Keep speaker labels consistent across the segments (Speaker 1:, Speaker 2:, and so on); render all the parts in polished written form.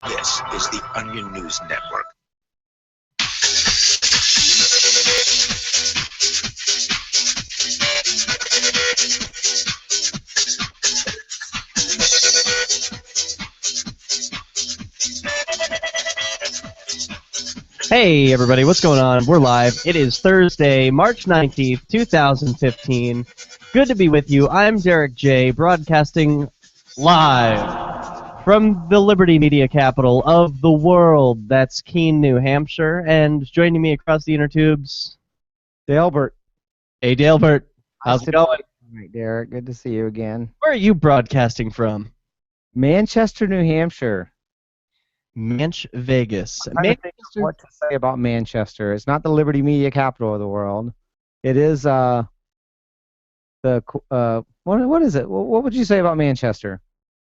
Speaker 1: This is the Onion News Network.
Speaker 2: Hey everybody, what's going on? We're live. It is Thursday, March 19th, 2015. Good to be with you. I'm Derek J, broadcasting live from the Liberty Media capital of the world. That's Keene, New Hampshire. And joining me across the inner tubes,
Speaker 3: Dalebert.
Speaker 2: Hey Dalebert, how's it going?
Speaker 3: All right, Derek, good to see you again.
Speaker 2: Where are you broadcasting from?
Speaker 3: Manchester, New Hampshire.
Speaker 2: Vegas.
Speaker 3: Manchester? What to say about Manchester? It's not the Liberty Media capital of the world. It is what is it? What would you say about Manchester?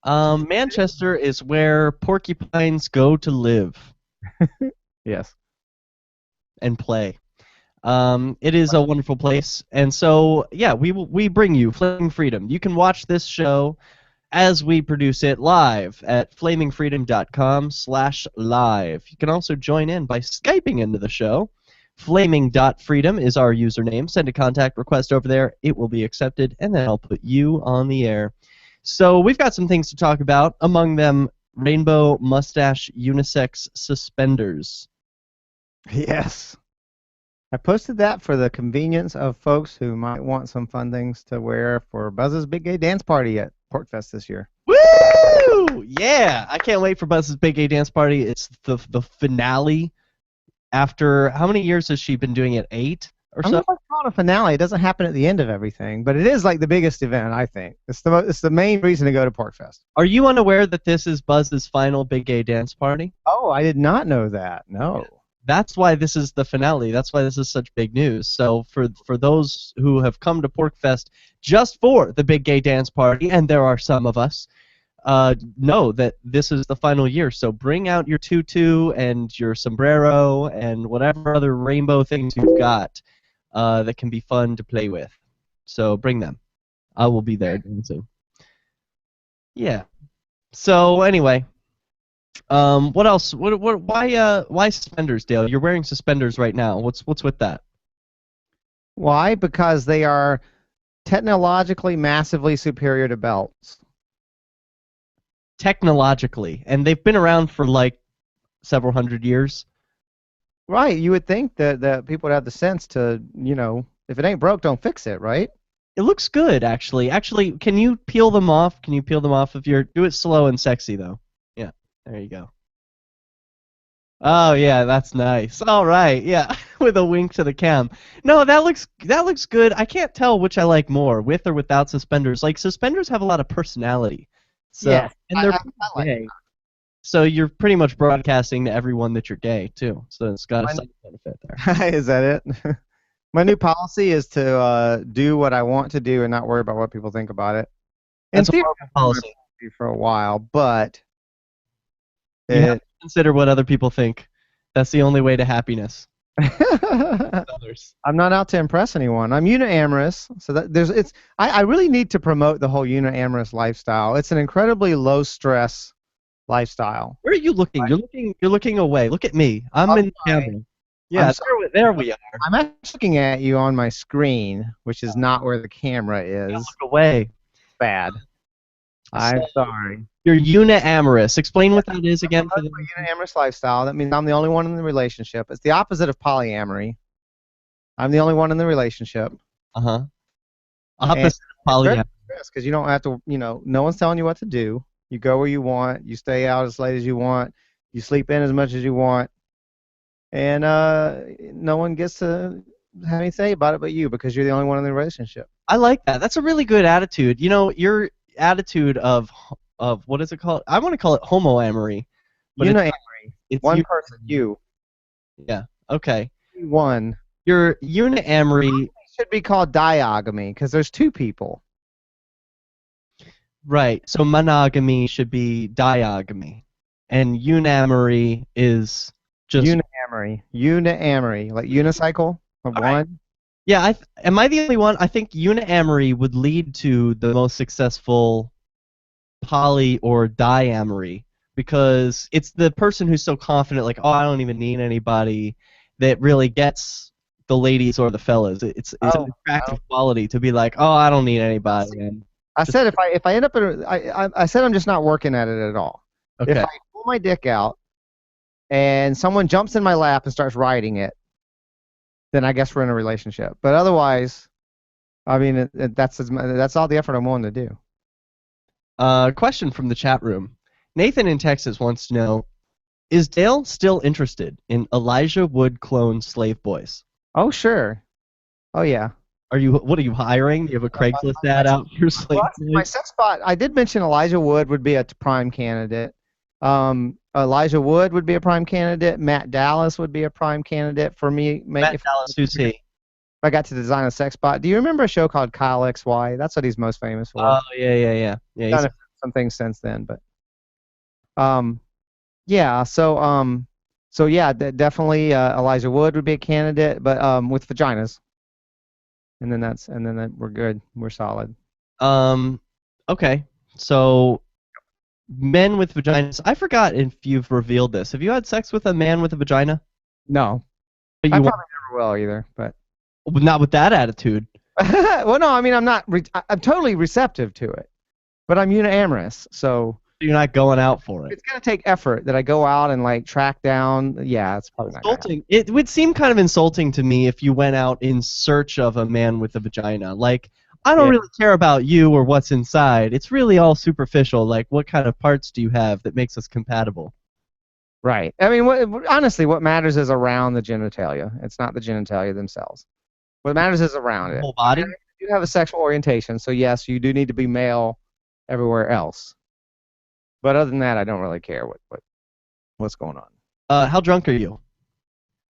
Speaker 2: Manchester is where porcupines go to live.
Speaker 3: Yes.
Speaker 2: And play. It is a wonderful place, and so yeah, we bring you Flaming.Freedom. You can watch this show as we produce it live at Flaming.Freedom.com/live. You can also join in by Skyping into the show. Flaming.Freedom is our username. Send a contact request over there. It will be accepted, and then I'll put you on the air. So we've got some things to talk about, among them rainbow mustache unisex suspenders.
Speaker 3: Yes. I posted that for the convenience of folks who might want some fun things to wear for Buzz's Big Gay Dance Party at PorkFest this year.
Speaker 2: Woo! Yeah! I can't wait for Buzz's Big Gay Dance Party. It's the finale. After how many years has she been doing it? 8 or so?
Speaker 3: I'm not calling it a finale. It doesn't happen at the end of everything, but it is like the biggest event, I think. It's the main reason to go to PorkFest.
Speaker 2: Are you unaware that this is Buzz's final Big Gay Dance Party?
Speaker 3: Oh, I did not know that. No.
Speaker 2: That's why this is the finale. That's why this is such big news. So for those who have come to PorkFest just for the Big Gay Dance Party, and there are some of us, know that this is the final year. So bring out your tutu and your sombrero and whatever other rainbow things you've got that can be fun to play with. So bring them. I will be there dancing. Yeah. So anyway. What else? Why suspenders, Dale? You're wearing suspenders right now. What's with that?
Speaker 3: Why? Because they are technologically massively superior to belts.
Speaker 2: Technologically, and they've been around for like several hundred years.
Speaker 3: Right. You would think that people would have the sense to, if it ain't broke, don't fix it, right?
Speaker 2: It looks good, actually. Actually, can you peel them off? Can you peel them off if you're... Do it slow and sexy, though. Yeah. There you go. Oh yeah, that's nice. All right, yeah, with a wink to the cam. No, that looks good. I can't tell which I like more, with or without suspenders. Like suspenders have a lot of personality. So,
Speaker 3: yeah,
Speaker 2: and they're
Speaker 3: I
Speaker 2: gay. So you're pretty much broadcasting to everyone that you're gay too. So it's got a side benefit there.
Speaker 3: Is that it? My new policy is to do what I want to do and not worry about what people think about it.
Speaker 2: That's a horrible policy
Speaker 3: for a while, but.
Speaker 2: You have to consider what other people think. That's the only way to happiness.
Speaker 3: I'm not out to impress anyone. I'm uniamorous, so that I really need to promote the whole uniamorous lifestyle. It's an incredibly low stress lifestyle.
Speaker 2: Where are you looking? You're looking away. Look at me. I'm in the camera. Yeah, there we are.
Speaker 3: I'm actually looking at you on my screen, which is not where the camera is.
Speaker 2: Look away.
Speaker 3: Bad. I'm sorry.
Speaker 2: You're uniamorous. Explain what that is again. For the
Speaker 3: uniamorous lifestyle. That means I'm the only one in the relationship. It's the opposite of polyamory. I'm the only one in the relationship.
Speaker 2: Opposite of polyamory.
Speaker 3: Because you don't have to, no one's telling you what to do. You go where you want. You stay out as late as you want. You sleep in as much as you want. And no one gets to have anything to say about it but you, because you're the only one in the relationship.
Speaker 2: I like that. That's a really good attitude. Your attitude of what is it called? I want to call it homoamory.
Speaker 3: Uniamory.
Speaker 2: It's
Speaker 3: one person, you.
Speaker 2: Yeah. Okay.
Speaker 3: One.
Speaker 2: Your uniamory
Speaker 3: should be called diogamy because there's two people.
Speaker 2: Right. So monogamy should be diogamy, and uniamory is just
Speaker 3: uniamory. Uniamory, like unicycle of one.
Speaker 2: Yeah, am I the only one? I think uniamory would lead to the most successful poly or diamory, because it's the person who's so confident, like, oh, I don't even need anybody, that really gets the ladies or the fellas. It's an attractive quality to be like, oh, I don't need anybody. And
Speaker 3: I said if I end up I said I'm just not working at it at all.
Speaker 2: okay.
Speaker 3: If I pull my dick out and someone jumps in my lap and starts riding it, then I guess we're in a relationship. But otherwise, I mean, that's all the effort I'm willing to do.
Speaker 2: Question from the chat room. Nathan in Texas wants to know, is Dale still interested in Elijah Wood clone slave boys?
Speaker 3: Oh, sure. Oh, yeah.
Speaker 2: What are you hiring? Do you have a Craigslist ad out for slave boys?
Speaker 3: My sex bot, I did mention Elijah Wood would be a prime candidate. Elijah Wood would be a prime candidate. Matt Dallas would be a prime candidate for me.
Speaker 2: Matt Dallas, who's he?
Speaker 3: If I got to design a sex bot. Do you remember a show called Kyle XY? That's what he's most famous for.
Speaker 2: Oh, yeah. He's
Speaker 3: done some things since then, but yeah. So yeah, definitely Elijah Wood would be a candidate, but with vaginas. And then we're good. We're solid.
Speaker 2: Okay. So men with vaginas. I forgot if you've revealed this. Have you had sex with a man with a vagina?
Speaker 3: No.
Speaker 2: But
Speaker 3: I probably never will either, but
Speaker 2: not with that attitude.
Speaker 3: Well, no, I mean I'm totally receptive to it, but I'm uniamorous, so
Speaker 2: you're not going out for it.
Speaker 3: It's gonna take effort that I go out and like track down. Yeah, it's probably not
Speaker 2: insulting. It would seem kind of insulting to me if you went out in search of a man with a vagina. Like, I don't really care about you or what's inside. It's really all superficial. Like, what kind of parts do you have that makes us compatible?
Speaker 3: Right. I mean, honestly, what matters is around the genitalia. It's not the genitalia themselves. What matters is around it.
Speaker 2: Whole body?
Speaker 3: You have a sexual orientation, so yes, you do need to be male everywhere else. But other than that, I don't really care what's going on.
Speaker 2: How drunk are you?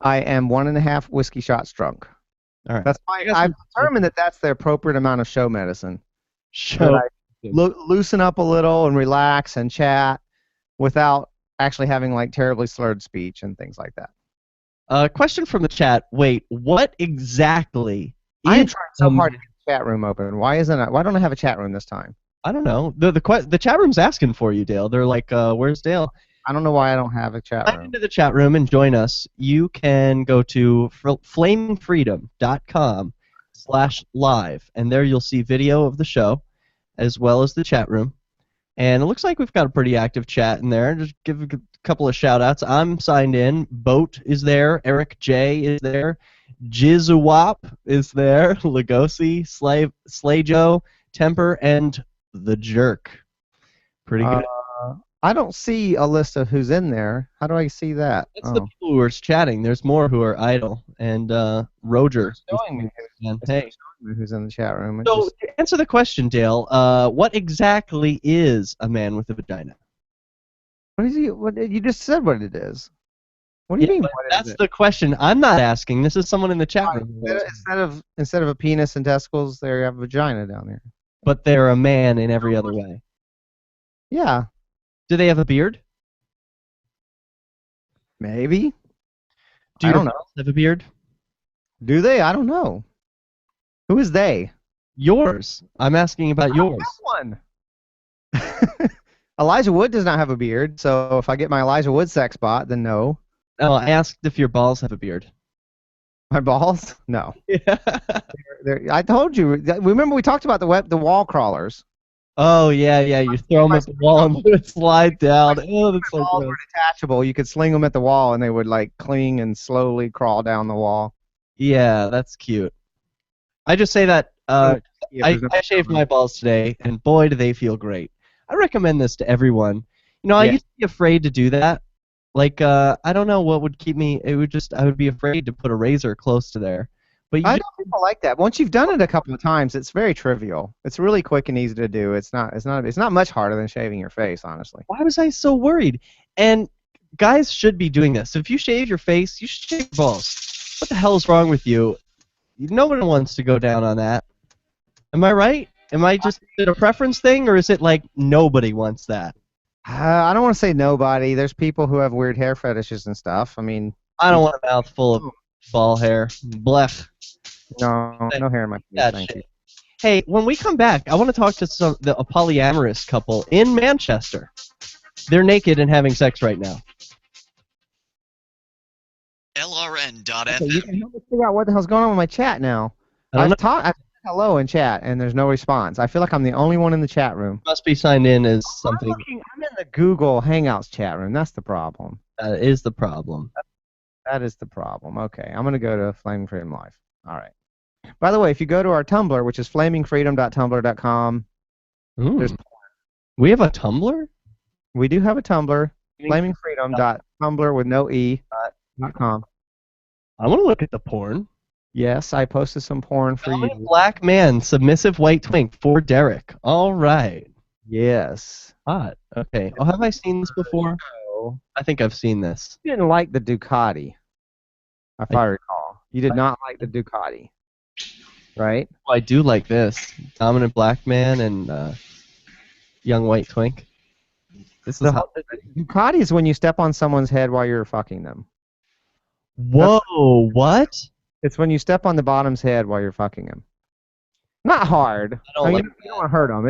Speaker 3: I am 1.5 whiskey shots drunk.
Speaker 2: All right.
Speaker 3: That's fine. I've determined that that's the appropriate amount of show medicine.
Speaker 2: Show.
Speaker 3: Loosen up a little and relax and chat without actually having like terribly slurred speech and things like that.
Speaker 2: Question from the chat. Wait, what exactly?
Speaker 3: I am trying so hard to get the chat room open. Why don't I have a chat room this time?
Speaker 2: I don't know. The chat room's asking for you, Dale. They're like, where's Dale?
Speaker 3: I don't know why I don't have a chat room.
Speaker 2: Sign into the chat room and join us. You can go to Flaming.Freedom.com/live, and there you'll see video of the show as well as the chat room. And it looks like we've got a pretty active chat in there. Just give a couple of shout-outs. I'm signed in. Boat is there. Eric J is there. Jizuwap is there. Lugosi, Slajo, Temper, and The Jerk. Pretty good.
Speaker 3: I don't see a list of who's in there. How do I see that?
Speaker 2: That's the people who are chatting. There's more who are idle. And Roger.
Speaker 3: Showing me who's in the chat room.
Speaker 2: So to answer the question, Dale, what exactly is a man with a vagina?
Speaker 3: What is he? What you just said? What it is? What do you mean?
Speaker 2: That's the question. I'm not asking. This is someone in the chat room.
Speaker 3: Instead of a penis and testicles, they have a vagina down there.
Speaker 2: But they're a man in every other way.
Speaker 3: Yeah.
Speaker 2: Do they have a beard?
Speaker 3: Maybe.
Speaker 2: Do you have a beard?
Speaker 3: Do they? I don't know. Who is they?
Speaker 2: Yours. I'm asking about yours.
Speaker 3: One. Elijah Wood does not have a beard, so if I get my Elijah Wood sex bot, then no.
Speaker 2: No, I asked if your balls have a beard.
Speaker 3: My balls? No.
Speaker 2: Yeah.
Speaker 3: I told you. Remember we talked about the wall crawlers.
Speaker 2: Oh, yeah. You throw them at the wall and let it slide down. Oh, that's so
Speaker 3: balls
Speaker 2: gross.
Speaker 3: were detachable. You could sling them at the wall, and they would like cling and slowly crawl down the wall.
Speaker 2: Yeah, that's cute. I just say that I shaved my balls today, and boy, do they feel great. I recommend this to everyone. You know, I used to be afraid to do that. Like, I don't know what would keep me. I would be afraid to put a razor close to there. But
Speaker 3: I know people like that. Once you've done it a couple of times, it's very trivial. It's really quick and easy to do. It's not much harder than shaving your face, honestly.
Speaker 2: Why was I so worried? And guys should be doing this. If you shave your face, you should shave your balls. What the hell is wrong with you? No one wants to go down on that. Am I right? Is it a preference thing, or is it like nobody wants that?
Speaker 3: I don't want to say nobody. There's people who have weird hair fetishes and stuff. I mean,
Speaker 2: I don't want a mouth full of ball hair. Blech.
Speaker 3: No hair in my face. Thank you.
Speaker 2: Hey, when we come back, I want to talk to a polyamorous couple in Manchester. They're naked and having sex right now.
Speaker 4: LRN.FM.
Speaker 3: Okay, you can help me figure out what the hell's going on with my chat now.
Speaker 2: I don't know.
Speaker 3: I said hello in chat, and there's no response. I feel like I'm the only one in the chat room.
Speaker 2: Must be signed in as something.
Speaker 3: I'm in the Google Hangouts chat room. That's the problem.
Speaker 2: That is the problem.
Speaker 3: That is the problem. Okay, I'm going to go to Flaming Freedom Live. All right. By the way, if you go to our Tumblr, which is flamingfreedom.tumblr.com, there's
Speaker 2: we have a Tumblr?
Speaker 3: We do have a Tumblr, flamingfreedom.tumblr with no .com.
Speaker 2: I want to look at the porn.
Speaker 3: Yes, I posted some porn for you.
Speaker 2: Black man, submissive white twink for Derek. All right.
Speaker 3: Yes.
Speaker 2: Hot. Okay. Oh, have I seen this before? I think I've seen this.
Speaker 3: You didn't like the Ducati, if I recall. You did not like the Ducati, right?
Speaker 2: Well, I do like this. Dominant black man and young white twink. This is hot.
Speaker 3: Ducati is when you step on someone's head while you're fucking them.
Speaker 2: Whoa, what?
Speaker 3: It's when you step on the bottom's head while you're fucking him. Not hard. You don't want to hurt them.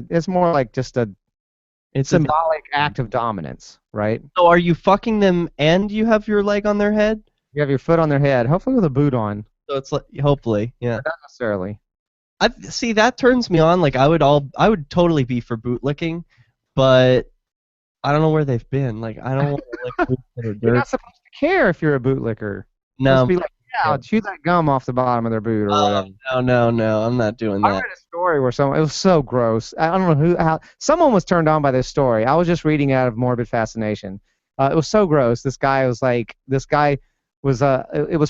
Speaker 3: It's more like just a symbolic act of dominance, right?
Speaker 2: So are you fucking them and you have your leg on their head?
Speaker 3: You have your foot on their head, hopefully with a boot on.
Speaker 2: So it's like, hopefully, yeah.
Speaker 3: But not necessarily.
Speaker 2: See, that turns me on. Like I would totally be for boot licking, but I don't know where they've been. Like I don't want to lick boots that are dirty.
Speaker 3: You're not supposed to care if you're a bootlicker.
Speaker 2: No.
Speaker 3: Be like, yeah, chew that gum off the bottom of their boot or whatever.
Speaker 2: No, I'm not doing that.
Speaker 3: I read a story where it was so gross. I don't know how someone was turned on by this story. I was just reading out of morbid fascination. It was so gross. It was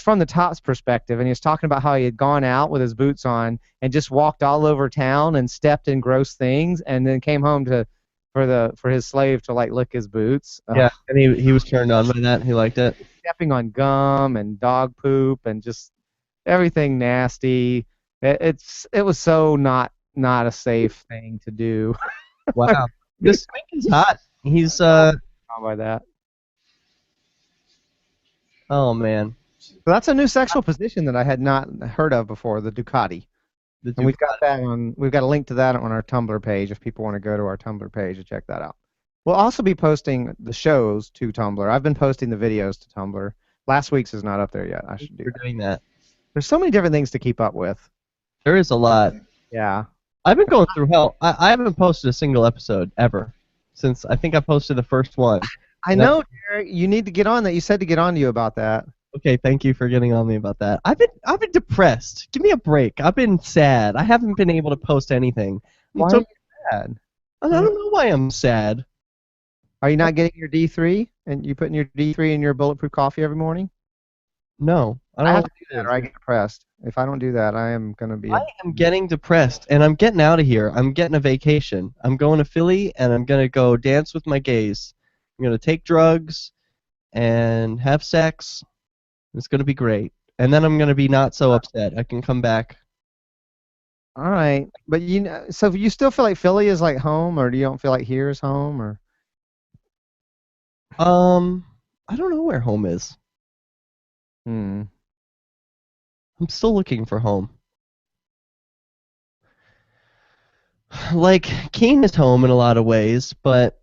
Speaker 3: from the top's perspective, and he was talking about how he had gone out with his boots on and just walked all over town and stepped in gross things, and then came home for his slave to like lick his boots.
Speaker 2: Yeah, and he was turned on by that. He liked it.
Speaker 3: Stepping on gum and dog poop and just everything nasty. It was so not a safe thing to do.
Speaker 2: Wow, this twink is hot. He's
Speaker 3: on by that.
Speaker 2: Oh man.
Speaker 3: So that's a new sexual position that I had not heard of before, the Ducati. And we've got a link to that on our Tumblr page if people want to go to our Tumblr page and check that out. We'll also be posting the shows to Tumblr. I've been posting the videos to Tumblr. Last week's is not up there yet. I should do
Speaker 2: doing that.
Speaker 3: There's so many different things to keep up with.
Speaker 2: There is a lot.
Speaker 3: Yeah.
Speaker 2: I've been going through hell. I haven't posted a single episode ever since I think I posted the first one.
Speaker 3: I know, Derek. You need to get on that. You said to get on to you about that.
Speaker 2: Okay, thank you for getting on me about that. I've been depressed. Give me a break. I've been sad. I haven't been able to post anything.
Speaker 3: Why are you sad?
Speaker 2: I don't know why I'm sad.
Speaker 3: Are you not getting your D3 and you putting your D3 in your bulletproof coffee every morning?
Speaker 2: No, I don't
Speaker 3: have to do that or I get depressed. If I don't do that, I am going to be...
Speaker 2: I am getting depressed, and I'm getting out of here. I'm getting a vacation. I'm going to Philly, and I'm going to go dance with my gays. I'm going to take drugs and have sex. It's going to be great. And then I'm going to be not so upset. I can come back.
Speaker 3: All right. But so you still feel like Philly is like home, or do you don't feel like here is home, or...
Speaker 2: I don't know where home is. I'm still looking for home. Like, Keene is home in a lot of ways, but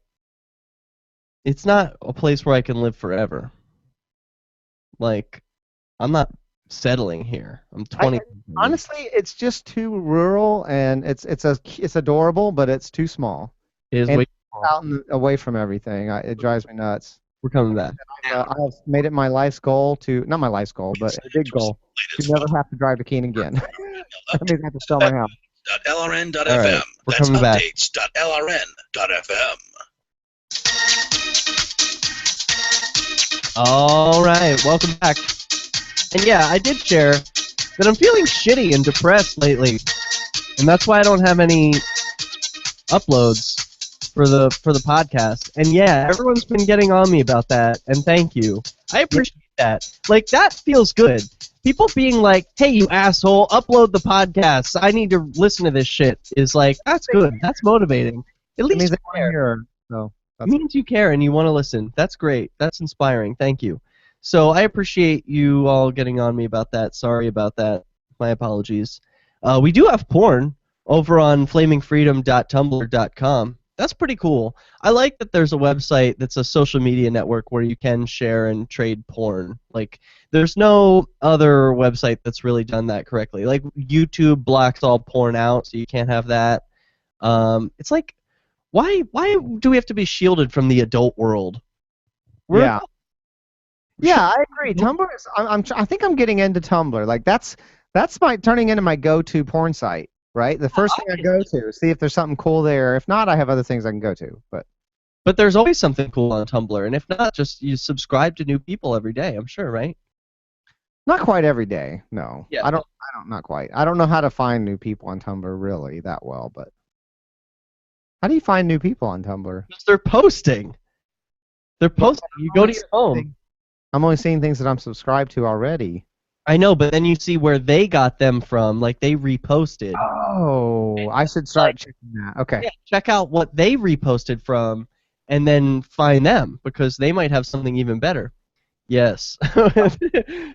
Speaker 2: it's not a place where I can live forever. Like, I'm not settling here. I'm 20.
Speaker 3: Honestly, it's just too rural, and it's adorable, but it's too small.
Speaker 2: It is way
Speaker 3: out and away from everything. It drives me nuts.
Speaker 2: We're coming back.
Speaker 3: I've made it my life's goal not my life's goal, but a big goal to never have to drive to Keene again. I mean, I have to sell my house.
Speaker 1: .lrn.fm.
Speaker 2: Right, we're
Speaker 1: That's
Speaker 2: coming back.
Speaker 1: updates.lrn.fm.
Speaker 2: All right, welcome back. And yeah, I did share that I'm feeling shitty and depressed lately, and that's why I don't have any uploads for the podcast. And yeah, everyone's been getting on me about that, and thank you. I appreciate that. Like, that feels good. People being like, hey, you asshole, upload the podcast. I need to listen to this shit is like, that's good. That's motivating. At least you care. It means you care and you want to listen. That's great. That's inspiring. Thank you. So I appreciate you all getting on me about that. Sorry about that. My apologies. We do have porn over on flamingfreedom.tumblr.com. That's pretty cool. I like that there's a website that's a social media network where you can share and trade porn. Like, there's no other website that's really done that correctly. Like, YouTube blocks all porn out, so you can't have that. It's like, why do we have to be shielded from the adult world?
Speaker 3: Yeah. Yeah, I agree. Tumblr is. I think I'm getting into Tumblr. Like that's turning into my go-to porn site. Right, the first thing I go to, see if there's something cool there. If not, I have other things I can go to. But
Speaker 2: there's always something cool on Tumblr, and if not, just you subscribe to new people every day. I'm sure, right?
Speaker 3: Not quite every day. No,
Speaker 2: Yeah.
Speaker 3: Not quite. I don't know how to find new people on Tumblr really that well. But how do you find new people on Tumblr?
Speaker 2: Because they're posting. They're posting. You go to your home.
Speaker 3: I'm only seeing things that I'm subscribed to already.
Speaker 2: I know, but then you see where they got them from, like they reposted.
Speaker 3: Oh, I should start checking that. Okay.
Speaker 2: Yeah, check out what they reposted from, and then find them, because they might have something even better. Yes.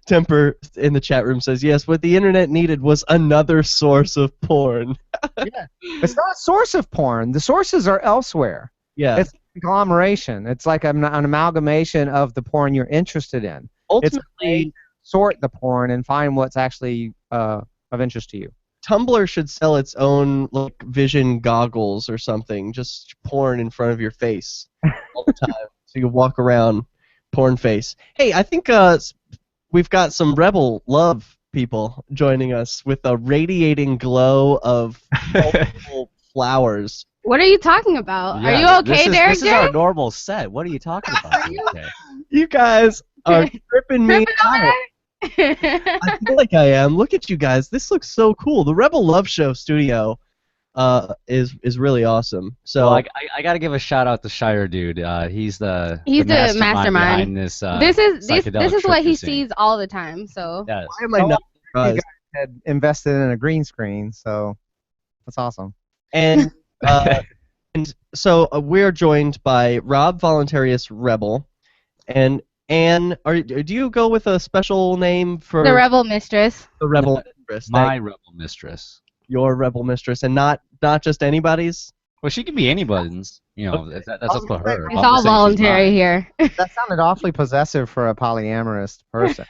Speaker 2: Temper in the chat room says, yes, what the internet needed was another source of porn.
Speaker 3: Yeah. It's not a source of porn. The sources are elsewhere.
Speaker 2: Yeah.
Speaker 3: It's a conglomeration. It's like an amalgamation of the porn you're interested in.
Speaker 2: Ultimately,
Speaker 3: sort the porn and find what's actually of interest to you.
Speaker 2: Tumblr should sell its own like vision goggles or something, just porn in front of your face all the time, so you can walk around porn face. Hey, I think we've got some Rebel Love people joining us with a radiating glow of multiple flowers.
Speaker 5: What are you talking about?
Speaker 6: Yeah,
Speaker 5: are you okay, Derek?
Speaker 6: This is our normal set. What are you talking about? Okay.
Speaker 2: You guys are tripping me out.
Speaker 5: Tripping
Speaker 2: I feel like I am. Look at you guys. This looks so cool. The Rebel Love Show studio is really awesome. So
Speaker 6: well, I got to give a shout out to Shire Dude. He's the
Speaker 5: mastermind
Speaker 6: behind this.
Speaker 5: This is what he
Speaker 6: scene.
Speaker 5: sees all the time. So
Speaker 6: Yes.
Speaker 2: why am I not
Speaker 3: You
Speaker 2: surprised?
Speaker 3: guys had invested in a green screen, so that's awesome.
Speaker 2: And so we're joined by Rob Voluntarius Rebel, and Anne. Do you go with a special name for
Speaker 5: the Rebel Mistress.
Speaker 2: the Rebel Mistress?
Speaker 6: My Rebel Mistress.
Speaker 2: Your Rebel Mistress, and not just anybody's.
Speaker 6: Well, she can be anybody's. You know, that's up to her.
Speaker 5: It's all voluntary here.
Speaker 3: That sounded awfully possessive for a polyamorous person.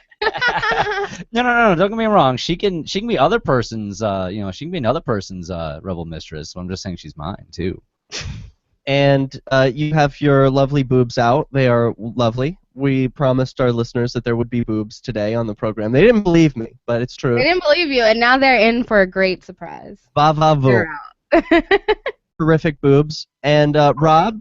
Speaker 6: No. Don't get me wrong. She can be other person's. She can be another person's Rebel Mistress. So I'm just saying she's mine too.
Speaker 2: And you have your lovely boobs out. They are lovely. We promised our listeners that there would be boobs today on the program. They didn't believe me, but it's true.
Speaker 5: They didn't believe you, and now they're in for a great surprise.
Speaker 2: Va va voom.
Speaker 5: You're out.
Speaker 2: Terrific boobs. And Rob,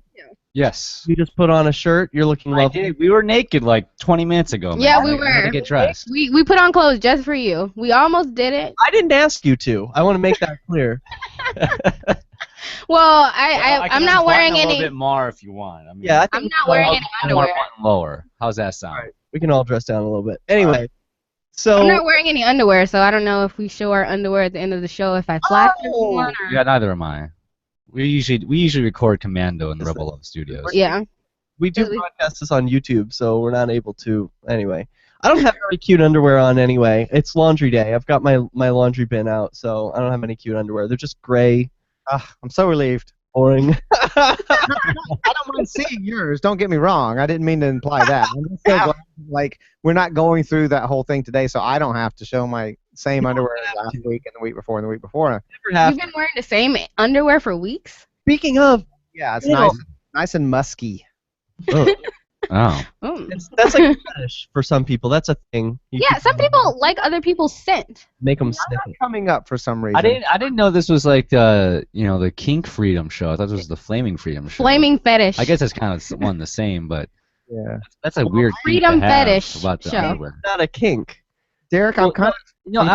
Speaker 6: Yes.
Speaker 2: you just put on a shirt. You're looking
Speaker 6: I
Speaker 2: lovely.
Speaker 6: did. We were naked like 20 minutes ago. Man.
Speaker 5: Yeah, we
Speaker 6: I had
Speaker 5: were.
Speaker 6: to get dressed.
Speaker 5: We put on clothes just for you. We almost did it.
Speaker 2: I didn't ask you to. I want to make that clear.
Speaker 5: Well,
Speaker 6: I
Speaker 5: I'm not wearing
Speaker 6: a
Speaker 5: any.
Speaker 6: little bit more if you want. I mean,
Speaker 2: Yeah, I think
Speaker 5: I'm not wearing any
Speaker 6: more
Speaker 5: underwear.
Speaker 6: button lower. How's that sound?
Speaker 2: All right, we can all dress down a little bit. Anyway, so
Speaker 5: I'm not wearing any underwear, so I don't know if we show our underwear at the end of the show if I flash everyone or.
Speaker 6: Yeah, neither am I. We usually record Commando in the Rebel Love Studios.
Speaker 5: Yeah.
Speaker 2: we do broadcast this on YouTube, so we're not able to. Anyway, I don't have very cute underwear on anyway. It's laundry day. I've got my laundry bin out, so I don't have any cute underwear. They're just gray,
Speaker 3: I'm so relieved.
Speaker 2: boring.
Speaker 3: I don't mind seeing yours. Don't get me wrong. I didn't mean to imply that. I'm just so glad, like, we're not going through that whole thing today, so I don't have to show my same underwear as last week and the week before and the week before.
Speaker 2: Never have
Speaker 5: You've been wearing the same underwear for weeks?
Speaker 2: Speaking of,
Speaker 3: Yeah, it's
Speaker 2: You know-
Speaker 3: nice and musky.
Speaker 2: oh,
Speaker 6: Oh.
Speaker 2: that's like a fetish for some people. That's a thing. You
Speaker 5: Yeah,
Speaker 2: can
Speaker 5: some people like other people's scent.
Speaker 2: make them sniff it.
Speaker 3: Coming up for some reason.
Speaker 6: I didn't know this was like the the Kink.Freedom show. I thought this was the Flaming.Freedom show.
Speaker 5: Flaming fetish.
Speaker 6: I guess it's kind of one the same, but
Speaker 3: Yeah.
Speaker 6: that's a weird thing
Speaker 5: Freedom
Speaker 6: to have
Speaker 5: fetish
Speaker 6: about the
Speaker 5: show.
Speaker 6: underwear.
Speaker 2: Not a kink.
Speaker 3: Derek, I'm kind of.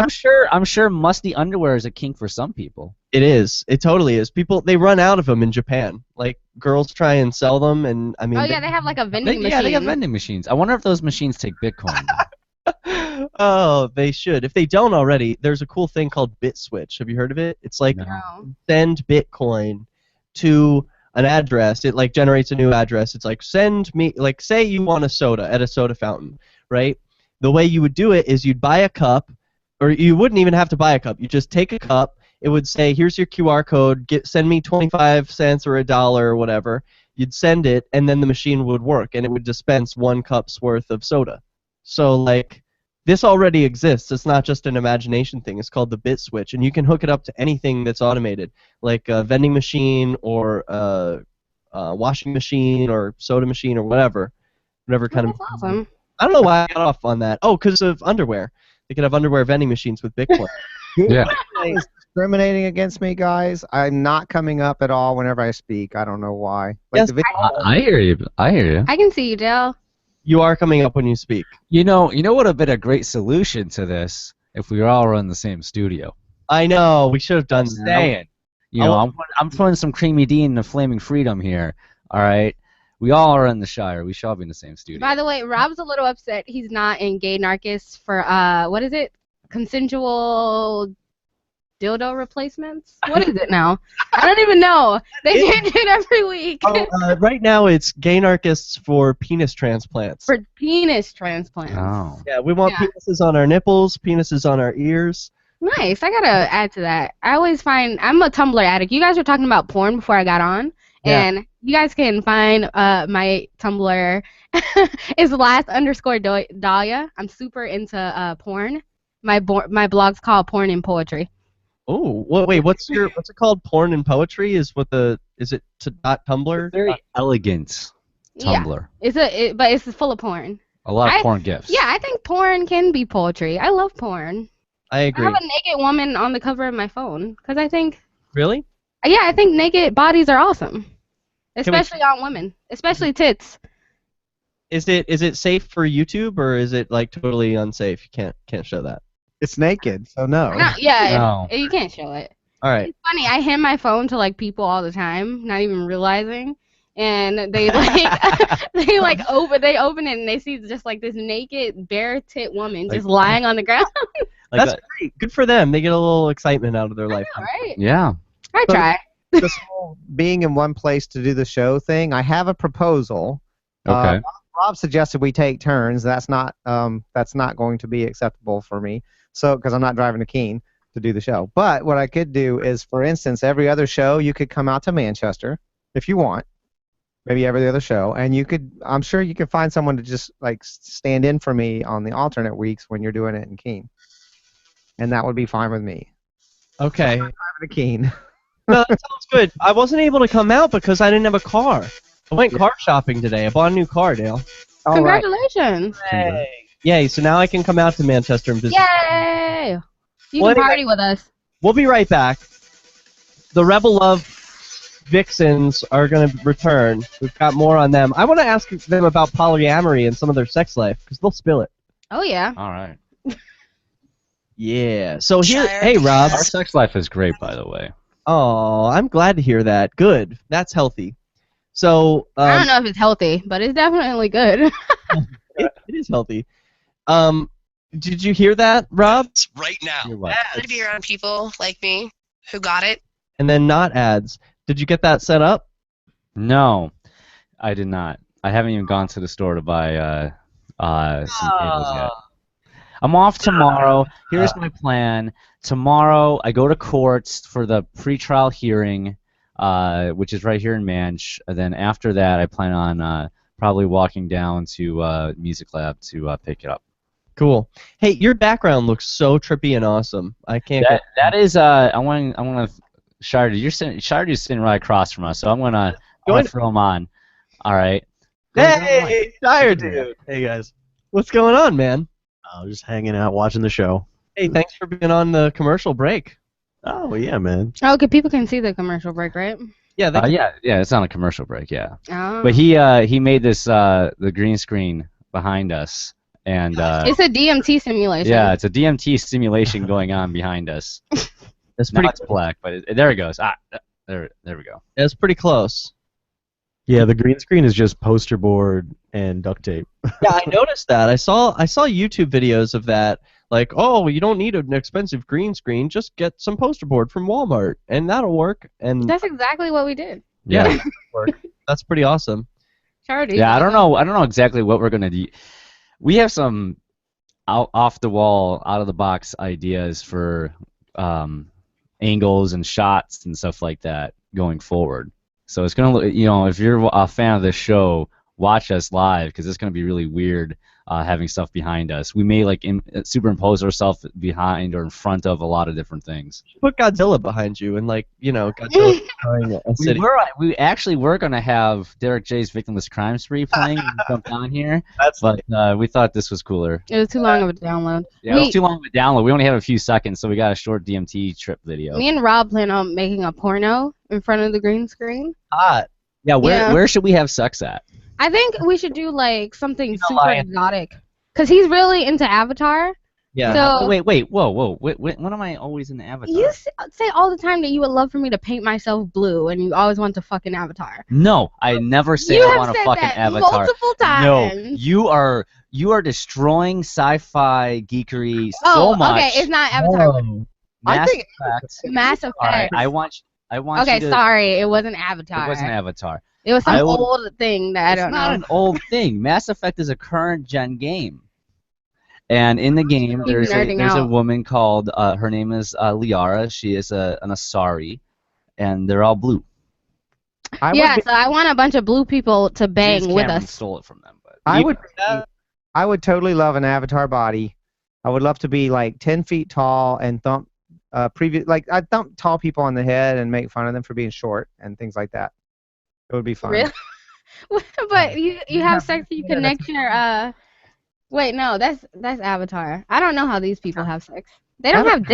Speaker 6: I'm sure musty underwear is a kink for some people.
Speaker 2: It is. It totally is. People, they run out of them in Japan. Like, girls try and sell them, and I mean.
Speaker 5: Oh yeah, they have like a vending machine.
Speaker 6: Yeah, they have vending machines. I wonder if those machines take Bitcoin.
Speaker 2: Oh, they should. If they don't already, there's a cool thing called BitSwitch. Have you heard of it? It's like
Speaker 5: No.
Speaker 2: send Bitcoin to an address. It like generates a new address. It's like send me, like say you want a soda at a soda fountain, right? The way you would do it is you'd buy a cup, or you wouldn't even have to buy a cup. You just take a cup it would say, here's your QR code, send me 25 cents or $1 or whatever. You'd send it, and then the machine would work, and it would dispense 1 cup's worth of soda. So, like, this already exists. It's not just an imagination thing. It's called the bit switch, and you can hook it up to anything that's automated, like a vending machine or a washing machine or soda machine or whatever kind of.
Speaker 5: That's awesome.
Speaker 2: I don't know why I got off on that. Oh, because of underwear. They could have underwear vending machines with Bitcoin.
Speaker 6: Yeah.
Speaker 3: Is discriminating against me, guys. I'm not coming up at all whenever I speak. I don't know why. Like
Speaker 2: Yes,
Speaker 3: the video,
Speaker 6: I hear you. I hear you.
Speaker 5: I can see you, Dale.
Speaker 2: You are coming up when you speak.
Speaker 6: You know what would have been a great solution to this if we all were in the same studio.
Speaker 2: I know. We should have done that.
Speaker 6: Saying, you know, I'm putting some Creamy D in the Flaming.Freedom here. All right, we all are in the Shire. We should all be in the same studio.
Speaker 5: By the way, Rob's a little upset he's not in Gay Narcus for what is it? Consensual dildo replacements? What is it now? I don't even know. They change it every week.
Speaker 2: Right now it's gay anarchists for penis transplants.
Speaker 5: For penis transplants.
Speaker 6: Oh.
Speaker 2: Yeah, we want penises on our nipples, penises on our ears.
Speaker 5: Nice. I gotta add to that. I always find I'm a Tumblr addict. You guys were talking about porn before I got on, and you guys can find my Tumblr. It's last_Dahlia. I'm super into porn. My blog's called Porn and Poetry.
Speaker 2: Oh, wait, what's it called? Porn and poetry is it .tumblr?
Speaker 6: Very elegant Tumblr.
Speaker 5: Yeah. But it's full of porn.
Speaker 6: A lot of porn gifs.
Speaker 5: Yeah, I think porn can be poetry. I love porn.
Speaker 2: I agree.
Speaker 5: I have a naked woman on the cover of my phone because I think.
Speaker 2: Really?
Speaker 5: Yeah, I think naked bodies are awesome, especially on women, especially tits.
Speaker 2: Is it safe for YouTube or is it like totally unsafe? You can't show that.
Speaker 3: it's naked, so no.
Speaker 6: No.
Speaker 5: You can't show it.
Speaker 2: All right.
Speaker 5: It's funny. I hand my phone to like people all the time, not even realizing, and they like they open it and they see just like this naked bare tit woman just lying on the ground.
Speaker 2: That's great. Good for them. They get a little excitement out of their life.
Speaker 5: All right.
Speaker 6: Yeah.
Speaker 5: I try.
Speaker 3: This whole being in one place to do the show thing, I have a proposal.
Speaker 6: Okay.
Speaker 3: Rob suggested we take turns. That's not going to be acceptable for me. So, because I'm not driving to Keene to do the show. But what I could do is, for instance, every other show you could come out to Manchester if you want. Maybe every other show, and I'm sure you could find someone to just like stand in for me on the alternate weeks when you're doing it in Keene. And that would be fine with me.
Speaker 2: Okay.
Speaker 3: I'm driving to Keene.
Speaker 2: No, that sounds good. I wasn't able to come out because I didn't have a car. I went car shopping today. I bought a new car, Dale.
Speaker 3: All right.
Speaker 5: Congratulations.
Speaker 2: Yay, so now I can come out to Manchester and visit.
Speaker 5: Yay. You
Speaker 2: Well,
Speaker 5: can
Speaker 2: anyway,
Speaker 5: party with us.
Speaker 2: We'll be right back. The Rebel Love Vixens are going to return. We've got more on them. I want to ask them about polyamory and some of their sex life, because they'll spill it.
Speaker 5: Oh, yeah.
Speaker 6: All right.
Speaker 2: Yeah. So here,
Speaker 7: Shire
Speaker 2: hey, Rob.
Speaker 6: Our sex life is great, by the way.
Speaker 2: Oh, I'm glad to hear that. Good. That's healthy. So
Speaker 5: I don't know if it's healthy, but it's definitely good.
Speaker 2: it is healthy. Did you hear that, Rob?
Speaker 1: Right now.
Speaker 6: You're what?
Speaker 7: Good to be around people like me who got it.
Speaker 2: And then not ads. Did you get that set up?
Speaker 6: No, I did not. I haven't even gone to the store to buy some cables yet. I'm off tomorrow. Here's my plan. Tomorrow I go to court for the pretrial hearing, which is right here in Manch. And then after that, I plan on probably walking down to Music Lab to pick it up.
Speaker 2: Cool. Hey, your background looks so trippy and awesome. I can't.
Speaker 6: That is. I want to. Shardy, Shardy's sitting right across from us, so I'm gonna throw him on. All right.
Speaker 2: Hey, Shire dude. Hey guys. What's going on, man?
Speaker 8: Just hanging out, watching the show.
Speaker 2: Hey, thanks for being on the commercial break.
Speaker 8: Oh yeah, man.
Speaker 5: Oh, okay, people can see the commercial break, right?
Speaker 2: Yeah.
Speaker 6: Yeah. It's on a commercial break. Yeah.
Speaker 5: Oh.
Speaker 6: But he made this the green screen behind us, and
Speaker 5: It's a DMT simulation.
Speaker 6: yeah, it's a DMT simulation going on behind us.
Speaker 2: That's
Speaker 6: Now
Speaker 2: pretty.
Speaker 6: it's black, but there it goes. There we go.
Speaker 2: That's pretty close.
Speaker 8: Yeah, the green screen is just poster board and duct tape.
Speaker 2: Yeah, I noticed that. I saw YouTube videos of that. Like, oh, you don't need an expensive green screen. Just get some poster board from Walmart, and that'll work. And
Speaker 5: That's exactly what we did.
Speaker 2: yeah, that's pretty awesome.
Speaker 5: Charity.
Speaker 6: Yeah, I don't know exactly what we're gonna do. We have some off the wall, out of the box ideas for angles and shots and stuff like that going forward. So it's gonna look, if you're a fan of this show, watch us live because it's gonna be really weird having stuff behind us. We may superimpose ourselves behind or in front of a lot of different things.
Speaker 2: Put Godzilla behind you and Godzilla destroying a city.
Speaker 6: We actually were gonna have Derek J's Victimless Crime Spree playing and jump down here, but we thought this was cooler.
Speaker 5: It was too long of a download.
Speaker 6: Yeah, it was too long of a download. We only have a few seconds, so we got a short DMT trip video.
Speaker 5: Me and Rob plan on making a porno in front of the green screen.
Speaker 2: Hot.
Speaker 6: Yeah, where should we have sex at?
Speaker 5: I think we should do something super exotic, cause he's really into Avatar.
Speaker 2: Yeah.
Speaker 5: So
Speaker 6: wait, whoa. When am I always in Avatar?
Speaker 5: you say all the time that you would love for me to paint myself blue, and you always want to fucking Avatar.
Speaker 6: No, I never say I want to fucking Avatar.
Speaker 5: Multiple times.
Speaker 6: No, you are destroying sci-fi geekery so much.
Speaker 5: Okay, it's not Avatar.
Speaker 6: Mass Effect.
Speaker 5: Effect.
Speaker 6: I want
Speaker 5: Okay,
Speaker 6: you to,
Speaker 5: sorry, it wasn't Avatar.
Speaker 6: It wasn't Avatar.
Speaker 5: It was some old thing that I don't know.
Speaker 6: It's not an old thing. Mass Effect is a current gen game. And in the game, there's a woman called, her name is Liara. She is an Asari, and they're all blue.
Speaker 5: So I want a bunch of blue people to bang
Speaker 6: James
Speaker 5: with
Speaker 6: Cameron
Speaker 5: us.
Speaker 6: Stole it from them, but
Speaker 3: I would totally love an Avatar body. I would love to be 10 feet tall and thump I'd thump tall people on the head and make fun of them for being short and things like that. It would be fun.
Speaker 5: Really? But you have sex, you connect your Wait, no, that's Avatar. I don't know how these people have sex. They don't have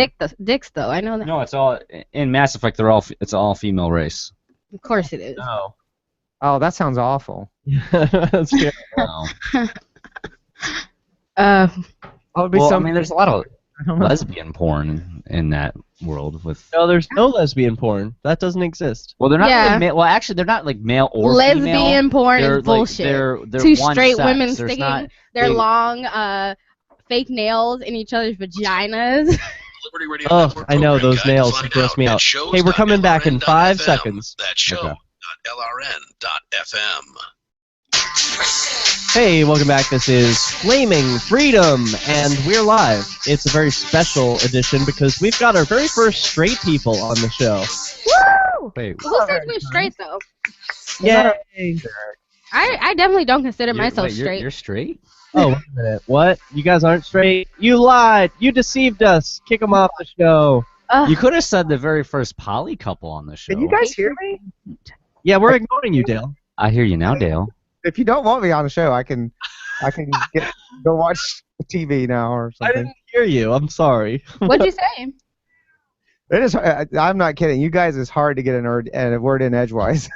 Speaker 5: dicks though. I know that.
Speaker 6: No, it's all in Mass Effect. It's all female race.
Speaker 5: Of course it is.
Speaker 2: No.
Speaker 3: Oh, that sounds awful.
Speaker 2: That's scary.
Speaker 6: No. There's a lot of lesbian porn in that world with.
Speaker 2: No, there's no lesbian porn. That doesn't exist.
Speaker 6: Well, they're not really male. Well, actually, they're not male or
Speaker 5: lesbian
Speaker 6: female.
Speaker 5: Lesbian porn is bullshit.
Speaker 6: They're
Speaker 5: two
Speaker 6: one
Speaker 5: straight
Speaker 6: sex.
Speaker 5: women
Speaker 6: There's
Speaker 5: sticking their long fake nails in each other's vaginas.
Speaker 2: Oh, I know those nails gross me out. Hey, we're coming back in 5 seconds.
Speaker 1: That's show.lrn.fm.
Speaker 2: Hey, welcome back. This is Flaming.Freedom, and we're live. It's a very special edition because we've got our very first straight people on the show.
Speaker 5: Woo!
Speaker 6: Wait,
Speaker 5: Who says we're straight though?
Speaker 2: Yay!
Speaker 5: I definitely don't consider myself straight.
Speaker 6: You're straight?
Speaker 2: Oh, wait a minute. What? You guys aren't straight? You lied! You deceived us! Kick them off the show.
Speaker 6: You could have said the very first poly couple on the show.
Speaker 3: Can you guys hear me?
Speaker 2: Yeah, we're ignoring you, Dale.
Speaker 6: I hear you now, Dale.
Speaker 3: If you don't want me on the show, I can go watch TV now or
Speaker 2: I
Speaker 3: something.
Speaker 2: didn't hear you. I'm sorry.
Speaker 5: What'd you say?
Speaker 3: It is. I'm not kidding. You guys, it's hard to get a word in edgewise.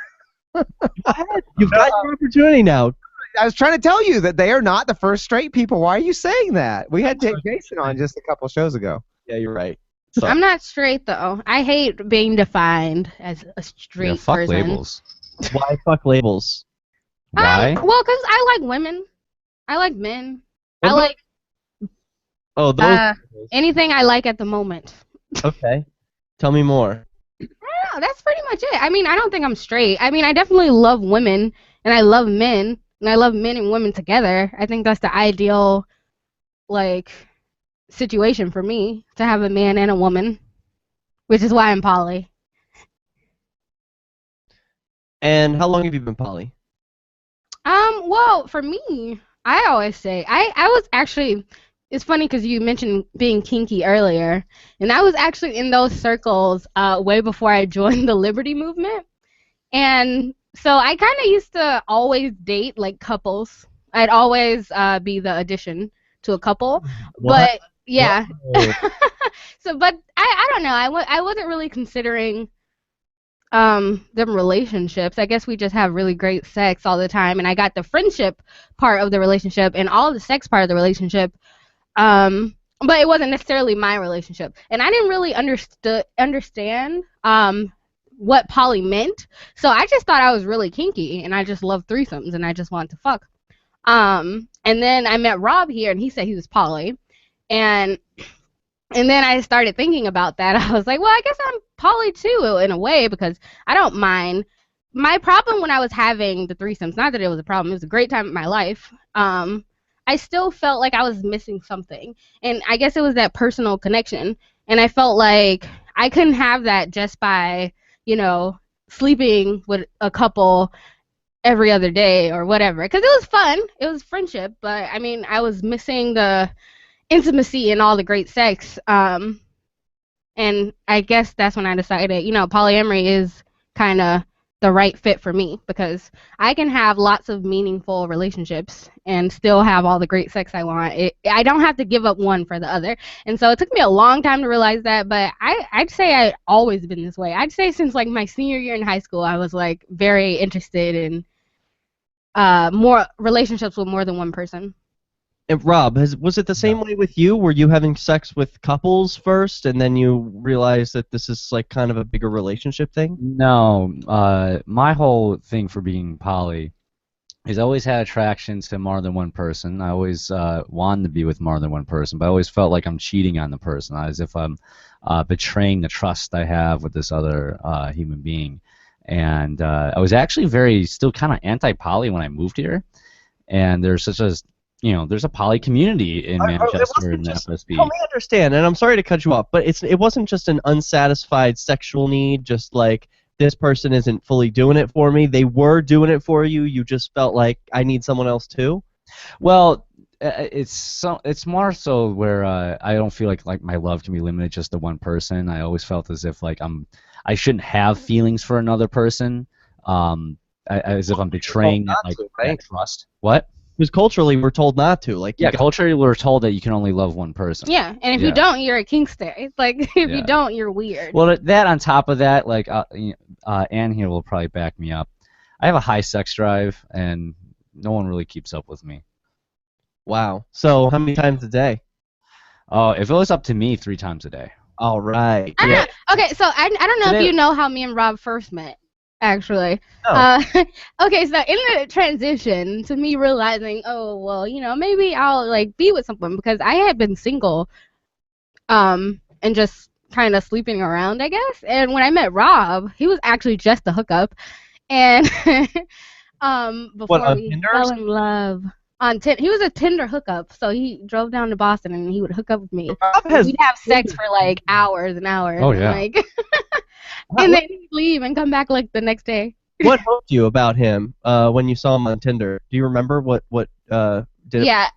Speaker 2: You've got your opportunity now.
Speaker 3: I was trying to tell you that they are not the first straight people. Why are you saying that? We had Jason on just a couple shows ago.
Speaker 2: Yeah, you're right.
Speaker 5: I'm not straight though. I hate being defined as a straight
Speaker 6: fuck
Speaker 5: person.
Speaker 6: labels.
Speaker 2: Why fuck labels?
Speaker 6: Why?
Speaker 5: Well, because I like women. I like men. I like anything I like at the moment.
Speaker 2: Okay. Tell me more.
Speaker 5: I don't know. That's pretty much it. I mean, I don't think I'm straight. I mean, I definitely love women, and I love men, and I love men and women together. I think that's the ideal, situation for me, to have a man and a woman, which is why I'm poly.
Speaker 2: And how long have you been poly?
Speaker 5: Well, for me, I always say, I was actually, it's funny because you mentioned being kinky earlier, and I was actually in those circles way before I joined the Liberty movement, and so I kind of used to always date, couples. I'd always be the addition to a couple, but, yeah. So, but, I don't know, I wasn't really considering them relationships. I guess we just have really great sex all the time, and I got the friendship part of the relationship and all the sex part of the relationship, but it wasn't necessarily my relationship, and I didn't really understand what poly meant, so I just thought I was really kinky, and I just loved threesomes, and I just wanted to fuck. And then I met Rob here, and he said he was poly, and then I started thinking about that. I was like, well, I guess I'm poly too, in a way, because I don't mind. My problem when I was having the threesomes, not that it was a problem, it was a great time in my life, I still felt like I was missing something. And I guess it was that personal connection. And I felt like I couldn't have that just by, sleeping with a couple every other day or whatever. Because it was fun. It was friendship. But, I mean, I was missing the intimacy and all the great sex. And I guess that's when I decided, polyamory is kind of the right fit for me, because I can have lots of meaningful relationships and still have all the great sex I want. I don't have to give up one for the other. And so it took me a long time to realize that, but I'd say I'd always been this way. I'd say since like my senior year in high school, I was like very interested in more relationships with more than one person.
Speaker 2: And Rob, was it the same way with you? Were you having sex with couples first, and then you realized that this is like kind of a bigger relationship thing?
Speaker 6: No, my whole thing for being poly is I always had attraction to more than one person. I always wanted to be with more than one person, but I always felt like I'm cheating on the person, as if I'm betraying the trust I have with this other human being. And I was actually still kind of anti-poly when I moved here, and there's such a there's a poly community in Manchester and FSB.
Speaker 2: Help me understand, and I'm sorry to cut you off, but it wasn't just an unsatisfied sexual need, just like this person isn't fully doing it for me. They were doing it for you. You just felt like I need someone else too.
Speaker 6: Well, it's more so where I don't feel like my love can be limited just to one person. I always felt as if like I shouldn't have feelings for another person, as if I'm betraying that trust. What?
Speaker 2: Because culturally, we're told not to.
Speaker 6: Culturally, we're told that you can only love one person.
Speaker 5: Yeah, and if you don't, you're a kinkster. It's like, if you don't, you're weird.
Speaker 6: Well, that on top of that, like, Ann here will probably back me up. I have a high sex drive, and no one really keeps up with me.
Speaker 2: Wow. So how many times a day?
Speaker 6: Oh, if it was up to me, 3 times a day.
Speaker 2: All right.
Speaker 5: Okay, so I don't know if you know how me and Rob first met. Actually.
Speaker 2: Oh.
Speaker 5: Okay, so in the transition to me realizing, oh, well, maybe I'll, like, be with someone, because I had been single, and just kind of sleeping around, I guess. And when I met Rob, he was actually just a hookup. And, before we fell in love. He was a Tinder hookup, so he drove down to Boston and he would hook up with me. We'd have sex for, like, hours and hours.
Speaker 6: Oh, yeah.
Speaker 5: Like, and then he'd leave and come back like the next day.
Speaker 2: What hooked you about him when you saw him on Tinder? Do you remember what did?
Speaker 5: Yeah,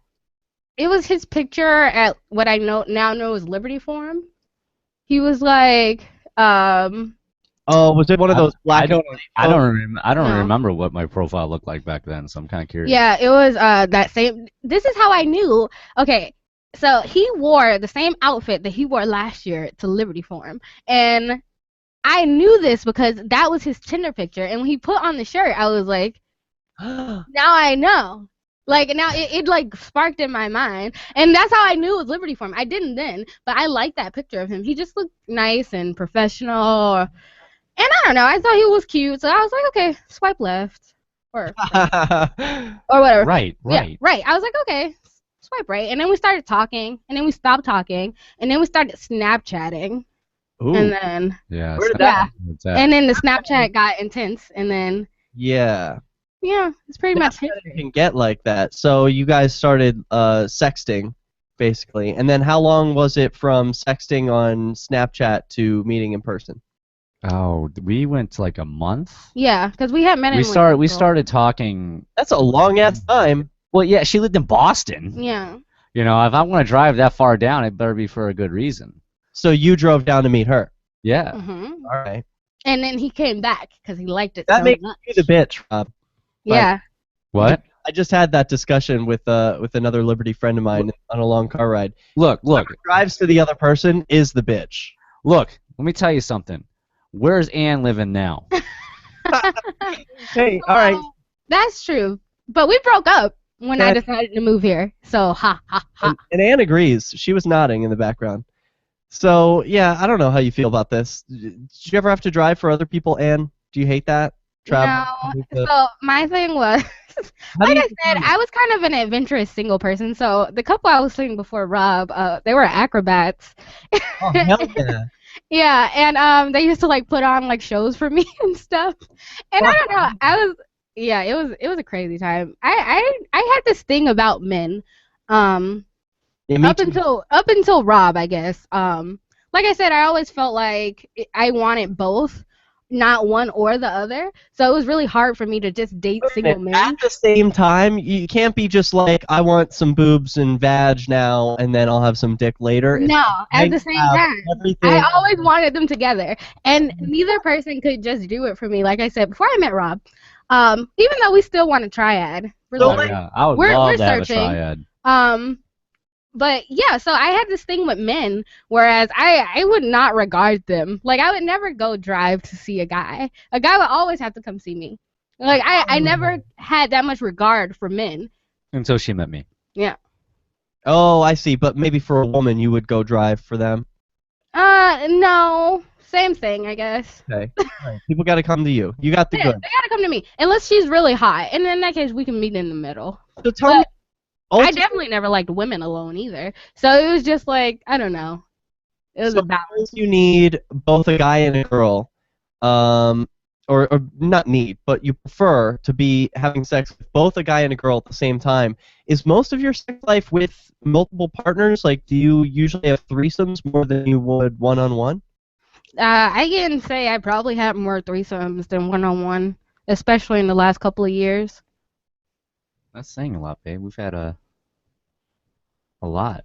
Speaker 5: it was his picture at what I now know as Liberty Forum. He was like,
Speaker 2: Oh, was it one of those black?
Speaker 6: I don't remember what my profile looked like back then, so I'm kind of curious.
Speaker 5: Yeah, it was that same. This is how I knew. Okay, so he wore the same outfit that he wore last year to Liberty Forum, and I knew this because that was his Tinder picture, and when he put on the shirt, I was like, now I know. Like, now it like sparked in my mind, and that's how I knew it was Liberty Forum. I didn't then, but I liked that picture of him. He just looked nice and professional, and I don't know, I thought he was cute, so I was like, okay, swipe left, or whatever.
Speaker 6: Right.
Speaker 5: Yeah, right. I was like, okay, swipe right, and then we started talking, and then we stopped talking, and then we started Snapchatting.
Speaker 2: Ooh.
Speaker 5: And then and then the Snapchat got intense, and then it's pretty much it.
Speaker 2: It can get like that. So you guys started sexting, basically, and then how long was it from sexting on Snapchat to meeting in person?
Speaker 6: Oh, we went to like a month.
Speaker 5: Yeah, because we had met.
Speaker 6: We started talking.
Speaker 2: That's a long ass time.
Speaker 6: Well, yeah, she lived in Boston.
Speaker 5: Yeah.
Speaker 6: If I want to drive that far down, it better be for a good reason.
Speaker 2: So you drove down to meet her?
Speaker 6: Yeah.
Speaker 5: Mm-hmm.
Speaker 2: All right.
Speaker 5: And then he came back because he liked it
Speaker 2: that
Speaker 5: so
Speaker 2: makes
Speaker 5: much.
Speaker 2: you the bitch, Rob.
Speaker 5: Yeah.
Speaker 6: What?
Speaker 2: I just had that discussion with another Liberty friend of mine on a long car ride.
Speaker 6: Look.
Speaker 2: Whoever drives to the other person is the bitch.
Speaker 6: Look, let me tell you something. Where's Ann living now?
Speaker 2: Hey, all right.
Speaker 5: That's true. But we broke up when I decided to move here. So, ha.
Speaker 2: And Ann agrees. She was nodding in the background. So, yeah, I don't know how you feel about this. Did you ever have to drive for other people, Ann? Do you hate that?
Speaker 5: No. So, my thing was, like I said, I was kind of an adventurous single person. So, the couple I was seeing before Rob, they were acrobats.
Speaker 2: Oh, hell yeah.
Speaker 5: Yeah, and they used to, like, put on, like, shows for me and stuff. And I don't know, it was a crazy time. I had this thing about men. Up until Rob, I guess. like I said, I always felt like I wanted both, not one or the other. So it was really hard for me to just date single men.
Speaker 2: At the same time, you can't be just like, I want some boobs and vag now, and then I'll have some dick later.
Speaker 5: No,
Speaker 2: I
Speaker 5: at the same
Speaker 2: have
Speaker 5: time.
Speaker 2: everything.
Speaker 5: I always wanted them together, and neither person could just do it for me. Like I said before, I met Rob. Even though we still want a triad,
Speaker 2: So,
Speaker 6: Oh, yeah. I would
Speaker 5: we're
Speaker 6: love to have a
Speaker 5: searching.
Speaker 6: triad.
Speaker 5: But yeah, so I had this thing with men, whereas I would not regard them. Like I would never go drive to see a guy. A guy would always have to come see me. Like I never had that much regard for men.
Speaker 6: Until she met me.
Speaker 5: Yeah.
Speaker 2: Oh, I see. But maybe for a woman, you would go drive for them.
Speaker 5: No. Same thing, I guess.
Speaker 2: Okay. Right. People got to come to you. You got the
Speaker 5: Yeah,
Speaker 2: good.
Speaker 5: they gotta come to me. Unless she's really hot. And in that case, we can meet in the middle.
Speaker 2: So tell me.
Speaker 5: I definitely never liked women alone either. So it was just like, I don't know. It was
Speaker 2: So
Speaker 5: a balance.
Speaker 2: you need both a guy and a girl, or not need, but you prefer to be having sex with both a guy and a girl at the same time. Is most of your sex life with multiple partners? Like, do you usually have threesomes more than you would one-on-one?
Speaker 5: I can say I probably had more threesomes than one-on-one, especially in the last couple of years.
Speaker 6: That's saying a lot, babe. We've had a lot.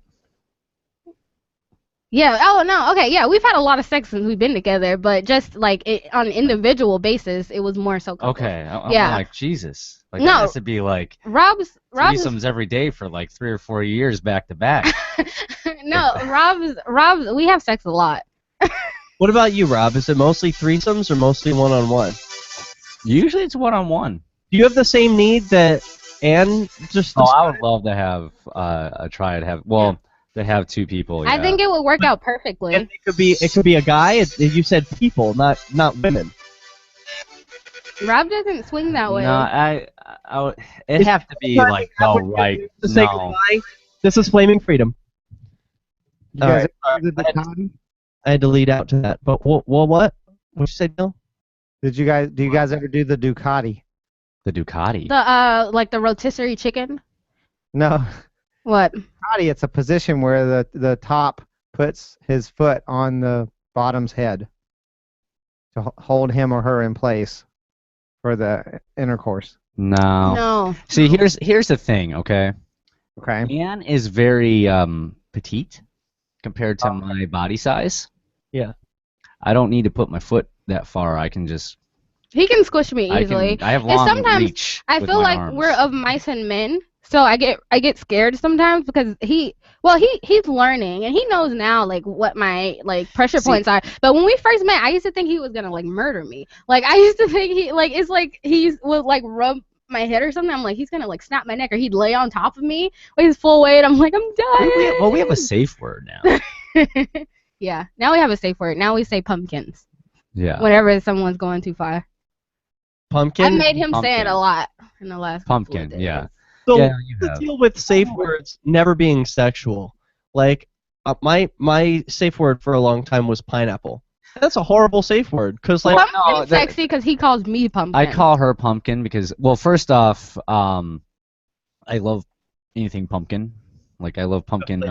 Speaker 5: Yeah. Oh no. Okay. Yeah, we've had a lot of sex since we've been together, but just like on an individual basis, it was more so. Couples.
Speaker 6: Okay. I'm
Speaker 5: Yeah.
Speaker 6: like, Jesus. Like,
Speaker 5: No.
Speaker 6: that has to be like
Speaker 5: Rob's
Speaker 6: threesomes every day for like 3 or 4 years back to back.
Speaker 5: no, Rob's. We have sex a lot.
Speaker 2: What about you, Rob? Is it mostly threesomes or mostly one-on-one?
Speaker 6: Usually it's one-on-one.
Speaker 2: Do you have the same need that Anne just?
Speaker 6: Oh, I would love to have a triad. To have two people. Yeah.
Speaker 5: I think it would work out perfectly.
Speaker 2: And it could be a guy. You said people, not women.
Speaker 5: Rob doesn't swing that way.
Speaker 6: No, it'd have to be like right.
Speaker 2: To say
Speaker 6: No.
Speaker 2: goodbye. This is Flaming Freedom.
Speaker 3: You
Speaker 2: All
Speaker 3: guys
Speaker 2: right.
Speaker 3: ever do the Ducati?
Speaker 2: I had to lead out to that. But what? What'd you say, Bill?
Speaker 3: Do you guys ever do the Ducati?
Speaker 6: The Ducati.
Speaker 5: The like the rotisserie chicken.
Speaker 3: No.
Speaker 5: What?
Speaker 3: Ducati, it's a position where the top puts his foot on the bottom's head to hold him or her in place for the intercourse.
Speaker 6: No.
Speaker 5: No.
Speaker 6: See, here's the thing, okay?
Speaker 3: Okay.
Speaker 6: Anne is very petite compared to my body size.
Speaker 2: Yeah.
Speaker 6: I don't need to put my foot that far. I can just.
Speaker 5: He can squish me easily.
Speaker 6: I have
Speaker 5: And
Speaker 6: long
Speaker 5: sometimes
Speaker 6: reach.
Speaker 5: I
Speaker 6: with
Speaker 5: feel
Speaker 6: my
Speaker 5: like
Speaker 6: arms.
Speaker 5: we're of mice and men, so I get scared sometimes because he's learning and he knows now like what my like pressure points are. But when we first met, I used to think he was gonna like murder me. Like I used to think he would like rub my head or something. I'm like he's gonna like snap my neck or he'd lay on top of me with his full weight. I'm like I'm dying.
Speaker 6: Well, we have a safe word now.
Speaker 5: Yeah, now we have a safe word. Now we say pumpkins
Speaker 6: Yeah.
Speaker 5: whenever someone's going too far.
Speaker 2: Pumpkin.
Speaker 5: I made him say it
Speaker 6: Pumpkin.
Speaker 5: a lot in the last couple of
Speaker 6: Pumpkin.
Speaker 5: days.
Speaker 6: Yeah.
Speaker 2: So
Speaker 6: Yeah, you
Speaker 2: the
Speaker 6: have.
Speaker 2: deal with safe words never being sexual. Like my safe word for a long time was pineapple. That's a horrible safe word because like
Speaker 5: Pumpkin's sexy because he calls me pumpkin.
Speaker 6: I call her pumpkin because, well, first off, I love anything pumpkin. Like I love pumpkin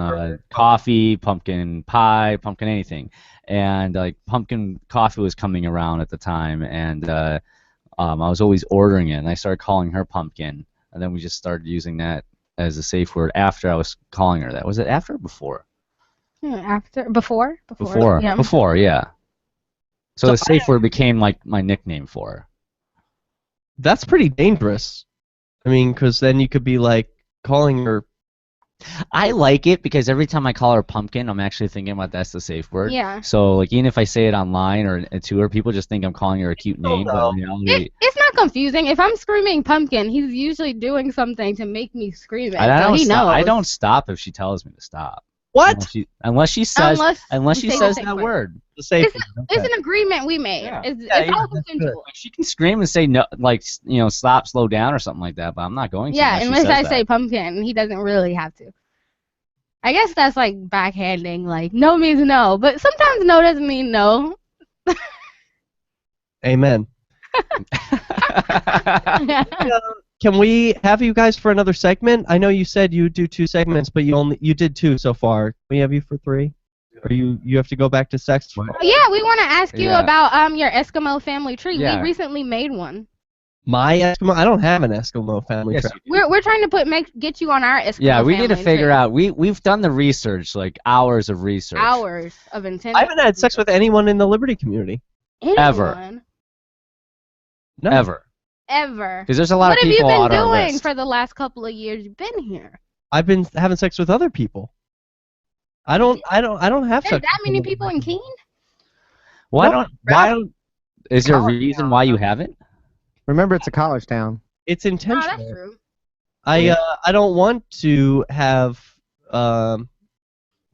Speaker 6: coffee, pumpkin pie, pumpkin anything, and like pumpkin coffee was coming around at the time, and I was always ordering it, and I started calling her pumpkin, and then we just started using that as a safe word after I was calling her that. Was it after or before?
Speaker 5: Before. Yeah.
Speaker 6: Before, yeah. So the safe word became like my nickname for her.
Speaker 2: that's pretty dangerous. I mean, because then you could be like calling her.
Speaker 6: I like it because every time I call her pumpkin, I'm actually thinking about that's the safe word.
Speaker 5: Yeah.
Speaker 6: So like even if I say it online or to her, people just think I'm calling her a cute name. But in reality,
Speaker 5: It's not confusing. If I'm screaming pumpkin, he's usually doing something to make me scream it.
Speaker 6: I
Speaker 5: So
Speaker 6: don't
Speaker 5: he
Speaker 6: stop.
Speaker 5: knows.
Speaker 6: I don't stop if she tells me to stop.
Speaker 2: What?
Speaker 6: Unless she says
Speaker 5: Unless
Speaker 6: she
Speaker 5: we say
Speaker 6: says
Speaker 5: the
Speaker 6: that
Speaker 5: safe
Speaker 6: word.
Speaker 2: The safe
Speaker 5: It's,
Speaker 2: word.
Speaker 5: it's an agreement we made.
Speaker 6: Yeah.
Speaker 5: It's
Speaker 2: Yeah,
Speaker 5: all
Speaker 2: that's
Speaker 5: consensual.
Speaker 6: Like, she can scream and say no, like stop, slow down, or something like that. But I'm not going to.
Speaker 5: Yeah, unless
Speaker 6: she
Speaker 5: I
Speaker 6: says
Speaker 5: say
Speaker 6: that.
Speaker 5: pumpkin, he doesn't really have to. I guess that's like backhanding. Like no means no, but sometimes no doesn't mean no.
Speaker 2: Amen. Can we have you guys for another segment? I know you said you do 2 segments, but you did 2 so far. Can we have you for 3? Or you have to go back to sex?
Speaker 6: What?
Speaker 5: Oh, yeah, we want to ask you
Speaker 6: Yeah.
Speaker 5: about your Eskimo family tree.
Speaker 6: Yeah.
Speaker 5: We recently made one.
Speaker 2: My Eskimo? I don't have an Eskimo family
Speaker 6: Yes,
Speaker 2: tree.
Speaker 5: We're trying to get you on our Eskimo
Speaker 6: Yeah, we need to
Speaker 5: family
Speaker 6: figure
Speaker 5: tree.
Speaker 6: out. We've done the research, like hours of research.
Speaker 5: Hours of intense.
Speaker 2: I haven't had sex with anyone in the Liberty community.
Speaker 6: Ever.
Speaker 5: Anyone.
Speaker 2: No.
Speaker 5: Ever.
Speaker 6: Because there's a lot
Speaker 5: What
Speaker 6: of
Speaker 5: have you
Speaker 6: people
Speaker 5: been
Speaker 6: on our
Speaker 5: doing
Speaker 6: list.
Speaker 5: for the last couple of years you've been here?
Speaker 2: I've been having sex with other people. I don't have
Speaker 5: There's
Speaker 2: sex.
Speaker 5: that many people in Keene?
Speaker 6: Why
Speaker 2: No,
Speaker 6: don't? Is there a
Speaker 3: College
Speaker 6: reason
Speaker 3: town.
Speaker 6: why you haven't?
Speaker 3: Remember, it's a college town.
Speaker 2: It's
Speaker 5: Oh,
Speaker 2: intentional.
Speaker 5: that's true.
Speaker 2: I don't want to have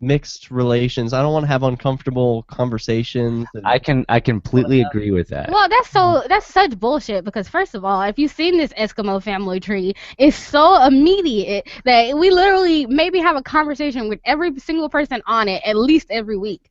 Speaker 2: mixed relations. I don't want to have uncomfortable conversations. And
Speaker 6: I completely agree with that.
Speaker 5: Well, that's such bullshit because first of all, if you've seen this Eskimo family tree, it's so immediate that we literally maybe have a conversation with every single person on it at least every week.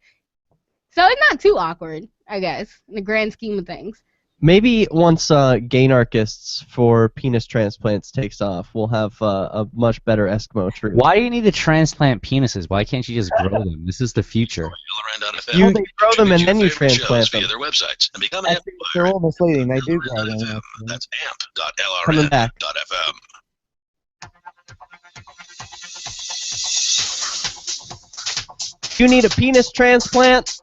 Speaker 5: So it's not too awkward, I guess, in the grand scheme of things.
Speaker 2: Maybe once gaynarchists for penis transplants takes off, we'll have a much better Eskimo tree.
Speaker 6: Why do you need to transplant penises? Why can't you just grow them? This is the future.
Speaker 1: LRN.FM.
Speaker 2: You grow them and
Speaker 1: Contribute
Speaker 2: then
Speaker 1: your
Speaker 2: you
Speaker 1: favorite
Speaker 2: transplant
Speaker 1: shows via
Speaker 2: them.
Speaker 1: their websites and become an
Speaker 3: They're all misleading. They do grow them.
Speaker 1: amp.FM. That's
Speaker 2: Coming back.
Speaker 1: amp.lrn.fm.
Speaker 2: You need a penis transplant?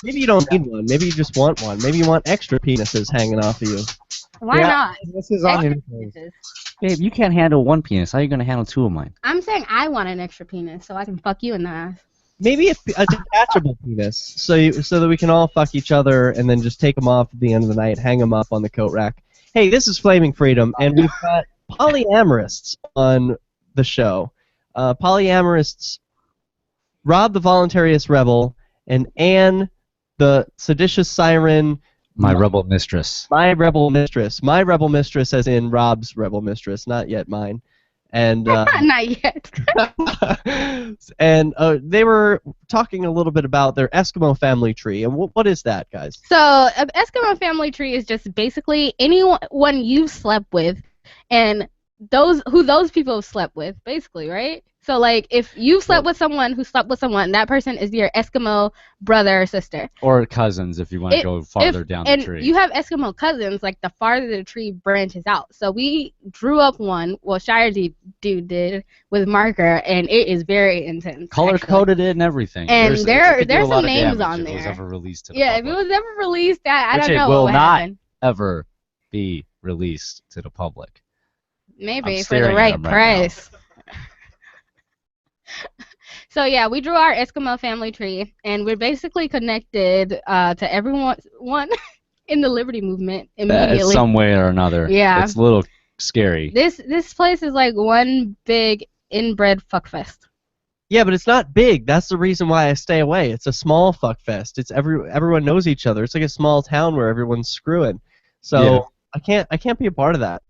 Speaker 2: Maybe you don't need one. Maybe you just want one. Maybe you want extra penises hanging off of you.
Speaker 5: Why
Speaker 3: Yeah.
Speaker 5: not?
Speaker 3: This is on your
Speaker 5: Extra penises.
Speaker 6: Babe, you can't handle one penis. How are you going to handle two of mine?
Speaker 5: I'm saying I want an extra penis so I can fuck you in the ass.
Speaker 2: Maybe a detachable penis, so that we can all fuck each other and then just take them off at the end of the night, hang them up on the coat rack. Hey, this is Flaming Freedom, and we've got polyamorists on the show. Polyamorists Rob the Voluntarious Rebel and Anne the Seditious Siren.
Speaker 6: My rebel mistress.
Speaker 2: My rebel mistress. My rebel mistress as in Rob's rebel mistress, not yet mine. And
Speaker 5: Not yet.
Speaker 2: and they were talking a little bit about their Eskimo family tree. And what is that, guys?
Speaker 5: So, an Eskimo family tree is just basically anyone you've slept with and those people have slept with, basically, right? So, like, if you've slept with someone who slept with someone, that person is your Eskimo brother or sister.
Speaker 6: Or cousins if you want to go farther down the tree.
Speaker 5: And you have Eskimo cousins, like, the farther the tree branches out. So we drew up one, well, Shire Dude did, with marker, and it is very intense.
Speaker 6: Color-coded it and everything.
Speaker 5: And
Speaker 6: it
Speaker 5: there's
Speaker 6: could do a
Speaker 5: some
Speaker 6: lot of
Speaker 5: names
Speaker 6: damage
Speaker 5: on
Speaker 6: if it was
Speaker 5: there.
Speaker 6: ever released to the
Speaker 5: Yeah, if
Speaker 6: public.
Speaker 5: it was ever released, I
Speaker 6: Which
Speaker 5: don't
Speaker 6: it
Speaker 5: know
Speaker 6: will
Speaker 5: what would
Speaker 6: not
Speaker 5: happen.
Speaker 6: ever be released to the public.
Speaker 5: Maybe
Speaker 6: I'm
Speaker 5: for the
Speaker 6: staring at
Speaker 5: right
Speaker 6: them right
Speaker 5: price. So yeah, we drew our Eskimo family tree, and we're basically connected to everyone in the Liberty movement immediately.
Speaker 6: In some way or another.
Speaker 5: Yeah.
Speaker 6: It's a little scary.
Speaker 5: This place is like one big inbred fuckfest.
Speaker 2: Yeah, but it's not big. That's the reason why I stay away. It's a small fuck fest. It's everyone knows each other. It's like a small town where everyone's screwing. So
Speaker 6: Yeah.
Speaker 2: I can't be a part of that.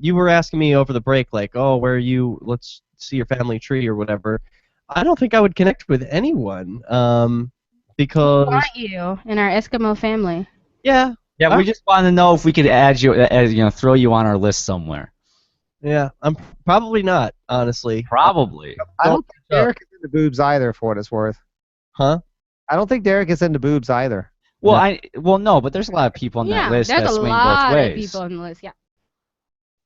Speaker 2: You were asking me over the break, like, oh, where are you? Let's see your family tree or whatever. I don't think I would connect with anyone. Because
Speaker 5: Who are you in our Eskimo family?
Speaker 2: yeah,
Speaker 6: Yeah, we just want to know if we could add you, throw you on our list somewhere.
Speaker 2: yeah, I'm probably not, honestly.
Speaker 6: Probably.
Speaker 3: I don't think Derek is into boobs either, for what it's worth.
Speaker 2: Huh?
Speaker 3: I don't think Derek is into boobs either.
Speaker 6: Well, no, but there's a lot of people on that list that
Speaker 5: there's a
Speaker 6: swing
Speaker 5: lot
Speaker 6: both
Speaker 5: of
Speaker 6: ways.
Speaker 5: people on the list. Yeah.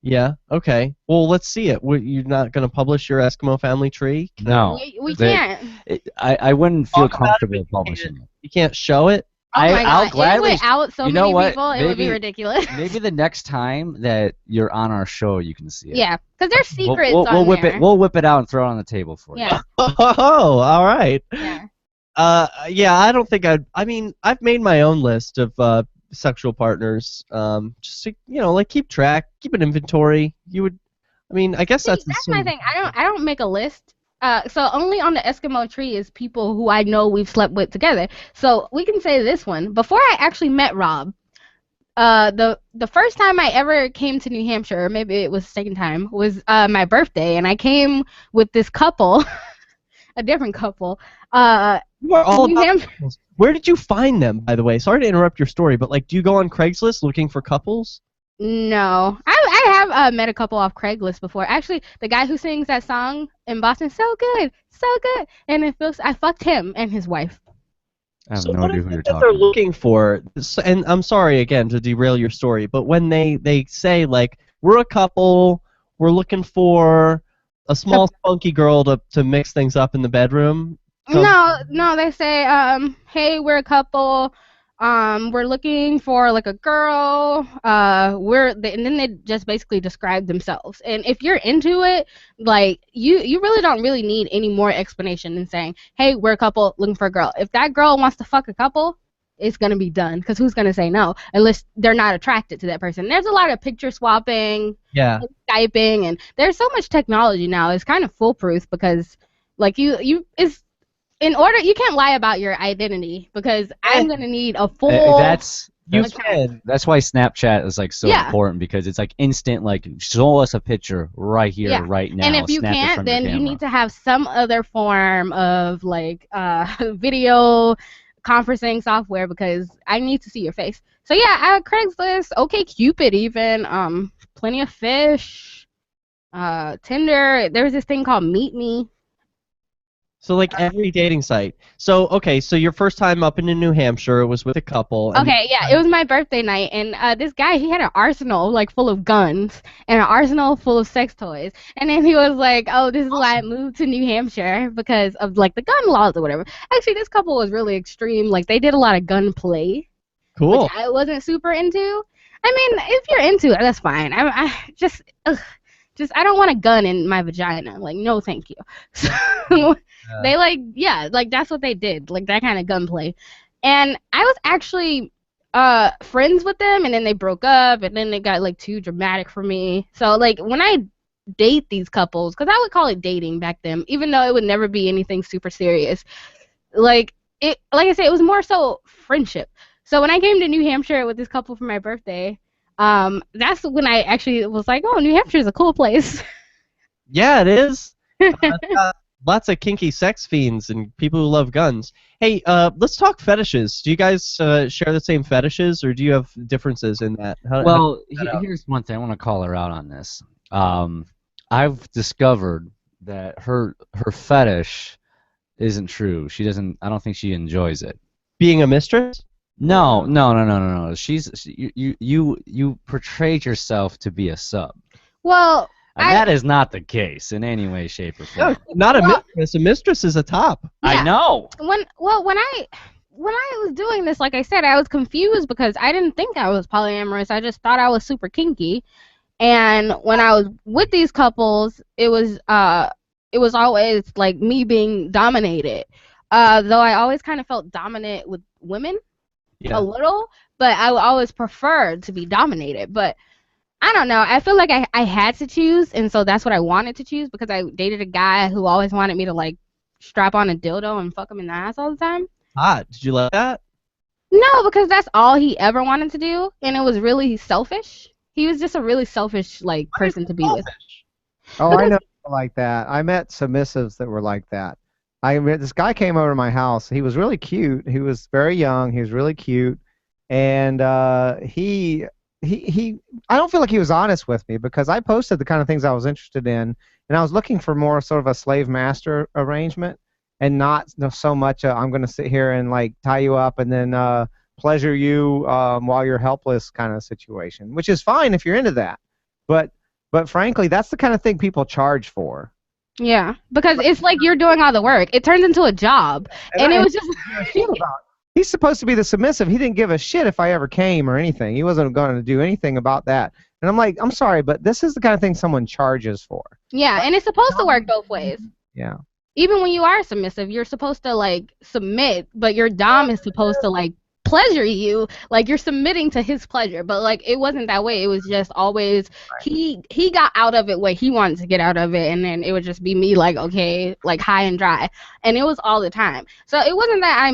Speaker 2: Yeah. Okay. Well, let's see it. You're not going to publish your Eskimo family tree?
Speaker 6: No,
Speaker 5: We can't.
Speaker 6: I wouldn't feel
Speaker 2: Talk about it,
Speaker 6: comfortable
Speaker 2: but
Speaker 6: publishing it.
Speaker 2: You can't show it.
Speaker 5: Oh my
Speaker 6: I'll
Speaker 5: God.
Speaker 6: gladly.
Speaker 5: It would out so
Speaker 6: you know
Speaker 5: many
Speaker 6: what?
Speaker 5: people. It would be
Speaker 6: Maybe-
Speaker 5: ridiculous.
Speaker 6: Maybe the next time that you're on our show, you can see it.
Speaker 5: Yeah, because there's secrets
Speaker 6: we'll
Speaker 5: on
Speaker 6: whip
Speaker 5: there.
Speaker 6: it. We'll whip it out and throw it on the table for
Speaker 5: Yeah.
Speaker 2: Oh, all right.
Speaker 5: Yeah.
Speaker 2: Yeah, I don't think I mean, I've made my own list of sexual partners. Just to, like keep track, keep an inventory. You would, I mean, I guess that's
Speaker 5: my thing. I don't make a list. So only on the Eskimo tree is people who I know we've slept with together. So we can say this one. Before I actually met Rob, the first time I ever came to New Hampshire, or maybe it was the second time, was my birthday, and I came with this couple, a different couple.
Speaker 2: You are all
Speaker 5: New
Speaker 2: about
Speaker 5: Hampshire.
Speaker 2: couples. Where did you find them, by the way? Sorry to interrupt your story, but like, do you go on Craigslist looking for couples?
Speaker 5: No, I have met a couple off Craigslist before. Actually, the guy who sings that song in Boston, so good, and I fucked him and his wife.
Speaker 6: I have
Speaker 2: So
Speaker 6: no
Speaker 2: what
Speaker 6: idea
Speaker 2: is
Speaker 6: who
Speaker 2: it
Speaker 6: you're
Speaker 2: that
Speaker 6: talking
Speaker 2: they're
Speaker 6: about.
Speaker 2: looking for? And I'm sorry again to derail your story, but when they say like we're a couple, we're looking for a small spunky girl to mix things up in the bedroom.
Speaker 5: No, they say, hey, we're a couple. We're looking for like a girl. And then they just basically describe themselves. And if you're into it, like you really don't really need any more explanation than saying, hey, we're a couple looking for a girl. If that girl wants to fuck a couple, it's gonna be done. Because who's gonna say no unless they're not attracted to that person? There's a lot of picture swapping,
Speaker 2: Yeah.
Speaker 5: and Skyping, and there's so much technology now. It's kind of foolproof because like it's in order, you can't lie about your identity because I'm gonna need a full.
Speaker 6: That's
Speaker 2: You
Speaker 5: account.
Speaker 2: can.
Speaker 6: That's why Snapchat is like so
Speaker 5: Yeah.
Speaker 6: important because it's like instant. Like show us a picture right here,
Speaker 5: Yeah.
Speaker 6: right now.
Speaker 5: And if you
Speaker 6: snap it
Speaker 5: can't,
Speaker 6: from
Speaker 5: then
Speaker 6: your
Speaker 5: you
Speaker 6: camera.
Speaker 5: need to have some other form of like video conferencing software because I need to see your face. So yeah, Craigslist, OkCupid, even Plenty of Fish, Tinder. There's this thing called Meet Me.
Speaker 2: So like every dating site. So okay, so your first time up into New Hampshire was with a couple. And
Speaker 5: Okay, yeah, it was my birthday night, and this guy, he had an arsenal like full of guns and an arsenal full of sex toys, and then he was like, "Oh, this is why I moved to New Hampshire because of like the gun laws or whatever." Actually, this couple was really extreme. Like they did a lot of gun play,
Speaker 2: Cool.
Speaker 5: which I wasn't super into. I mean, if you're into it, that's fine. I just I don't want a gun in my vagina. Like, no, thank you. So they like that's what they did, like that kind of gunplay. And I was actually friends with them, and then they broke up, and then they got like too dramatic for me. So like when I date these couples, because I would call it dating back then, even though it would never be anything super serious. Like I said, it was more so friendship. So when I came to New Hampshire with this couple for my birthday, that's when I actually was like, oh, New Hampshire is a cool place.
Speaker 2: Yeah, it is. It's got lots of kinky sex fiends and people who love guns. Hey, let's talk fetishes. Do you guys share the same fetishes, or do you have differences in that?
Speaker 6: Well, here's one thing. I want to call her out on this. I've discovered that her fetish isn't true. She doesn't. I don't think she enjoys it.
Speaker 2: Being a mistress?
Speaker 6: No. You portrayed yourself to be a sub.
Speaker 5: Well,
Speaker 6: And that is not the case in any way, shape, or
Speaker 2: No,
Speaker 6: form.
Speaker 2: not a mistress. A mistress is a top.
Speaker 5: Yeah.
Speaker 6: I know.
Speaker 5: when I was doing this, like I said, I was confused because I didn't think I was polyamorous. I just thought I was super kinky. And when I was with these couples, it was always like me being dominated. Though I always kind of felt dominant with women a little, but I always preferred to be dominated. But I don't know. I feel like I had to choose, and so that's what I wanted to choose because I dated a guy who always wanted me to like strap on a dildo and fuck him in the ass all the time.
Speaker 2: Hot. Did you like that?
Speaker 5: No, because that's all he ever wanted to do, and it was really selfish. He was just a really selfish like person to be with.
Speaker 3: Oh, I know people like that. I met submissives that were like that. This guy came over to my house. He was really cute. He was very young. He was really cute, and he I don't feel like he was honest with me because I posted the kind of things I was interested in, and I was looking for more sort of a slave master arrangement, and not so much I'm going to sit here and like tie you up and then pleasure you while you're helpless kind of situation, which is fine if you're into that, but frankly, that's the kind of thing people charge for.
Speaker 5: Yeah, because it's like you're doing all the work. It turns into a job, and it was just.
Speaker 3: He's supposed to be the submissive. He didn't give a shit if I ever came or anything. He wasn't going to do anything about that. And I'm like, I'm sorry, but this is the kind of thing someone charges for.
Speaker 5: Yeah, and it's supposed to work both ways.
Speaker 3: Yeah.
Speaker 5: Even when you are submissive, you're supposed to like submit, but your dom is supposed to like pleasure you, like you're submitting to his pleasure. But like it wasn't that way. It was just always he got out of it what he wanted to get out of it, and then it would just be me like, okay, like high and dry, and it was all the time. So it wasn't that I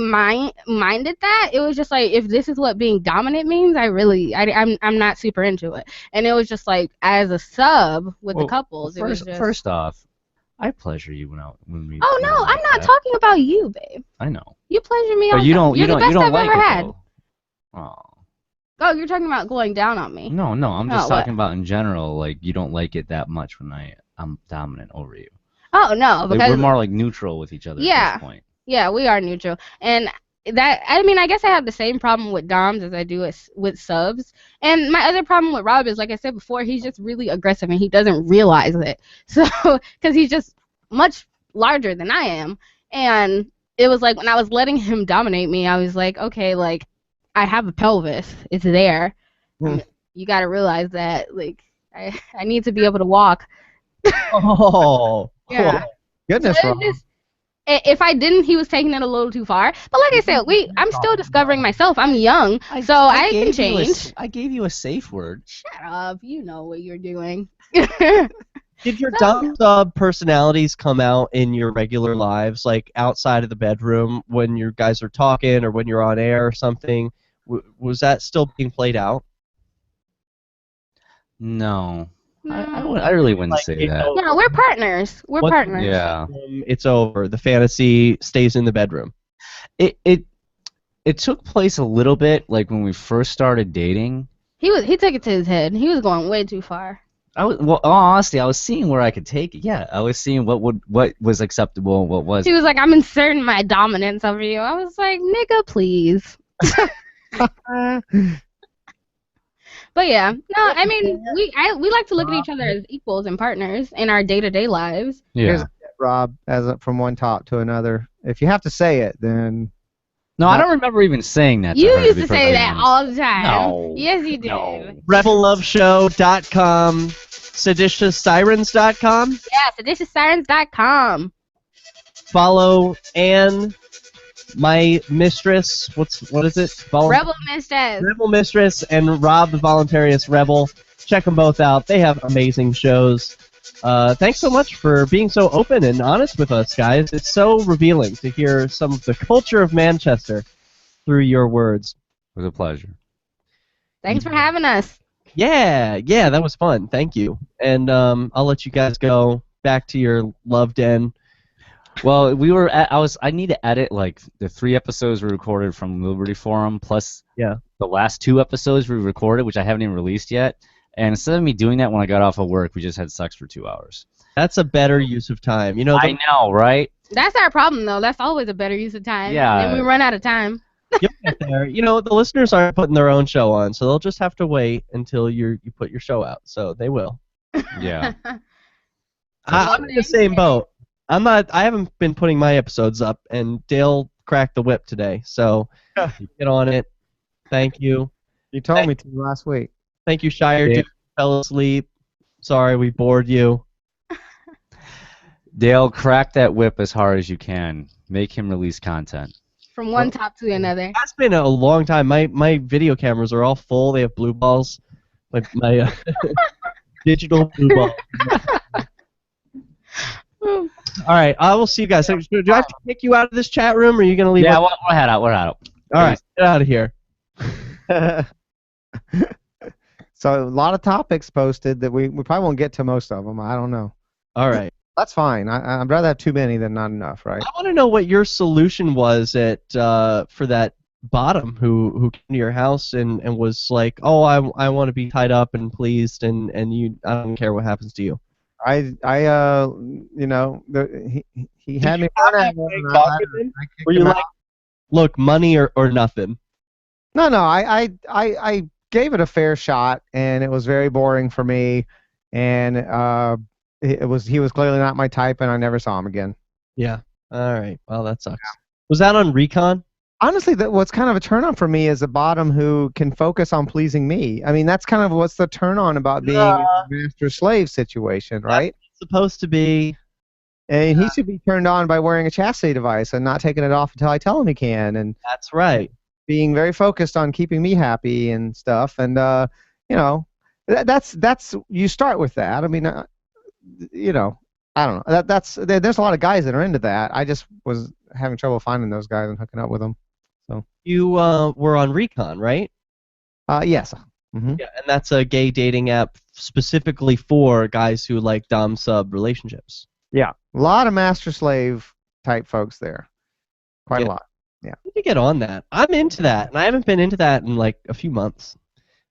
Speaker 5: minded that. It was just like, if this is what being dominant means, I'm not super into it. And it was just like, as a sub with the couples, it was just...
Speaker 6: First off, I pleasure you when we.
Speaker 5: Oh no, I'm not talking about you, babe.
Speaker 6: I know.
Speaker 5: You pleasure me all
Speaker 6: But
Speaker 5: the
Speaker 6: you
Speaker 5: time.
Speaker 6: don't.
Speaker 5: You're
Speaker 6: You
Speaker 5: the
Speaker 6: don't.
Speaker 5: best
Speaker 6: You don't
Speaker 5: I've
Speaker 6: like
Speaker 5: ever
Speaker 6: it
Speaker 5: had.
Speaker 6: though. Oh.
Speaker 5: Oh, you're talking about going down on me.
Speaker 6: No, I'm just
Speaker 5: what?
Speaker 6: talking about in general. Like you don't like it that much when I'm dominant over you.
Speaker 5: Oh no,
Speaker 6: Like,
Speaker 5: because
Speaker 6: we're more like neutral with each other at this point.
Speaker 5: Yeah, we are neutral. And that, I mean, I guess I have the same problem with Doms as I do with subs. And my other problem with Rob is, like I said before, he's just really aggressive and he doesn't realize it. So, because he's just much larger than I am. And it was like when I was letting him dominate me, I was like, okay, like, I have a pelvis. It's there. You got to realize that, like, I need to be able to walk.
Speaker 2: Oh.
Speaker 5: Yeah.
Speaker 3: Goodness,
Speaker 5: So
Speaker 3: Rob.
Speaker 5: if I didn't, he was taking it a little too far. But like I said, I'm still discovering myself. I'm young, so I can change.
Speaker 6: I gave you a safe word.
Speaker 5: Shut up. You know what you're doing.
Speaker 2: Did your dom sub personalities come out in your regular lives, like outside of the bedroom when you guys are talking or when you're on air or something? Was that still being played out?
Speaker 6: No. I really wouldn't say that.
Speaker 5: No, we're partners. We're partners.
Speaker 6: Yeah.
Speaker 2: It's over. The fantasy stays in the bedroom.
Speaker 6: It took place a little bit like when we first started dating.
Speaker 5: He took it to his head. He was going way too far.
Speaker 6: Honestly, I was seeing where I could take it. Yeah, I was seeing what was acceptable and what wasn't.
Speaker 5: He was like, I'm inserting my dominance over you. I was like, nigga, please. But yeah, no, I mean, we like to look at each other as equals and partners in our day-to-day lives.
Speaker 6: Yeah.
Speaker 3: Here's a tip, Rob, from one top to another. If you have to say it, then...
Speaker 6: No, I don't remember even saying that.
Speaker 5: You used to say that all the time.
Speaker 6: No.
Speaker 5: Yes, you did.
Speaker 6: No.
Speaker 2: RebelLoveShow.com, SeditiousSirens.com.
Speaker 5: Yeah, SeditiousSirens.com.
Speaker 2: Follow Anne, my mistress. What is it?
Speaker 5: Rebel Mistress.
Speaker 2: Rebel Mistress and Rob the Voluntarious Rebel. Check them both out. They have amazing shows. Thanks so much for being so open and honest with us, guys. It's so revealing to hear some of the culture of Manchester through your words.
Speaker 6: It was a pleasure.
Speaker 5: Thanks for having us.
Speaker 2: Yeah, that was fun. Thank you. And I'll let you guys go back to your love den.
Speaker 6: Well, I need to edit like the 3 episodes we recorded from Liberty Forum plus the last 2 episodes we recorded, which I haven't even released yet. And instead of me doing that when I got off of work, we just had sex for 2 hours.
Speaker 2: That's a better use of time. You know.
Speaker 6: I know, right?
Speaker 5: That's our problem, though. That's always a better use of time.
Speaker 6: Yeah.
Speaker 5: And we run out of time.
Speaker 2: You'll get there. You know, the listeners aren't putting their own show on, so they'll just have to wait until you put your show out. So they will.
Speaker 6: Yeah.
Speaker 2: I'm in the same boat. I haven't been putting my episodes up, and Dale cracked the whip today. So get on it. Thank you.
Speaker 3: You told me to last week.
Speaker 2: Thank you, Shire. Dude fell asleep. Sorry we bored you.
Speaker 6: Dale, crack that whip as hard as you can. Make him release content.
Speaker 5: From one top to another.
Speaker 2: It's been a long time. My video cameras are all full. They have blue balls. My digital blue balls. All right, I will see you guys. Do I have to kick you out of this chat room, or are you going to leave?
Speaker 6: Yeah, we'll head out. We're out.
Speaker 2: All right, get out of here.
Speaker 3: So a lot of topics posted that we probably won't get to most of them. I don't know.
Speaker 2: All right.
Speaker 3: That's fine. I'd rather have too many than not enough, right?
Speaker 2: I want to know what your solution was for that bottom who came to your house and was like, oh, I want to be tied up and pleased, and I don't care what happens to you.
Speaker 3: He had me.
Speaker 2: Were you like, look, money or nothing?
Speaker 3: No, I gave it a fair shot, and it was very boring for me, and he was clearly not my type, and I never saw him again.
Speaker 2: Yeah. All right. Well, that sucks. Was that on Recon?
Speaker 3: Honestly, what's kind of a turn on for me is a bottom who can focus on pleasing me. I mean, that's kind of what's the turn on about being in a master-slave situation, right?
Speaker 2: That's supposed to be.
Speaker 3: And he should be turned on by wearing a chastity device and not taking it off until I tell him he can. And
Speaker 2: that's right.
Speaker 3: Being very focused on keeping me happy and stuff. And that's you start with that. I mean, I don't know. There's a lot of guys that are into that. I just was having trouble finding those guys and hooking up with them. So
Speaker 2: you were on Recon, right?
Speaker 3: Yes. Mm-hmm.
Speaker 2: Yeah, and that's a gay dating app specifically for guys who like dom sub relationships.
Speaker 3: Yeah, a lot of master-slave type folks there. Quite a lot. Yeah.
Speaker 2: I need to get on that. I'm into that, and I haven't been into that in like a few months.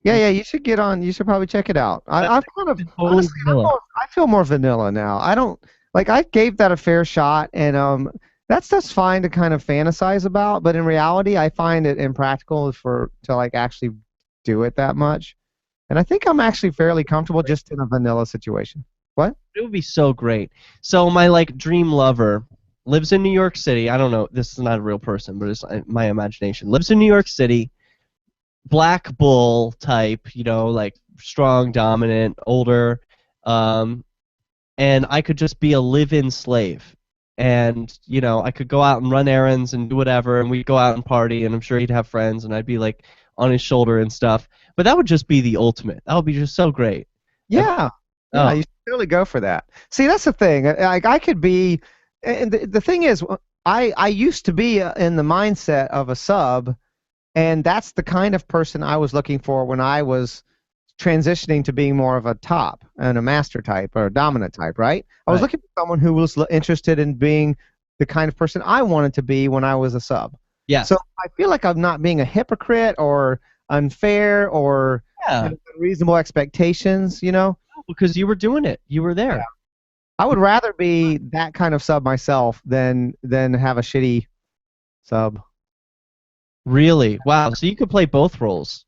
Speaker 3: Yeah, you should get on. You should probably check it out. I've kind of
Speaker 2: Totally
Speaker 3: honestly,
Speaker 2: vanilla.
Speaker 3: I feel more vanilla now. I don't like. I gave that a fair shot, and that's fine to kind of fantasize about. But in reality, I find it impractical to like actually do it that much. And I think I'm actually fairly comfortable just in a vanilla situation. What?
Speaker 2: It would be so great. So my like dream lover lives in New York City. I don't know. This is not a real person, but it's my imagination. Lives in New York City. Black bull type, like strong, dominant, older, and I could just be a live-in slave, and I could go out and run errands and do whatever, and we'd go out and party, and I'm sure he'd have friends, and I'd be like on his shoulder and stuff. But that would just be the ultimate. That would be just so great.
Speaker 3: Yeah,
Speaker 2: Oh.
Speaker 3: you should really go for that. See, that's the thing. Like I could be, and the thing is, I used to be in the mindset of a sub. And that's the kind of person I was looking for when I was transitioning to being more of a top and a master type or a dominant type, right? I was looking for someone who was interested in being the kind of person I wanted to be when I was a sub.
Speaker 2: Yeah.
Speaker 3: So I feel like I'm not being a hypocrite or unfair or unreasonable expectations,
Speaker 2: Because you were doing it. You were there.
Speaker 3: Yeah. I would rather be that kind of sub myself than have a shitty sub.
Speaker 2: Really? Wow. So you could play both roles.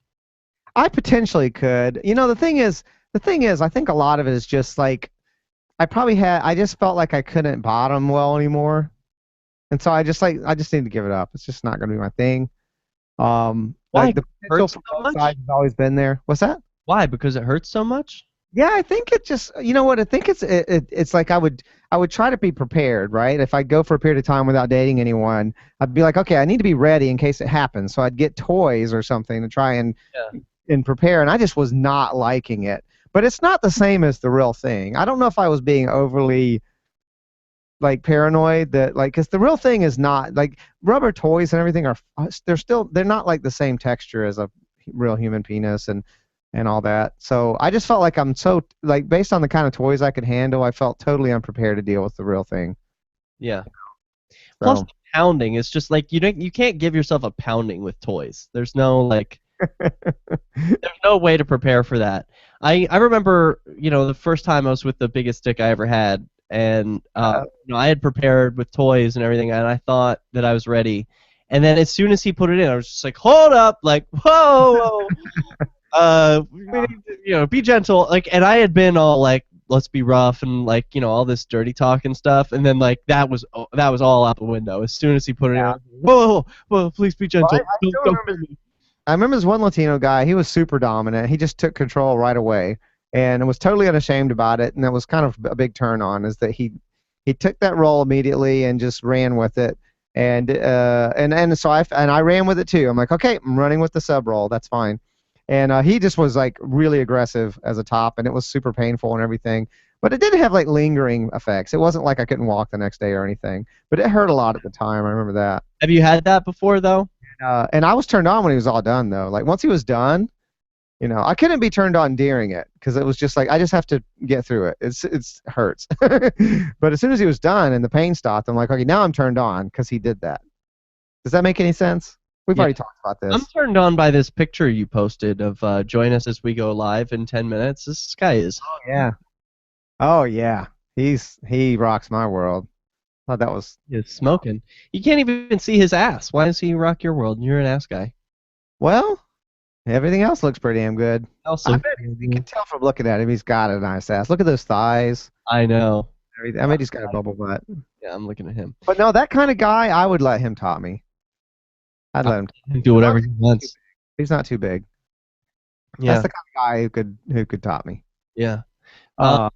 Speaker 3: I potentially could. The thing is, I think a lot of it is just like, I just felt like I couldn't bottom well anymore, and so I just need to give it up. It's just not going to be my thing.
Speaker 2: Why?
Speaker 3: Like the potential for both sides has always been there. What's that?
Speaker 2: Why? Because it hurts so much?
Speaker 3: Yeah, I think it just, what, I think it's like I would try to be prepared, right? If I go for a period of time without dating anyone, I'd be like, okay, I need to be ready in case it happens. So I'd get toys or something to try and prepare, and I just was not liking it. But it's not the same as the real thing. I don't know if I was being overly like paranoid that because the real thing is not like rubber toys and everything they're not like the same texture as a real human penis and all that. So I just felt like I'm so, like, based on the kind of toys I could handle, I felt totally unprepared to deal with the real thing.
Speaker 2: Yeah.
Speaker 3: So.
Speaker 2: Plus the pounding, it's just like you can't give yourself a pounding with toys. There's no there's no way to prepare for that. I remember, the first time I was with the biggest dick I ever had, and I had prepared with toys and everything, and I thought that I was ready. And then as soon as he put it in, I was just like, hold up, like, whoa. Be gentle, and I had been all like, let's be rough and all this dirty talk and stuff, and then that was all out the window as soon as he put it in. Whoa, please be gentle.
Speaker 3: I remember this one Latino guy. He was super dominant. He just took control right away, and was totally unashamed about it. And that was kind of a big turn on, is that he took that role immediately and just ran with it. And so I ran with it too. I'm like, okay, I'm running with the sub role. That's fine. And he just was like really aggressive as a top, and it was super painful and everything. But it didn't have like lingering effects. It wasn't like I couldn't walk the next day or anything. But it hurt a lot at the time. I remember that.
Speaker 2: Have you had that before though?
Speaker 3: And I was turned on when he was all done though. Like once he was done, I couldn't be turned on during it because it was just like I just have to get through it. It hurts. But as soon as he was done and the pain stopped, I'm like, okay, now I'm turned on because he did that. Does that make any sense? We've already talked about this.
Speaker 2: I'm turned on by this picture you posted of join us as we go live in 10 minutes. This guy is.
Speaker 3: Oh yeah. He rocks my world. Thought that was.
Speaker 2: He's smoking. You can't even see his ass. Why does he rock your world? You're an ass guy.
Speaker 3: Well, everything else looks pretty damn good.
Speaker 2: Also,
Speaker 3: I bet you can tell from looking at him, he's got a nice ass. Look at those thighs.
Speaker 2: I know.
Speaker 3: I bet he's got a bubble butt.
Speaker 2: Yeah, I'm looking at him.
Speaker 3: But no, that kind of guy, I would let him top me. I'd let him
Speaker 2: do whatever he wants.
Speaker 3: He's not too big.
Speaker 2: Yeah.
Speaker 3: That's the kind of guy who could top me.
Speaker 2: Yeah.
Speaker 3: So.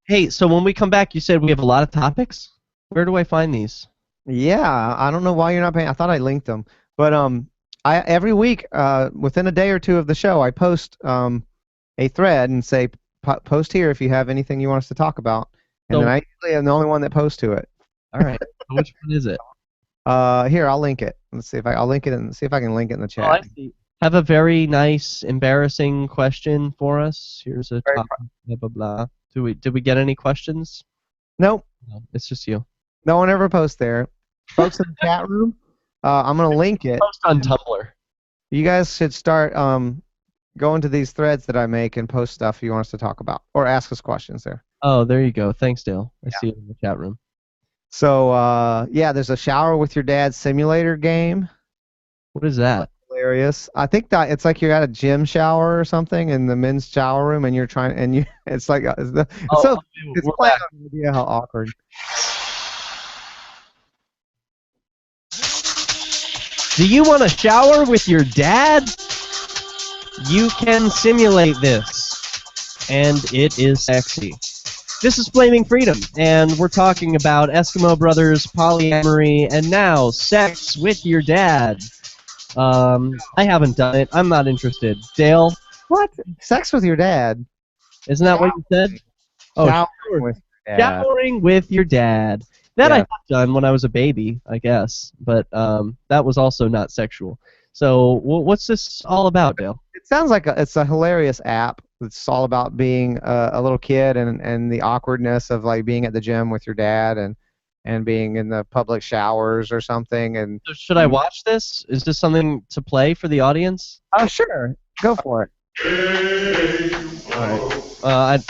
Speaker 2: Hey, so when we come back, you said we have a lot of topics. Where do I find these?
Speaker 3: Yeah, I don't know why you're not paying. I thought I linked them, but I every week, within a day or two of the show, I post a thread and say post here if you have anything you want us to talk about, and then I usually am the only one that posts to it.
Speaker 2: All right. Which one is it?
Speaker 3: Here, I'll link it. Let's see if I'll link it and see if I can link it in the chat.
Speaker 2: Oh, I see. Have a very nice, embarrassing question for us. Here's a topic. Blah blah blah. Did we get any questions?
Speaker 3: Nope.
Speaker 2: No, it's just you.
Speaker 3: No one ever posts there. Folks in the chat room, I'm gonna link it.
Speaker 2: Post on Tumblr.
Speaker 3: You guys should start go into these threads that I make and post stuff you want us to talk about or ask us questions there.
Speaker 2: Oh, there you go. Thanks, Dale. I see it in the chat room.
Speaker 3: So yeah, there's a shower with your dad simulator game.
Speaker 2: What is that?
Speaker 3: Hilarious. I think that it's like you're at a gym shower or something in the men's shower room, and you're trying, and you, it's like it's
Speaker 2: Oh,
Speaker 3: it's
Speaker 2: we're
Speaker 3: play
Speaker 2: back.
Speaker 3: on idea how awkward.
Speaker 2: Do you want to shower with your dad? You can simulate this, and it is sexy. This is Flaming Freedom, and we're talking about Eskimo brothers, polyamory, and now sex with your dad. I haven't done it. I'm not interested. Dale,
Speaker 3: What? Sex with your dad?
Speaker 2: isn't that what you said? Oh,
Speaker 3: Showering with your dad.
Speaker 2: showering with your dad. That I
Speaker 3: Yeah.
Speaker 2: have done when I was a baby, I guess, but that was also not sexual. So what's this all about, Dale?
Speaker 3: It sounds like it's a hilarious app. It's all about being a little kid and the awkwardness of like being at the gym with your dad and being in the public showers or something. And
Speaker 2: So should I watch this? Is this something to play for the audience?
Speaker 3: oh, sure, go for it.
Speaker 2: All right.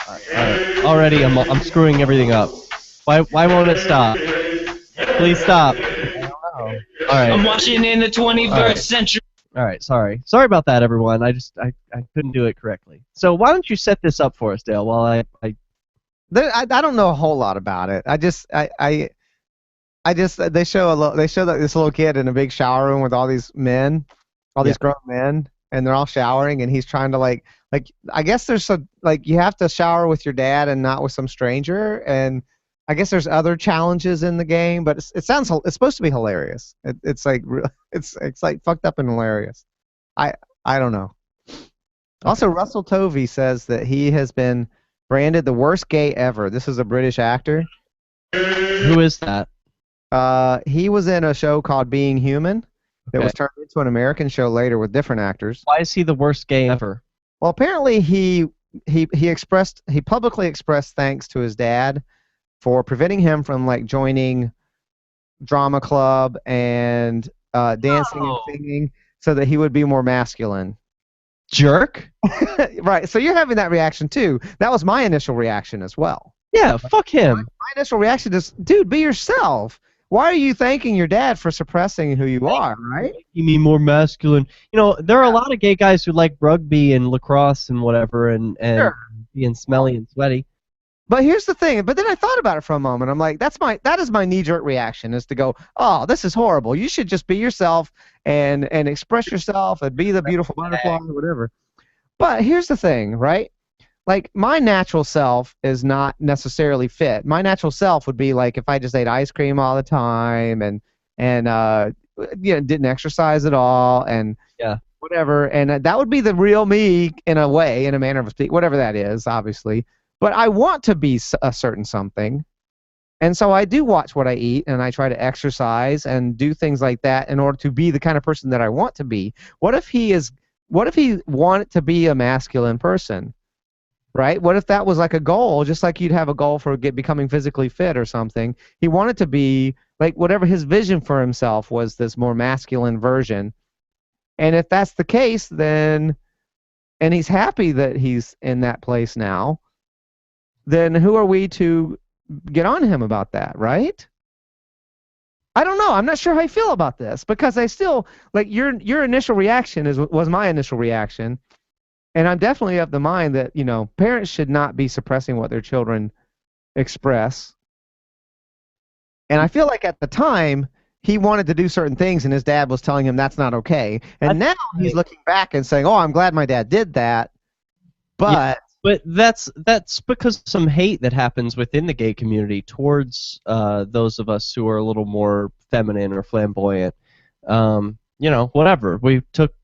Speaker 2: Already I'm screwing everything up. Why won't it stop? Please stop. All right.
Speaker 9: I'm watching in the 21st
Speaker 2: All right.
Speaker 9: century.
Speaker 2: All right. Sorry about that, everyone. I couldn't do it correctly. So why don't you set this up for us, Dale? While I
Speaker 3: I don't know a whole lot about it. I just they show that this little kid in a big shower room with all these men, these grown men, and they're all showering, and he's trying to like I guess there's you have to shower with your dad and not with some stranger, and I guess there's other challenges in the game, but it's supposed to be hilarious. It's like it's like fucked up and hilarious. I don't know. Also, Russell Tovey says that he has been branded the worst gay ever. This is a British actor.
Speaker 2: Who is that?
Speaker 3: He was in a show called Being Human that was turned into an American show later with different actors.
Speaker 2: Why is he the worst gay ever?
Speaker 3: Well, apparently he publicly expressed thanks to his dad for preventing him from like joining drama club and dancing and singing so that he would be more masculine.
Speaker 2: Jerk.
Speaker 3: Right. So you're having that reaction too. That was my initial reaction as well.
Speaker 2: Yeah, fuck him.
Speaker 3: My initial reaction is, dude, be yourself. Why are you thanking your dad for suppressing who you are, right?
Speaker 2: You mean more masculine? You know, there are a lot of gay guys who like rugby and lacrosse and whatever, and being smelly and sweaty.
Speaker 3: But here's the thing. But then I thought about it for a moment. I'm like, that is my knee-jerk reaction, is to go, oh, this is horrible. You should just be yourself and express yourself and be the beautiful butterfly or whatever. But here's the thing, right? Like, my natural self is not necessarily fit. My natural self would be like if I just ate ice cream all the time and didn't exercise at all and whatever. And that would be the real me in a way, in a manner of speaking, whatever that is, obviously. But I want to be a certain something. And so I do watch what I eat, and I try to exercise and do things like that in order to be the kind of person that I want to be. What if he wanted to be a masculine person? Right? What if that was like a goal, just like you'd have a goal for becoming physically fit or something? He wanted to be like whatever his vision for himself was, this more masculine version. And if that's the case, then, and he's happy that he's in that place now, then who are we to get on him about that, right? I don't know. I'm not sure how I feel about this, because I still, like, your initial reaction was my initial reaction. And I'm definitely of the mind that, parents should not be suppressing what their children express. And I feel like at the time, he wanted to do certain things, and his dad was telling him that's not okay. And now he's looking back and saying, oh, I'm glad my dad did that. But...
Speaker 2: Yeah. But that's because of some hate that happens within the gay community towards those of us who are a little more feminine or flamboyant. Whatever. We took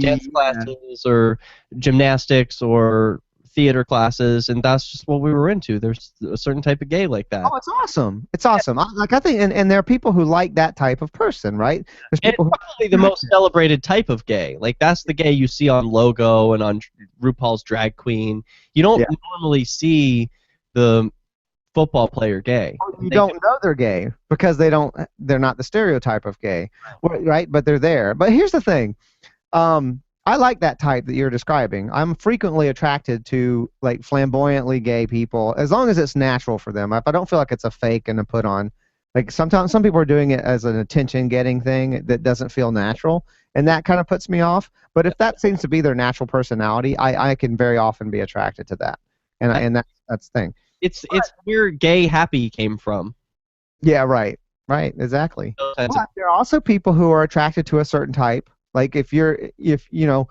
Speaker 2: dance classes or gymnastics or theater classes, and that's just what we were into. There's a certain type of gay like that.
Speaker 3: Oh, it's awesome. It's awesome. I think, and there are people who like that type of person, right? There's people
Speaker 2: it's probably the most celebrated type of gay. Like, that's the gay you see on Logo and on RuPaul's Drag Queen. You don't normally see the football player gay.
Speaker 3: You don't know they're gay because they're not the stereotype of gay, right? But they're there. But here's the thing. I like that type that you're describing. I'm frequently attracted to like flamboyantly gay people as long as it's natural for them. If I don't feel like it's a fake and a put on, like sometimes some people are doing it as an attention getting thing that doesn't feel natural, and that kind of puts me off. But if that seems to be their natural personality, I can very often be attracted to that, and that's the thing.
Speaker 2: It's where gay happy came from.
Speaker 3: Yeah, right, exactly.
Speaker 2: Those kinds
Speaker 3: But there are also people who are attracted to a certain type. Like if you know,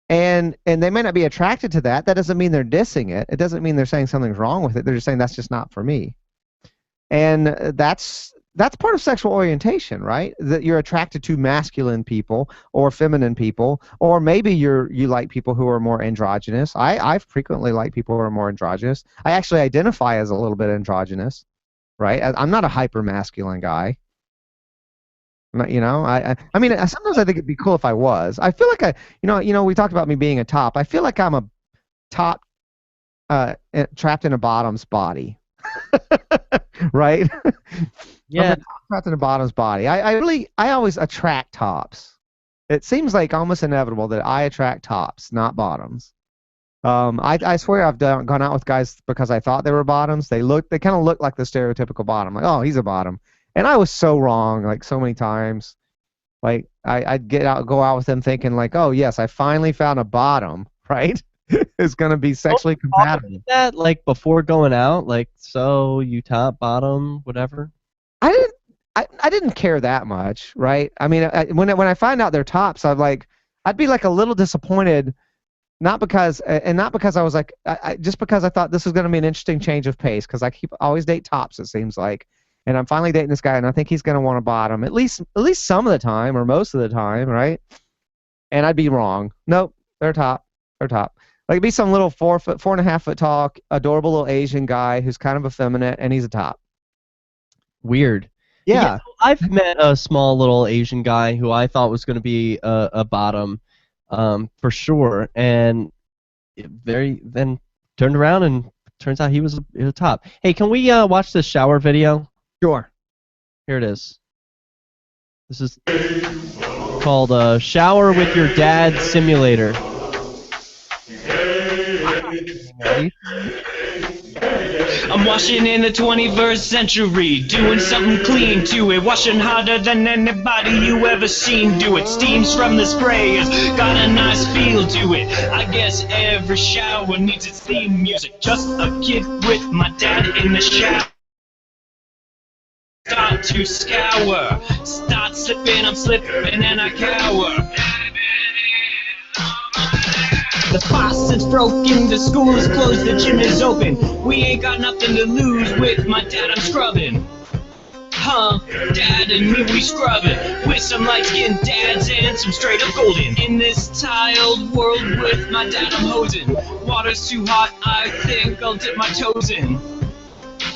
Speaker 3: and they may not be attracted to that. That doesn't mean they're dissing it. It doesn't mean they're saying something's wrong with it. They're just saying that's just not for me. And that's part of sexual orientation, right? That you're attracted to masculine people or feminine people, or maybe you like people who are more androgynous. I frequently like people who are more androgynous. I actually identify as a little bit androgynous, right? I'm not a hyper masculine guy. You know, I mean, sometimes I think it'd be cool if I was. I feel like you know, we talked about me being a top. I feel like I'm a top trapped in a bottom's body, right?
Speaker 2: Yeah.
Speaker 3: I'm a top trapped in a bottom's body. I always attract tops. It seems like almost inevitable that I attract tops, not bottoms. I swear I've gone out with guys because I thought they were bottoms. They kind of look like the stereotypical bottom. Like, oh, he's a bottom. And I was so wrong, like so many times. Like I'd go out with them thinking like, oh yes, I finally found a bottom, right? It's gonna be sexually compatible.
Speaker 2: That like before going out, like so you top, bottom, whatever.
Speaker 3: I didn't care that much, right? I mean, when I find out they're tops, I'd be like a little disappointed, not because I was like, just because I thought this was gonna be an interesting change of pace, because I always date tops, it seems like. And I'm finally dating this guy, and I think he's going to want a bottom, at least some of the time, or most of the time, right? And I'd be wrong. Nope, they're top. Like, it'd be some little 4.5 foot tall, adorable little Asian guy who's kind of effeminate, and he's a top.
Speaker 2: Weird.
Speaker 3: Yeah.
Speaker 2: I've met a small little Asian guy who I thought was going to be a bottom, for sure, and then turned around and turns out he was a top. Hey, can we watch this shower video?
Speaker 3: Sure.
Speaker 2: Here it is. This is called Shower with Your Dad Simulator.
Speaker 9: I'm washing in the 21st century, doing something clean to it, washing harder than anybody you ever seen do it. Steams from the spray has got a nice feel to it. I guess every shower needs its theme music. Just a kid with my dad in the shower. Start to scour, start slipping, I'm slipping and I cower. The faucet's broken, the school is closed, the gym is open. We ain't got nothing to lose, with my dad I'm scrubbing. Huh, dad and me we scrubbing, with some light-skinned dads and some straight-up golden. In this tiled world with my dad I'm hosing. Water's too hot, I think I'll dip my toes in.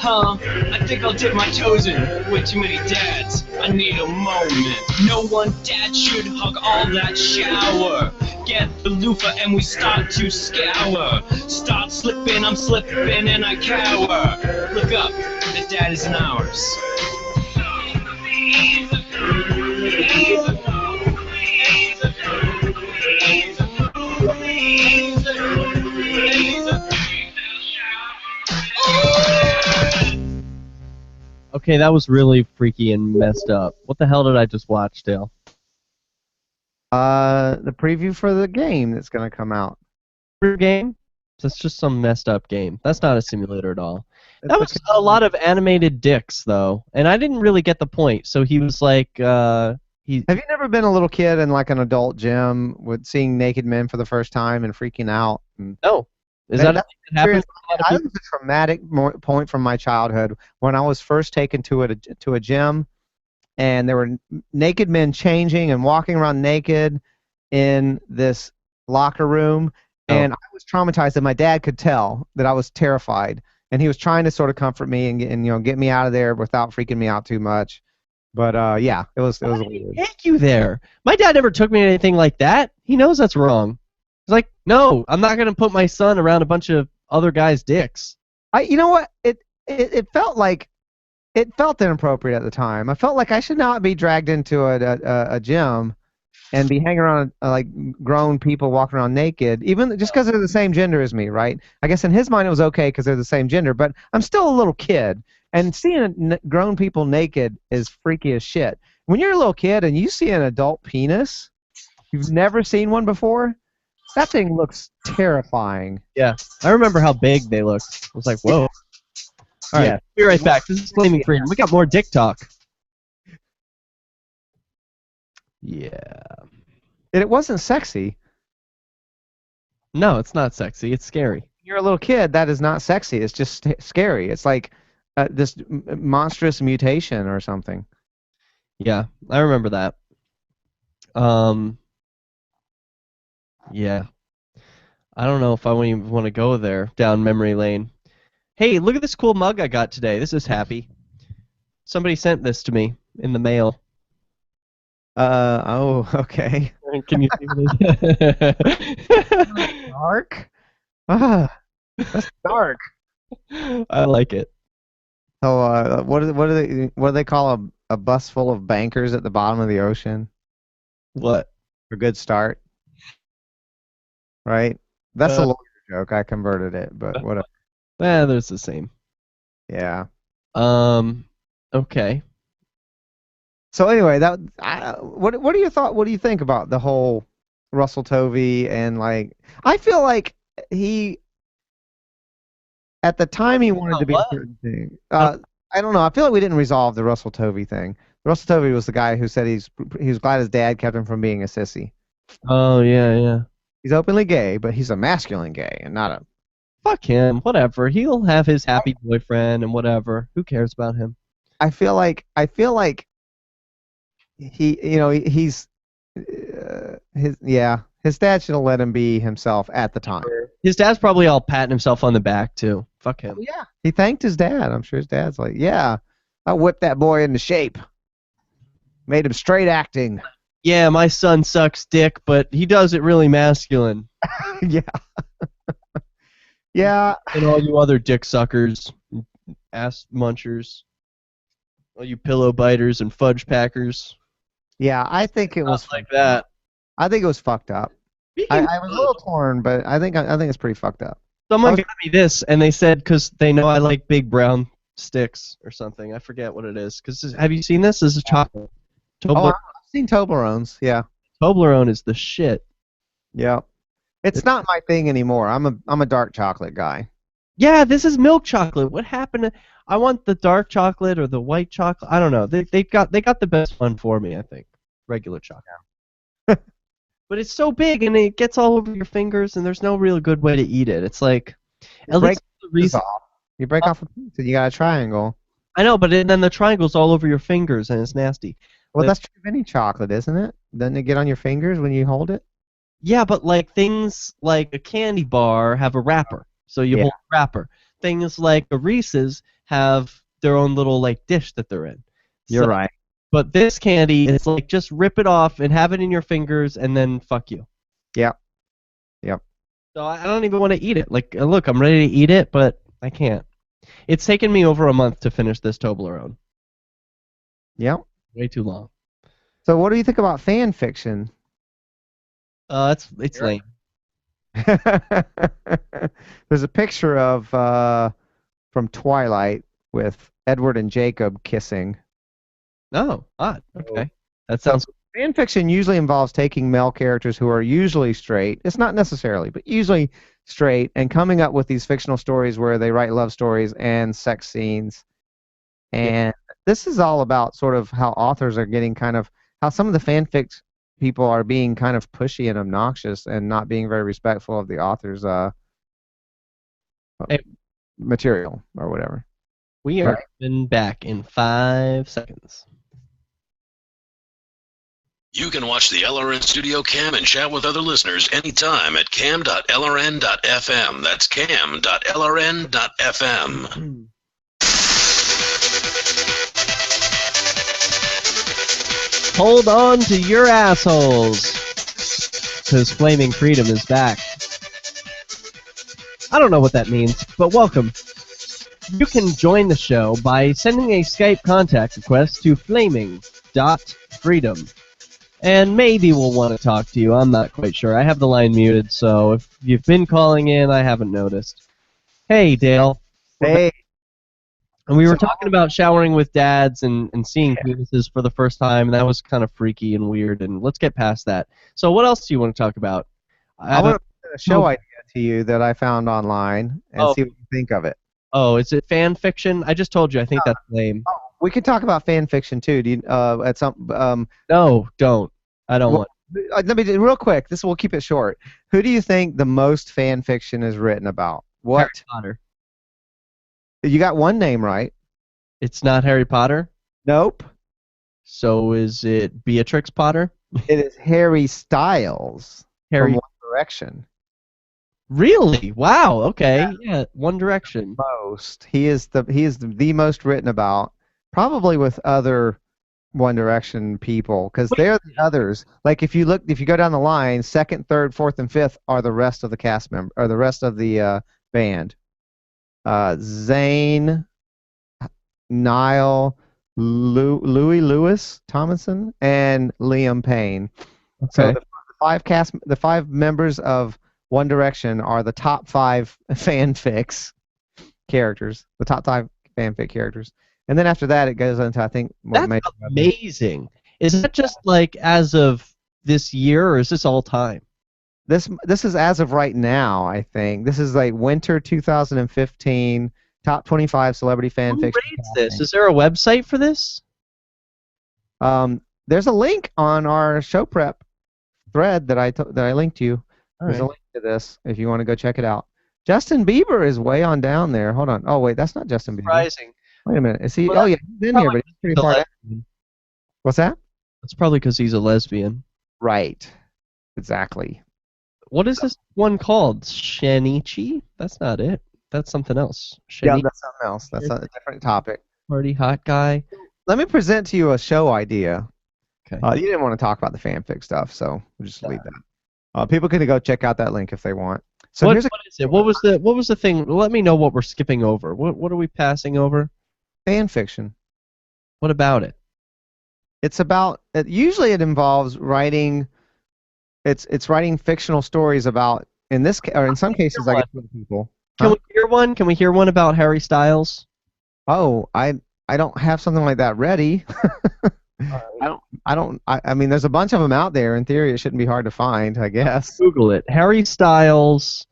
Speaker 9: Huh, I think I'll dip my toes in. With too many dads, I need a moment. No one dad should hug all that shower. Get the loofah and we start to scour. Start slipping, I'm slipping and I cower. Look up, the dad is in ours.
Speaker 2: Okay, that was really freaky and messed up. What the hell did I just watch, Dale?
Speaker 3: The preview for the game that's going to come out.
Speaker 2: Game? That's just some messed up game. That's not a simulator at all. That was a lot of animated dicks, though, and I didn't really get the point. So he was like,
Speaker 3: Have you never been a little kid in like an adult gym with seeing naked men for the first time and freaking out?
Speaker 2: No. Is that happens?
Speaker 3: That was a traumatic point from my childhood when I was first taken to a gym, and there were naked men changing and walking around naked in this locker room, and I was traumatized, and my dad could tell that I was terrified, and he was trying to sort of comfort me and you know, get me out of there without freaking me out too much. But yeah, it was weird.
Speaker 2: Take you there. My dad never took me to anything like that. He knows that's wrong. He's like, no, I'm not gonna put my son around a bunch of other guys' dicks.
Speaker 3: You know what? It felt inappropriate at the time. I felt like I should not be dragged into a gym and be hanging around like grown people walking around naked, even just because they're the same gender as me, right? I guess in his mind it was okay because they're the same gender, but I'm still a little kid, and seeing grown people naked is freaky as shit. When you're a little kid and you see an adult penis, you've never seen one before, that thing looks terrifying.
Speaker 2: Yeah, I remember how big they looked. I was like, whoa. All right,
Speaker 3: Yeah.
Speaker 2: be right back. This is Flaming Freedom. We got more dick talk. Yeah.
Speaker 3: It wasn't sexy.
Speaker 2: No, it's not sexy. It's scary.
Speaker 3: You're a little kid, that is not sexy. It's just scary. It's like this monstrous mutation or something.
Speaker 2: Yeah, I remember that. Yeah. I don't know if I even want to go there, down memory lane. Hey, look at this cool mug I got today. This is happy. Somebody sent this to me in the mail.
Speaker 3: Oh, okay.
Speaker 2: Can you see what it is?
Speaker 3: Dark? Ah, that's dark.
Speaker 2: I like it.
Speaker 3: So, what do they call a bus full of bankers at the bottom of the ocean?
Speaker 2: What?
Speaker 3: A good start. Right? That's a lawyer joke. I converted it, but whatever.
Speaker 2: There's the same.
Speaker 3: Yeah.
Speaker 2: Okay.
Speaker 3: So anyway, what do you think about the whole Russell Tovey and like? I feel like he, at the time, he wanted to be a certain thing. I don't know. I feel like we didn't resolve the Russell Tovey thing. Russell Tovey was the guy who said he was glad his dad kept him from being a sissy.
Speaker 2: Oh yeah.
Speaker 3: He's openly gay, but he's a masculine gay and not a.
Speaker 2: Fuck him. Whatever. He'll have his happy boyfriend and whatever. Who cares about him?
Speaker 3: I feel like he's his dad should have let him be himself at the time.
Speaker 2: His dad's probably all patting himself on the back too. Fuck him.
Speaker 3: Yeah, he thanked his dad. I'm sure his dad's like, yeah, I whipped that boy into shape, made him straight acting.
Speaker 2: Yeah, my son sucks dick, but he does it really masculine.
Speaker 3: Yeah. Yeah.
Speaker 2: And all you other dick suckers, ass munchers, all you pillow biters and fudge packers.
Speaker 3: Yeah, I think it was
Speaker 2: like that.
Speaker 3: I think it was fucked up. I was a little torn, but I think it's pretty fucked up.
Speaker 2: Someone got me this, and they said because they know I like big brown sticks or something. I forget what it is. Have you seen this? This is chocolate.
Speaker 3: I've seen Toblerones. Yeah.
Speaker 2: Toblerone is the shit.
Speaker 3: Yeah. It's not my thing anymore. I'm a dark chocolate guy.
Speaker 2: Yeah, this is milk chocolate. What happened? I want the dark chocolate or the white chocolate. I don't know. They got the best one for me, I think. Regular chocolate. But it's so big and it gets all over your fingers and there's no real good way to eat it. It's like at least the reason
Speaker 3: you break off a piece and you got a triangle.
Speaker 2: I know, but then the triangle's all over your fingers and it's nasty.
Speaker 3: Well, that's true of any chocolate, isn't it? Doesn't it get on your fingers when you hold it?
Speaker 2: Yeah, but like things like a candy bar have a wrapper, so you hold the wrapper. Things like a Reese's have their own little like dish that they're in.
Speaker 3: You're right.
Speaker 2: But this candy is like just rip it off and have it in your fingers and then fuck you.
Speaker 3: Yep. Yep.
Speaker 2: So I don't even want to eat it. Like, look, I'm ready to eat it, but I can't. It's taken me over a month to finish this Toblerone.
Speaker 3: Yep.
Speaker 2: Way too long.
Speaker 3: So what do you think about fan fiction?
Speaker 2: It's lame.
Speaker 3: There's a picture of from Twilight with Edward and Jacob kissing.
Speaker 2: Oh, odd. Okay. That sounds.
Speaker 3: Fan fiction usually involves taking male characters who are usually straight. It's not necessarily, but usually straight, and coming up with these fictional stories where they write love stories and sex scenes. And this is all about sort of how authors are getting kind of how some of the fanfic people are being kind of pushy and obnoxious and not being very respectful of the author's material or whatever.
Speaker 2: We are coming back in 5 seconds.
Speaker 1: You can watch the LRN Studio Cam and chat with other listeners anytime at cam.lrn.fm. That's cam.lrn.fm.
Speaker 2: Hold on to your assholes, because Flaming Freedom is back. I don't know what that means, but welcome. You can join the show by sending a Skype contact request to Flaming.Freedom. and maybe we'll want to talk to you. I'm not quite sure. I have the line muted, so if you've been calling in, I haven't noticed. Hey, Dale.
Speaker 3: Hey.
Speaker 2: And we were talking about showering with dads and seeing penises for the first time, and that was kind of freaky and weird, and let's get past that. So what else do you want to talk about?
Speaker 3: I want to put a show idea to you that I found online and see what you think of it.
Speaker 2: Oh, is it fan fiction? I just told you. I think that's lame.
Speaker 3: Oh, we could talk about fan fiction too. Do you, at some
Speaker 2: No, don't. I don't want.
Speaker 3: Let me do real quick. We'll keep it short. Who do you think the most fan fiction is written about? What?
Speaker 2: Harry Potter.
Speaker 3: You got one name right.
Speaker 2: It's not Harry Potter?
Speaker 3: Nope.
Speaker 2: So is it Beatrix Potter?
Speaker 3: It is Harry Styles
Speaker 2: Harry.
Speaker 3: from One Direction.
Speaker 2: Really? Wow. Okay. Yeah. One Direction.
Speaker 3: Most. He is the most written about, probably with other One Direction people, because they're the others. Like if you go down the line, second, third, fourth, and fifth are the rest of the cast member or the rest of the band. Zayn, Niall, Louis Lewis Tomlinson, and Liam Payne.
Speaker 2: Okay.
Speaker 3: So the five members of One Direction are the top 5 fanfics characters, the top 5 fanfic characters, and then after that it goes into, I think,
Speaker 2: that's amazing. Is that just like as of this year, or is this all time?
Speaker 3: This is as of right now, I think. This is like winter 2015 top 25 celebrity fan fiction.
Speaker 2: Who rates this? Is there a website for this?
Speaker 3: There's a link on our show prep thread that I linked you. There's a link to this if you want to go check it out. Justin Bieber is way on down there. Hold on. Oh wait, that's not Justin Bieber.
Speaker 2: Surprising.
Speaker 3: Wait a minute. Is he?
Speaker 2: Well,
Speaker 3: oh yeah, he's in here, but he's pretty far down. What's that?
Speaker 2: That's probably because he's a lesbian.
Speaker 3: Right. Exactly.
Speaker 2: What is this one called? Shanichi? That's not it. That's something else.
Speaker 3: Yeah, that's something else. That's a different topic.
Speaker 2: Party hot guy.
Speaker 3: Let me present to you a show idea.
Speaker 2: Okay.
Speaker 3: You didn't want to talk about the fanfic stuff, so we'll just leave that. People can go check out that link if they want. So
Speaker 2: what is it? What was the thing? Let me know what we're skipping over. What are we passing over?
Speaker 3: Fan fiction.
Speaker 2: What about it?
Speaker 3: It's about. Usually, it involves writing. It's writing fictional stories about. In some cases, I guess, other people.
Speaker 2: Can we hear one? Can we hear one about Harry Styles?
Speaker 3: Oh, I don't have something like that ready. I mean, there's a bunch of them out there. In theory, it shouldn't be hard to find, I guess.
Speaker 2: Google it. Harry Styles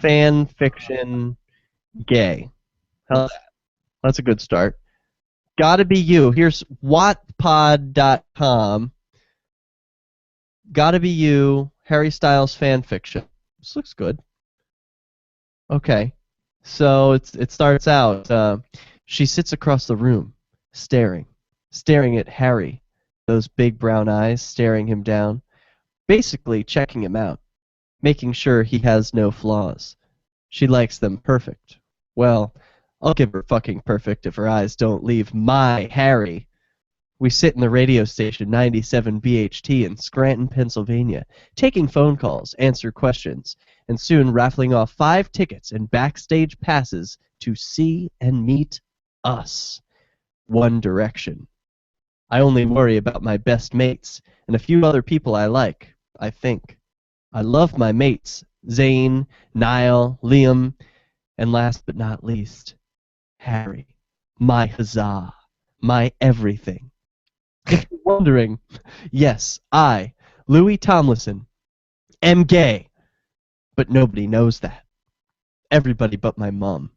Speaker 2: fan fiction gay. How's that? That's a good start. Gotta be you. Here's wattpod.com. Gotta be you. Harry Styles fan fiction. This looks good. Okay. So it starts out. She sits across the room, staring at Harry, those big brown eyes staring him down, basically checking him out, making sure he has no flaws. She likes them perfect. Well, I'll give her fucking perfect if her eyes don't leave my Harry. We sit in the radio station 97 BHT in Scranton, Pennsylvania, taking phone calls, answer questions, and soon raffling off 5 tickets and backstage passes to see and meet us. One Direction. I only worry about my best mates and a few other people I like, I think. I love my mates, Zayn, Niall, Liam, and last but not least, Harry. My huzzah. My everything. If you're wondering, yes, I, Louis Tomlinson, am gay. But nobody knows that. Everybody but my mom.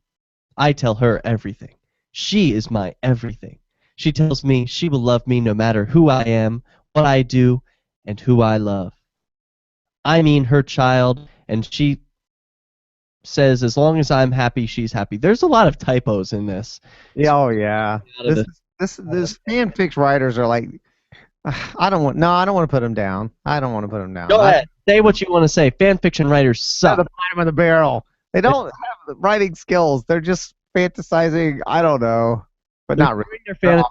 Speaker 2: I tell her everything. She is my everything. She tells me she will love me no matter who I am, what I do, and who I love. I mean her child, and she says as long as I'm happy, she's happy. There's a lot of typos in this.
Speaker 3: Yeah, oh yeah. This fanfic writers are like, I don't want to put them down.
Speaker 2: Go ahead. Say what you want to say. Fanfiction writers suck.
Speaker 3: The bottom of the barrel. They don't have the writing skills. They're just fantasizing. I don't know, but not really.
Speaker 2: At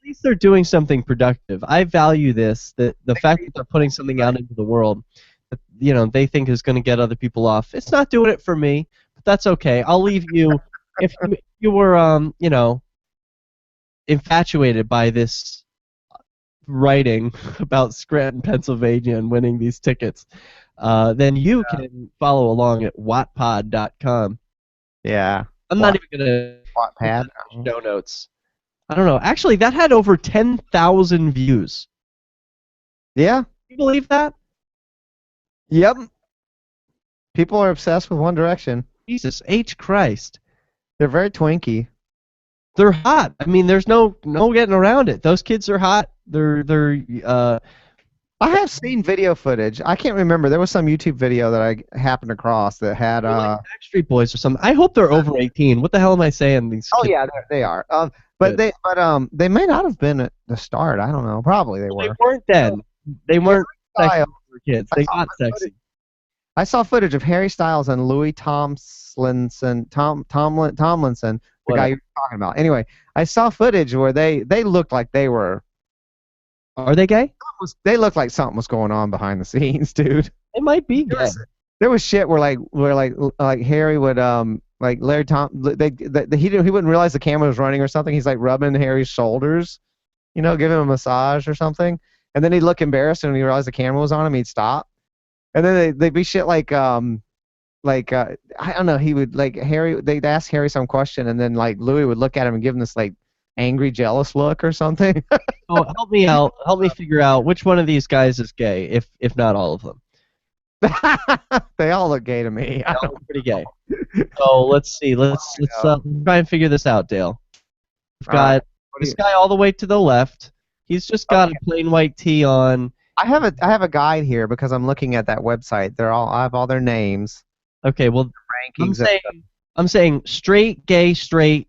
Speaker 2: least they're doing something productive. I value this. The fact that they're putting something out into the world that they think is going to get other people off. It's not doing it for me, but that's okay. I'll leave you. If you were infatuated by this writing about Scranton, Pennsylvania, and winning these tickets, then you can follow along at wattpod.com.
Speaker 3: Yeah.
Speaker 2: I'm not even gonna
Speaker 3: Wattpad.
Speaker 2: show notes. I don't know. Actually, that had over 10,000 views.
Speaker 3: Yeah.
Speaker 2: Can you believe that?
Speaker 3: Yep. People are obsessed with One Direction.
Speaker 2: Jesus H. Christ.
Speaker 3: They're very twinky.
Speaker 2: They're hot. I mean, there's no getting around it. Those kids are hot.
Speaker 3: I have seen video footage. I can't remember. There was some YouTube video that I happened across that had.
Speaker 2: Like Backstreet Boys or something. I hope they're over 18. What the hell am I saying? These.
Speaker 3: Oh
Speaker 2: kids?
Speaker 3: yeah, they are. But they may not have been at the start. I don't know. Probably they were.
Speaker 2: They weren't then. They weren't sexy
Speaker 3: Style.
Speaker 2: for kids. They got sexy.
Speaker 3: I saw footage of Harry Styles and Louis Tomlinson, Tomlinson, the guy you were talking about. Anyway, I saw footage where they looked like they were.
Speaker 2: Are they gay?
Speaker 3: They looked like something was going on behind the scenes, dude.
Speaker 2: They might be gay.
Speaker 3: There was shit where Harry would like Larry he wouldn't realize the camera was running or something. He's like rubbing Harry's shoulders, give him a massage or something, and then he'd look embarrassed and when he realized the camera was on him, he'd stop. And then they'd be shit like I don't know, he would they'd ask Harry some question and then like Louis would look at him and give him this like angry jealous look or something.
Speaker 2: Oh, help me out. Help me figure out which one of these guys is gay, if not all of them.
Speaker 3: They all look gay to me.
Speaker 2: They all look pretty gay. So let's see. Let's try and figure this out, Dale. We've got this guy all the way to the left. He's just got a plain white tee on.
Speaker 3: I have a guide here because I'm looking at that website. I have all their names.
Speaker 2: Okay, well,
Speaker 3: rankings.
Speaker 2: I'm saying straight, gay, straight,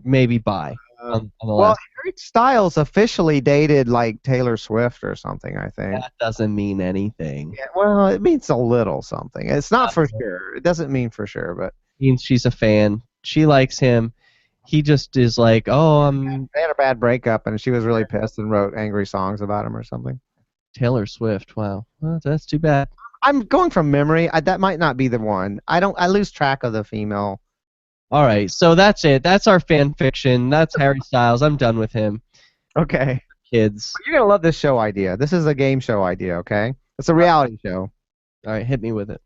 Speaker 2: maybe bi. On the
Speaker 3: Well,
Speaker 2: left.
Speaker 3: Harry Styles officially dated like Taylor Swift or something, I think.
Speaker 2: That doesn't mean anything.
Speaker 3: Yeah, well, it means a little something. It's not for sure. It doesn't mean for sure, but
Speaker 2: It means she's a fan. She likes him. He just is like,
Speaker 3: they had a bad breakup and she was really pissed and wrote angry songs about him or something.
Speaker 2: Taylor Swift. Wow, well, that's too bad.
Speaker 3: I'm going from memory. That might not be the one. I lose track of the female.
Speaker 2: All right, so that's it. That's our fan fiction. That's Harry Styles. I'm done with him.
Speaker 3: Okay.
Speaker 2: Kids.
Speaker 3: You're going to love this show idea. This is a game show idea, okay? It's a reality show.
Speaker 2: All right, hit me with it.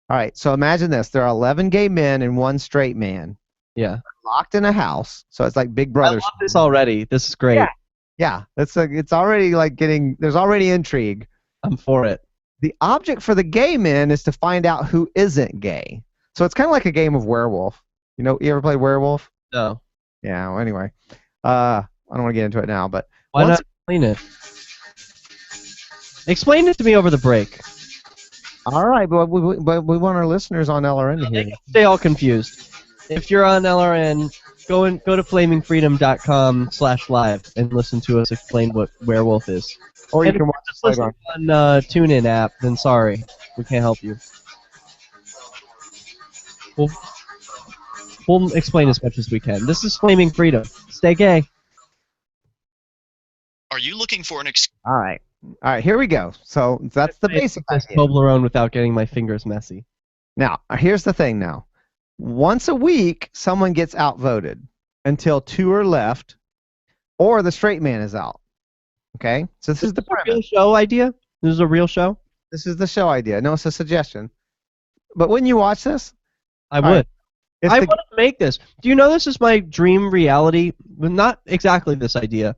Speaker 3: All right, so imagine this. There are 11 gay men and one straight man.
Speaker 2: Yeah.
Speaker 3: Locked in a house. So it's like Big Brother.
Speaker 2: I love this already. This is great.
Speaker 3: Yeah. It's already like there's already intrigue.
Speaker 2: I'm for it.
Speaker 3: The object for the gay men is to find out who isn't gay. So it's kind of like a game of werewolf. You ever played werewolf?
Speaker 2: No.
Speaker 3: Yeah, well, anyway. I don't want to get into it now, but
Speaker 2: why not explain it? Explain it to me over the break.
Speaker 3: All right, but we want our listeners on LRN to hear.
Speaker 2: They stay all confused. If you're on LRN, go to flamingfreedom.com/live and listen to us explain what werewolf is.
Speaker 3: Or
Speaker 2: and
Speaker 3: you can watch
Speaker 2: just listen on TuneIn app. Then sorry, we can't help you. We'll explain as much as we can. This is Flaming Freedom. Stay gay.
Speaker 4: Are you looking for an
Speaker 3: All right, here we go. So that's the basic idea.
Speaker 2: Toblerone without getting my fingers messy.
Speaker 3: Now, here's the thing now. Once a week, someone gets outvoted until two are left, or the straight man is out. Okay? So this is the
Speaker 2: real show idea? This is a real show?
Speaker 3: This is the show idea. No, it's a suggestion. But wouldn't you watch this?
Speaker 2: I would.
Speaker 3: Right.
Speaker 2: I want to make this. Do you know this is my dream reality? Well, not exactly this idea.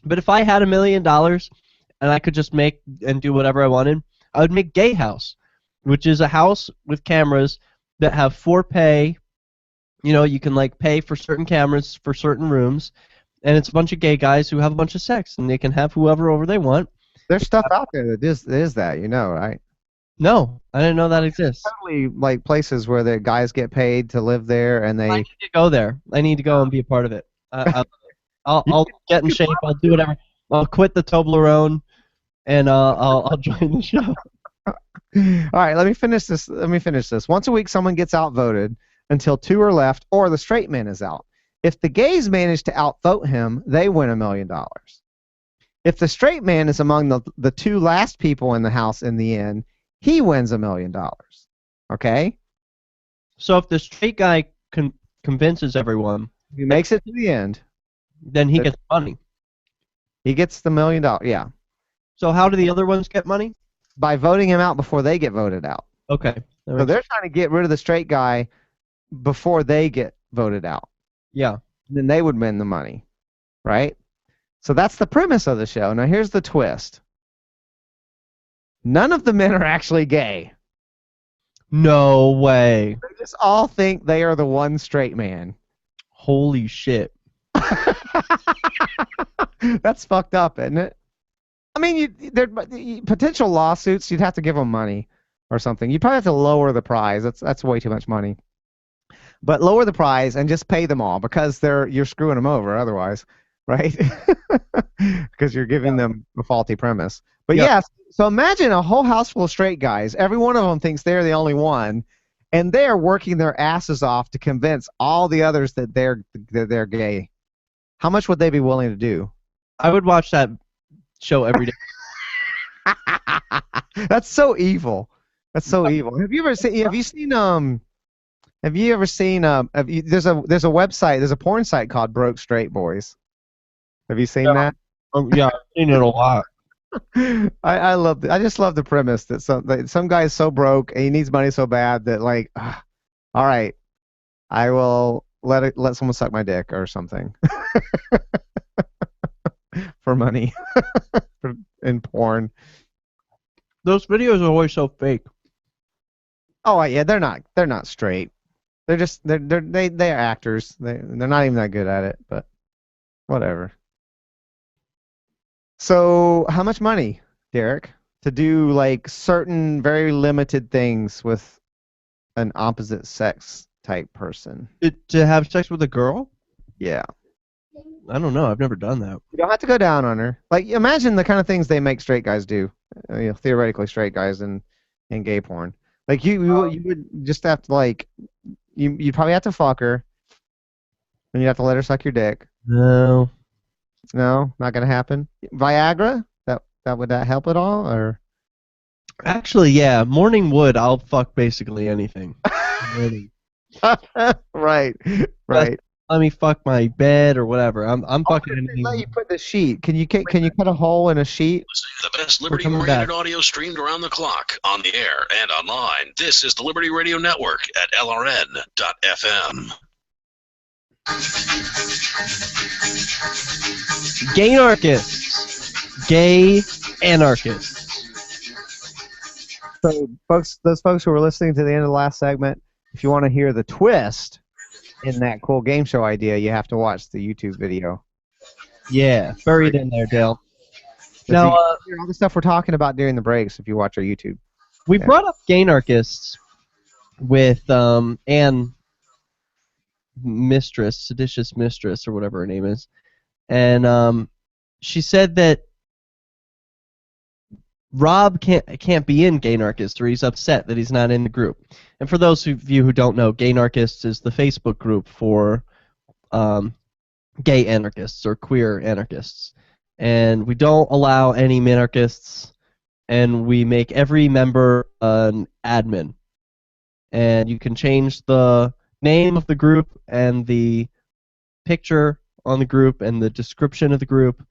Speaker 2: But if I had $1 million and I could just make and do whatever I wanted, I would make Gay House, which is a house with cameras that have for pay. You can like pay for certain cameras for certain rooms, and it's a bunch of gay guys who have a bunch of sex, and they can have whoever over they want.
Speaker 3: There's stuff out there that is that, right?
Speaker 2: No, I didn't know that exists.
Speaker 3: Totally like places where the guys get paid to live there, and they.
Speaker 2: I need to go there. I need to go and be a part of it. I'll get in shape. I'll do whatever. I'll quit the Toblerone, and I'll join the show.
Speaker 3: All right, let me finish this. Once a week, someone gets outvoted until two are left, or the straight man is out. If the gays manage to outvote him, they win $1 million. If the straight man is among the two last people in the house in the end, he wins $1 million. Okay?
Speaker 2: So if the straight guy convinces everyone,
Speaker 3: he makes it to the end,
Speaker 2: then he gets money.
Speaker 3: He gets the $1 million. Yeah.
Speaker 2: So how do the other ones get money?
Speaker 3: By voting him out before they get voted out.
Speaker 2: Okay.
Speaker 3: So they're trying to get rid of the straight guy before they get voted out.
Speaker 2: Yeah.
Speaker 3: And then they would win the money, right? So that's the premise of the show. Now here's the twist. None of the men are actually gay.
Speaker 2: No way.
Speaker 3: They just all think they are the one straight man.
Speaker 2: Holy shit.
Speaker 3: That's fucked up, isn't it? I mean, potential lawsuits, you'd have to give them money or something. You'd probably have to lower the prize. That's way too much money. But lower the prize and just pay them all because you're screwing them over otherwise, right? Because you're giving them a faulty premise. But yes, so imagine a whole house full of straight guys. Every one of them thinks they're the only one, and they are working their asses off to convince all the others that they're gay. How much would they be willing to do?
Speaker 2: I would watch that show every day.
Speaker 3: That's so evil. That's so evil. Have you ever seen? There's a website, there's a porn site called Broke Straight Boys. Have you seen that?
Speaker 2: Yeah, I've seen it a lot.
Speaker 3: I just love the premise that some guy's so broke and he needs money so bad that all right, I will let someone suck my dick or something for money in porn.
Speaker 2: Those videos are always so fake.
Speaker 3: Oh yeah, they're not straight. They're actors. They're not even that good at it, but whatever. So how much money, Derek, to do like certain very limited things with an opposite sex type person?
Speaker 2: To have sex with a girl?
Speaker 3: Yeah.
Speaker 2: I don't know. I've never done that.
Speaker 3: You don't have to go down on her. Like, imagine the kind of things they make straight guys do. Theoretically straight guys in gay porn. Like you would just have to like you'd probably have to fuck her, and you have to let her suck your dick.
Speaker 2: No.
Speaker 3: No, not gonna happen. Viagra? Would that help at all, or?
Speaker 2: Actually, yeah. Morning wood. I'll fuck basically anything.
Speaker 3: Right.
Speaker 2: Let me fuck my bed or whatever. I'm fucking anything.
Speaker 3: Let you put the sheet. Can you cut a hole in a sheet?
Speaker 1: The best liberty-oriented audio streamed around the clock, on the air and online. This is the Liberty Radio Network at LRN.FM.
Speaker 2: Gay anarchists. Gay anarchists.
Speaker 3: So, those folks who were listening to the end of the last segment, if you want to hear the twist in that cool game show idea, you have to watch the YouTube video.
Speaker 2: Yeah, buried in there, Dale.
Speaker 3: Now, all the stuff we're talking about during the breaks, if you watch our YouTube.
Speaker 2: We brought up gay anarchists with Ann Mistress, Seditious Mistress, or whatever her name is, and she said that Rob can't be in Gay Anarchist, or he's upset that he's not in the group. And for those of you who don't know, Gay Anarchist is the Facebook group for gay anarchists or queer anarchists. And we don't allow any minarchists, and we make every member an admin. And you can change the name of the group and the picture on the group and the description of the group.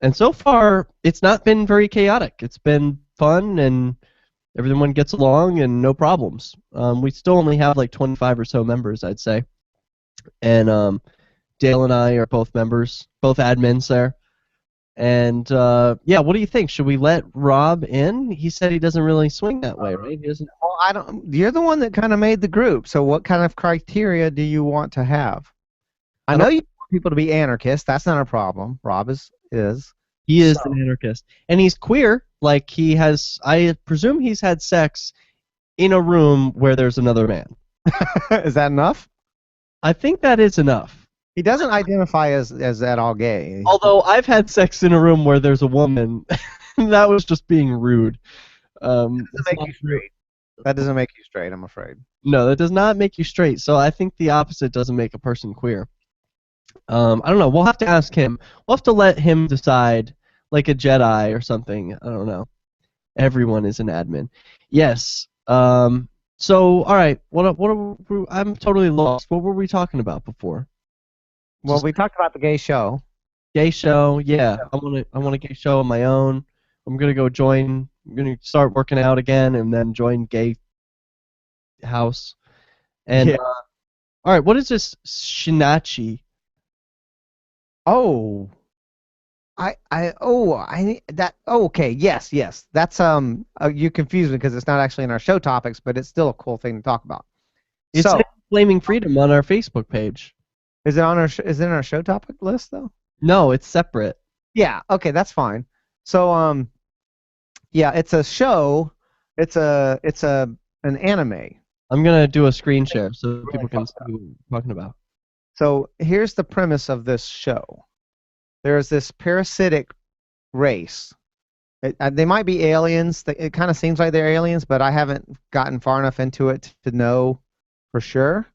Speaker 2: And so far, it's not been very chaotic. It's been fun, and everyone gets along, and no problems. We still only have like 25 or so members, I'd say. And Dale and I are both members, both admins there. And yeah, what do you think? Should we let Rob in? He said he doesn't really swing that way, right? He doesn't.
Speaker 3: Well, I don't. You're the one that kind of made the group. So what kind of criteria do you want to have? I know you want people to be anarchists. That's not a problem. Rob is.
Speaker 2: He is an anarchist, and he's queer. Like he has, I presume he's had sex in a room where there's another man.
Speaker 3: Is that enough?
Speaker 2: I think that is enough.
Speaker 3: He doesn't identify as at all gay.
Speaker 2: Although I've had sex in a room where there's a woman, that was just being rude.
Speaker 3: That doesn't make you straight. That doesn't make you straight, I'm afraid.
Speaker 2: No, that does not make you straight. So I think the opposite doesn't make a person queer. I don't know. We'll have to ask him. We'll have to let him decide, like a Jedi or something. I don't know. Everyone is an admin. Yes. So, all right. I'm totally lost. What were we talking about before?
Speaker 3: Well, we talked about the gay show.
Speaker 2: Gay show, yeah. I want a gay show on my own. I'm gonna go join. I'm gonna start working out again, and then join gay house. And
Speaker 3: Yeah.
Speaker 2: all right, what is this shinachi?
Speaker 3: Oh. Okay, yes. That's you confused me because it's not actually in our show topics, but it's still a cool thing to talk about.
Speaker 2: It's
Speaker 3: So,
Speaker 2: in Flaming Freedom on our Facebook page.
Speaker 3: is it on our is it in our show topic list though?
Speaker 2: No, it's separate.
Speaker 3: Yeah, okay, that's fine. So yeah, it's a show. It's an anime.
Speaker 2: I'm gonna do a screen share so people can see what we're talking about.
Speaker 3: So here's the premise of this show. There's this parasitic race. They might be aliens. It kind of seems like they're aliens, but I haven't gotten far enough into it to know for sure.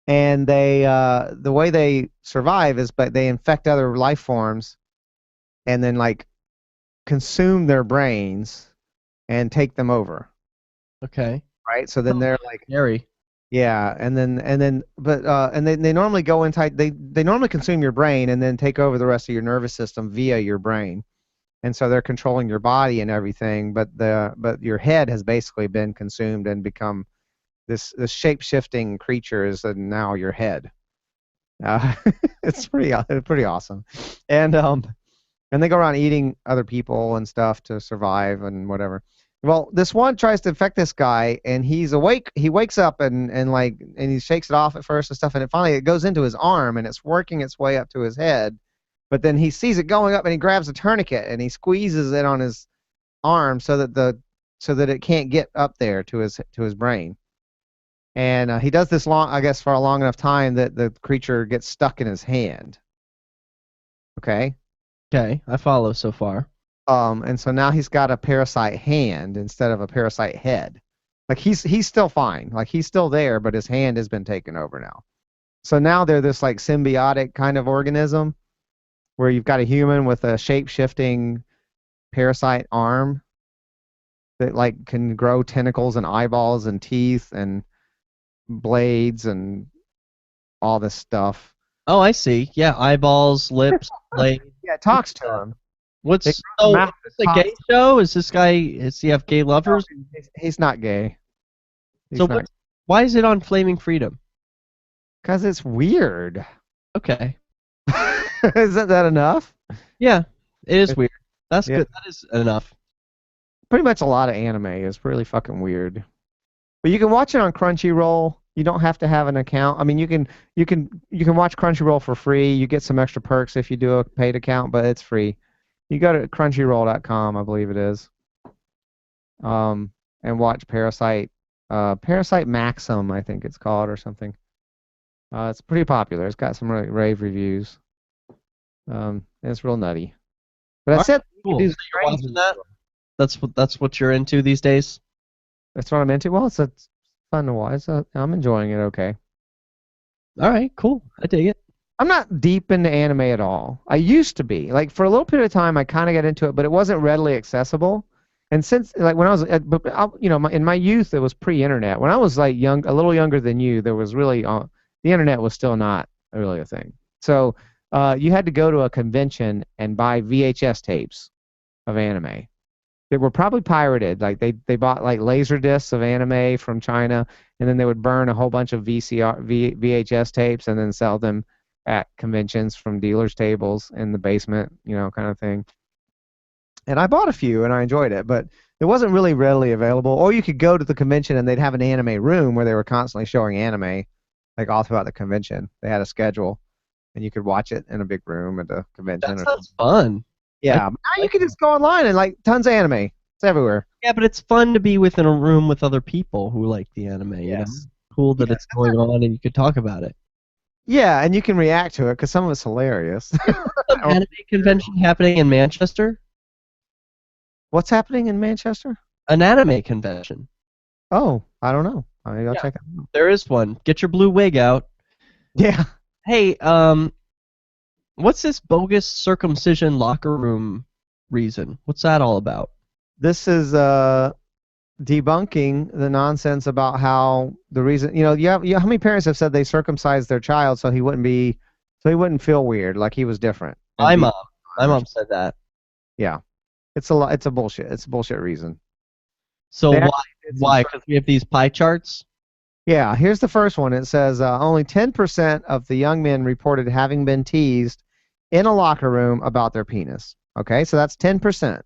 Speaker 3: And they, the way they survive is, but they infect other life forms, and then like consume their brains and take them over.
Speaker 2: Okay.
Speaker 3: Right. So then they're like
Speaker 2: scary.
Speaker 3: Yeah, and then they normally go inside. They normally consume your brain and then take over the rest of your nervous system via your brain, and so they're controlling your body and everything. But your head has basically been consumed and become this shape-shifting creature is now your head. It's pretty awesome, and they go around eating other people and stuff to survive and whatever. Well, this one tries to infect this guy, and he's awake. He wakes up and he shakes it off at first and stuff, and finally it goes into his arm, and it's working its way up to his head. But then he sees it going up, and he grabs a tourniquet and he squeezes it on his arm so that it can't get up there to his brain. And he does this for a long enough time that the creature gets stuck in his hand. Okay.
Speaker 2: Okay, I follow so far.
Speaker 3: And so now he's got a parasite hand instead of a parasite head. Like he's still fine. Like he's still there, but his hand has been taken over now. So now they're this like symbiotic kind of organism where you've got a human with a shape-shifting parasite arm that like can grow tentacles and eyeballs and teeth and blades and all this stuff.
Speaker 2: Oh, I see. Yeah, eyeballs, lips, blades.
Speaker 3: Yeah, it talks to him.
Speaker 2: What's is this a gay show? Is this guy? Does he have gay lovers?
Speaker 3: No, he's not gay.
Speaker 2: Why is it on Flaming Freedom?
Speaker 3: Because it's weird.
Speaker 2: Okay.
Speaker 3: Isn't that enough?
Speaker 2: Yeah, it is weird. That's good. That is enough.
Speaker 3: Pretty much a lot of anime is really fucking weird. But you can watch it on Crunchyroll. You don't have to have an account. I mean, you can watch Crunchyroll for free. You get some extra perks if you do a paid account, but it's free. You go to crunchyroll.com, I believe it is, and watch Parasite Maxim, I think it's called, or something. It's pretty popular. It's got some really rave reviews. It's real nutty. But I said,
Speaker 2: cool. So you're watching that? That's what you're into these days?
Speaker 3: That's what I'm into. Well, it's fun to watch. I'm enjoying it. Okay.
Speaker 2: All right, cool. I dig it.
Speaker 3: I'm not deep into anime at all. I used to be. Like for a little period of time, I kind of got into it, but it wasn't readily accessible. And since, like when I was, in my youth, it was pre-internet. When I was like a little younger than you, there was really the internet was still not really a thing. So you had to go to a convention and buy VHS tapes of anime. They were probably pirated. Like they bought like laser discs of anime from China, and then they would burn a whole bunch of VHS tapes and then sell them at conventions from dealers' tables in the basement, kind of thing. And I bought a few, and I enjoyed it, but it wasn't really readily available. Or you could go to the convention, and they'd have an anime room where they were constantly showing anime, like all throughout the convention. They had a schedule, and you could watch it in a big room at the convention.
Speaker 2: That sounds fun.
Speaker 3: Yeah, but now you can just go online and like tons of anime. It's everywhere.
Speaker 2: Yeah, but it's fun to be within a room with other people who like the anime. Yes. You know? Cool that it's going on and you could talk about it.
Speaker 3: Yeah, and you can react to it because some of it's hilarious.
Speaker 2: An anime convention happening in Manchester?
Speaker 3: What's happening in Manchester?
Speaker 2: An anime convention.
Speaker 3: Oh, I don't know. Maybe I'll check it out.
Speaker 2: There is one. Get your blue wig out.
Speaker 3: Yeah.
Speaker 2: Hey, what's this bogus circumcision locker room reason? What's that all about?
Speaker 3: This is debunking the nonsense about how the reason, how many parents have said they circumcised their child so he wouldn't feel weird, like he was different.
Speaker 2: My mom said that.
Speaker 3: Yeah, it's a bullshit. It's a bullshit reason.
Speaker 2: So
Speaker 3: They
Speaker 2: why?
Speaker 3: actually did some
Speaker 2: Why? Because we have these pie charts.
Speaker 3: Yeah, here's the first one. It says only 10% of the young men reported having been teased in a locker room about their penis. Okay, so that's 10%.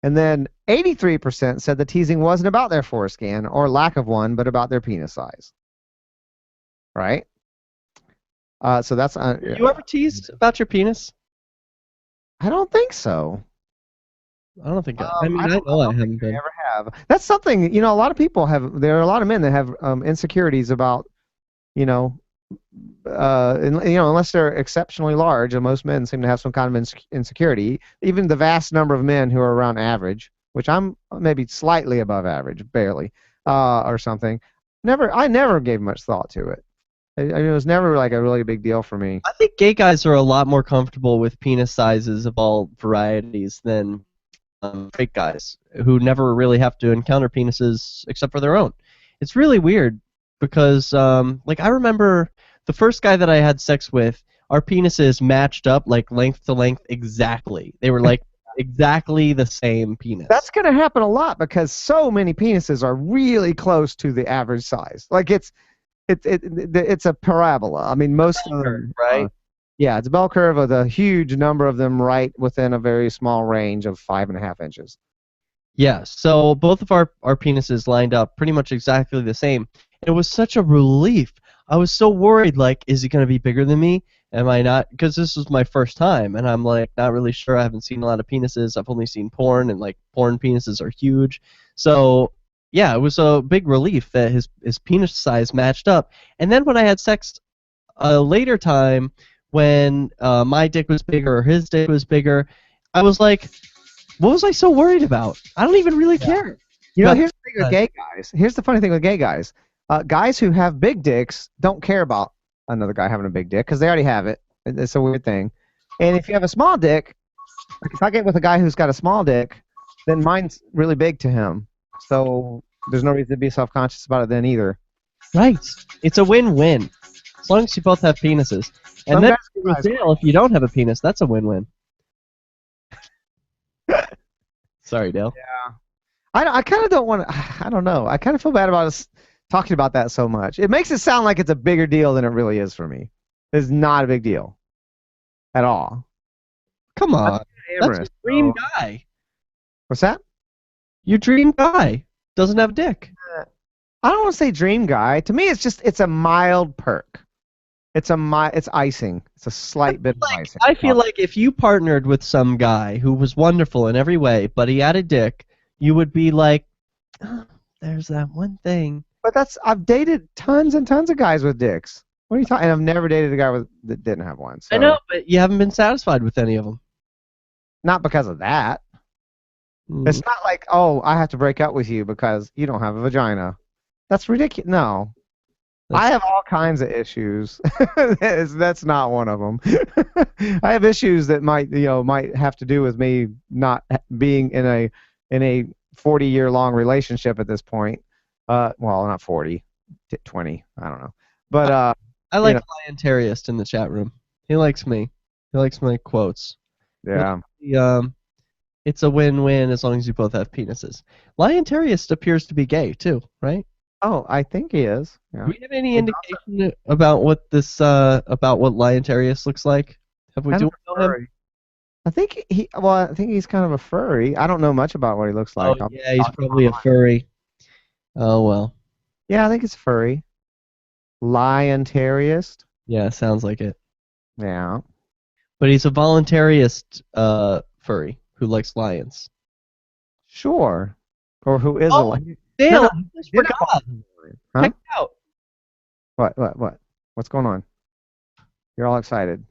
Speaker 3: And then 83% said the teasing wasn't about their foreskin or lack of one, but about their penis size. Right? So that's.
Speaker 2: Were you ever teased about your penis?
Speaker 3: I don't think so.
Speaker 2: I don't think. I mean, I know I haven't been.
Speaker 3: Never have. That's something, a lot of people have. There are a lot of men that have insecurities about, unless they're exceptionally large, and most men seem to have some kind of insecurity. Even the vast number of men who are around average, which I'm maybe slightly above average, barely, or something. I never gave much thought to it. It was never like a really big deal for me.
Speaker 2: I think gay guys are a lot more comfortable with penis sizes of all varieties than straight guys who never really have to encounter penises except for their own. It's really weird because, I remember the first guy that I had sex with, our penises matched up like length to length exactly. They were like exactly the same penis.
Speaker 3: That's going to happen a lot because so many penises are really close to the average size. Like it's a parabola. I mean, most of them,
Speaker 2: right?
Speaker 3: Yeah, it's a bell curve with a huge number of them right within a very small range of 5.5 inches.
Speaker 2: Yeah, so both of our penises lined up pretty much exactly the same. It was such a relief. I was so worried, like, is he going to be bigger than me? Am I not? Because this was my first time, and I'm, like, not really sure. I haven't seen a lot of penises. I've only seen porn, and, like, porn penises are huge. So, yeah, it was a big relief that his penis size matched up. And then when I had sex a later time, when my dick was bigger or his dick was bigger, I was like, what was I so worried about? I don't even really care.
Speaker 3: Here's the thing with gay guys. Here's the funny thing with gay guys. Guys who have big dicks don't care about another guy having a big dick because they already have it. It's a weird thing. And if you have a small dick, like if I get with a guy who's got a small dick, then mine's really big to him. So there's no reason to be self-conscious about it then either.
Speaker 2: Right. It's a win-win. As long as you both have penises. And then if you don't have a penis, that's a win-win. Sorry, Dale.
Speaker 3: Yeah. I kind of don't want to. I don't know. I kind of feel bad about us talking about that so much. It makes it sound like it's a bigger deal than it really is for me. It's not a big deal at all.
Speaker 2: Come on. That's your dream guy.
Speaker 3: What's that?
Speaker 2: Your dream guy doesn't have a dick.
Speaker 3: I don't want to say dream guy. To me, it's a mild perk. It's icing. It's a slight bit of icing.
Speaker 2: I feel like if you partnered with some guy who was wonderful in every way, but he had a dick, you would be like, oh, there's that one thing.
Speaker 3: But I've dated tons and tons of guys with dicks. What are you talking? And I've never dated a guy that didn't have one. So.
Speaker 2: I know, but you haven't been satisfied with any of them.
Speaker 3: Not because of that. It's not like, oh, I have to break up with you because you don't have a vagina. That's ridiculous. No. I have all kinds of issues. That's not one of them. I have issues that might have to do with me not being in a 40-year-long relationship at this point. Well, not 40, 20. I don't know. But
Speaker 2: I like Lion Terriest in the chat room. He likes me. He likes my quotes.
Speaker 3: Yeah.
Speaker 2: It's a win-win as long as you both have penises. Lion Terriest appears to be gay too, right?
Speaker 3: Oh, I think he is. Yeah.
Speaker 2: Do we have any indication about what Lion Terriest looks like? Have we know him?
Speaker 3: I think he's kind of a furry. I don't know much about what he looks like.
Speaker 2: Oh, yeah, he's probably a furry. Oh well.
Speaker 3: Yeah, I think it's furry. Lion Terriest.
Speaker 2: Yeah, sounds like it.
Speaker 3: Yeah.
Speaker 2: But he's a voluntarist furry who likes lions.
Speaker 3: Sure. Or who is a lion.
Speaker 2: Dale,
Speaker 3: I
Speaker 2: just forgot.
Speaker 3: Huh?
Speaker 2: Check it out.
Speaker 3: What? What's going on? You're all excited.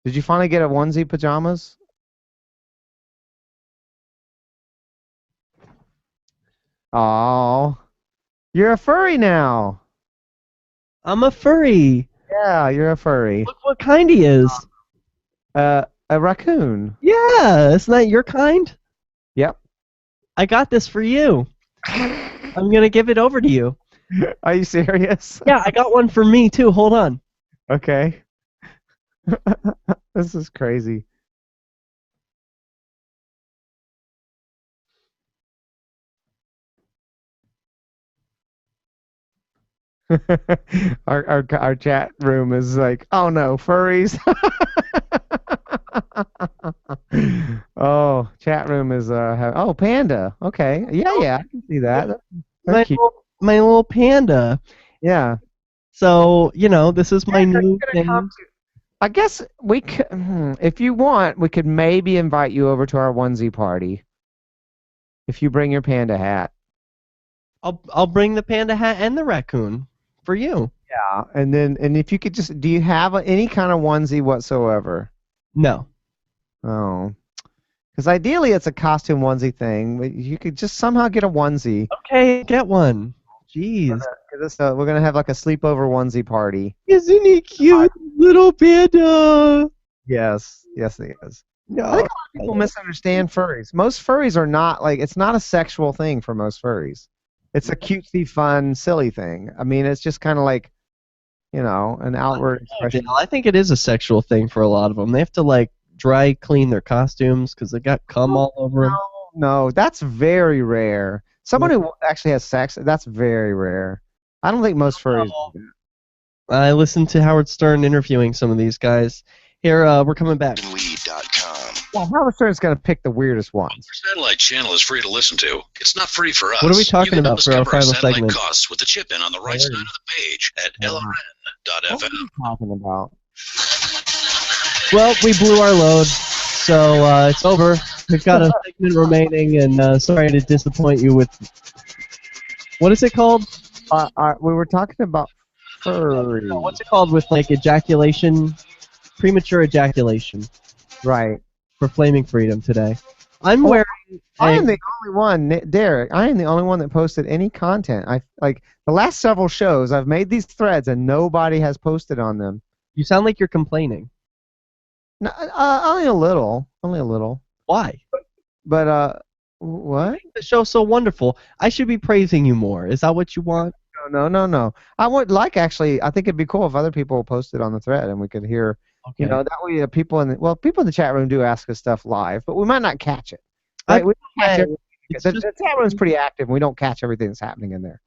Speaker 3: Did you finally get a onesie pajamas? Oh, you're a furry now.
Speaker 2: I'm a furry.
Speaker 3: Yeah, you're a furry.
Speaker 2: Look what kind he is.
Speaker 3: A raccoon.
Speaker 2: Yeah, isn't that your kind?
Speaker 3: Yep.
Speaker 2: I got this for you. I'm gonna give it over to you.
Speaker 3: Are you serious?
Speaker 2: Yeah, I got one for me too. Hold on.
Speaker 3: Okay. This is crazy. our chat room is like, oh no, furries. Oh, chat room is oh, panda. Okay, yeah, I can see that.
Speaker 2: My
Speaker 3: Cute.
Speaker 2: my little panda.
Speaker 3: Yeah.
Speaker 2: So this is my new thing.
Speaker 3: I guess we could, if you want, we could maybe invite you over to our onesie party. If you bring your panda hat.
Speaker 2: I'll bring the panda hat and the raccoon for you.
Speaker 3: Yeah, and if you could just, do you have any kind of onesie whatsoever?
Speaker 2: No.
Speaker 3: Oh, because ideally it's a costume onesie thing. But you could just somehow get a onesie.
Speaker 2: Okay, get one. Jeez.
Speaker 3: Because we're gonna have like a sleepover onesie party.
Speaker 2: Isn't he cute, little panda?
Speaker 3: Yes, he is.
Speaker 2: No.
Speaker 3: I think a lot of people misunderstand furries. Most furries are not like, it's not a sexual thing for most furries. It's a cutesy, fun, silly thing. I mean, it's just kind of like, an outward expression.
Speaker 2: I think it is a sexual thing for a lot of them. They have to like dry clean their costumes because they got cum all over them.
Speaker 3: No, that's very rare. Someone who actually has sex, that's very rare. I don't think most furries do that.
Speaker 2: I listened to Howard Stern interviewing some of these guys. Here, we're coming back.
Speaker 3: Well, Howard Stern's going to pick the weirdest ones.
Speaker 1: Our satellite channel is free to listen to. It's not free for us.
Speaker 2: What are we talking about for our final
Speaker 1: satellite
Speaker 2: segment?
Speaker 1: costs with the chip in on the right side of the page at lrn.fm.
Speaker 3: What are you talking about?
Speaker 2: Well, we blew our load, so it's over. We've got a segment remaining, and sorry to disappoint you with... What is it called?
Speaker 3: We were talking about furry.
Speaker 2: No, what's it called with, like, ejaculation? Premature ejaculation.
Speaker 3: Right.
Speaker 2: For Flaming Freedom today. I'm wearing...
Speaker 3: I am the only one, Derek. I am the only one that posted any content. Like the last several shows, I've made these threads and nobody has posted on them.
Speaker 2: You sound like you're complaining.
Speaker 3: No, only a little. Only a little.
Speaker 2: Why?
Speaker 3: But what?
Speaker 2: The show's so wonderful. I should be praising you more. Is that what you want?
Speaker 3: No. I would like, actually. I think it'd be cool if other people posted on the thread and we could hear. Okay. That way people in the chat room do ask us stuff live, but we might not catch it. Right? We don't catch it. The chat room's pretty active, and we don't catch everything that's happening in there.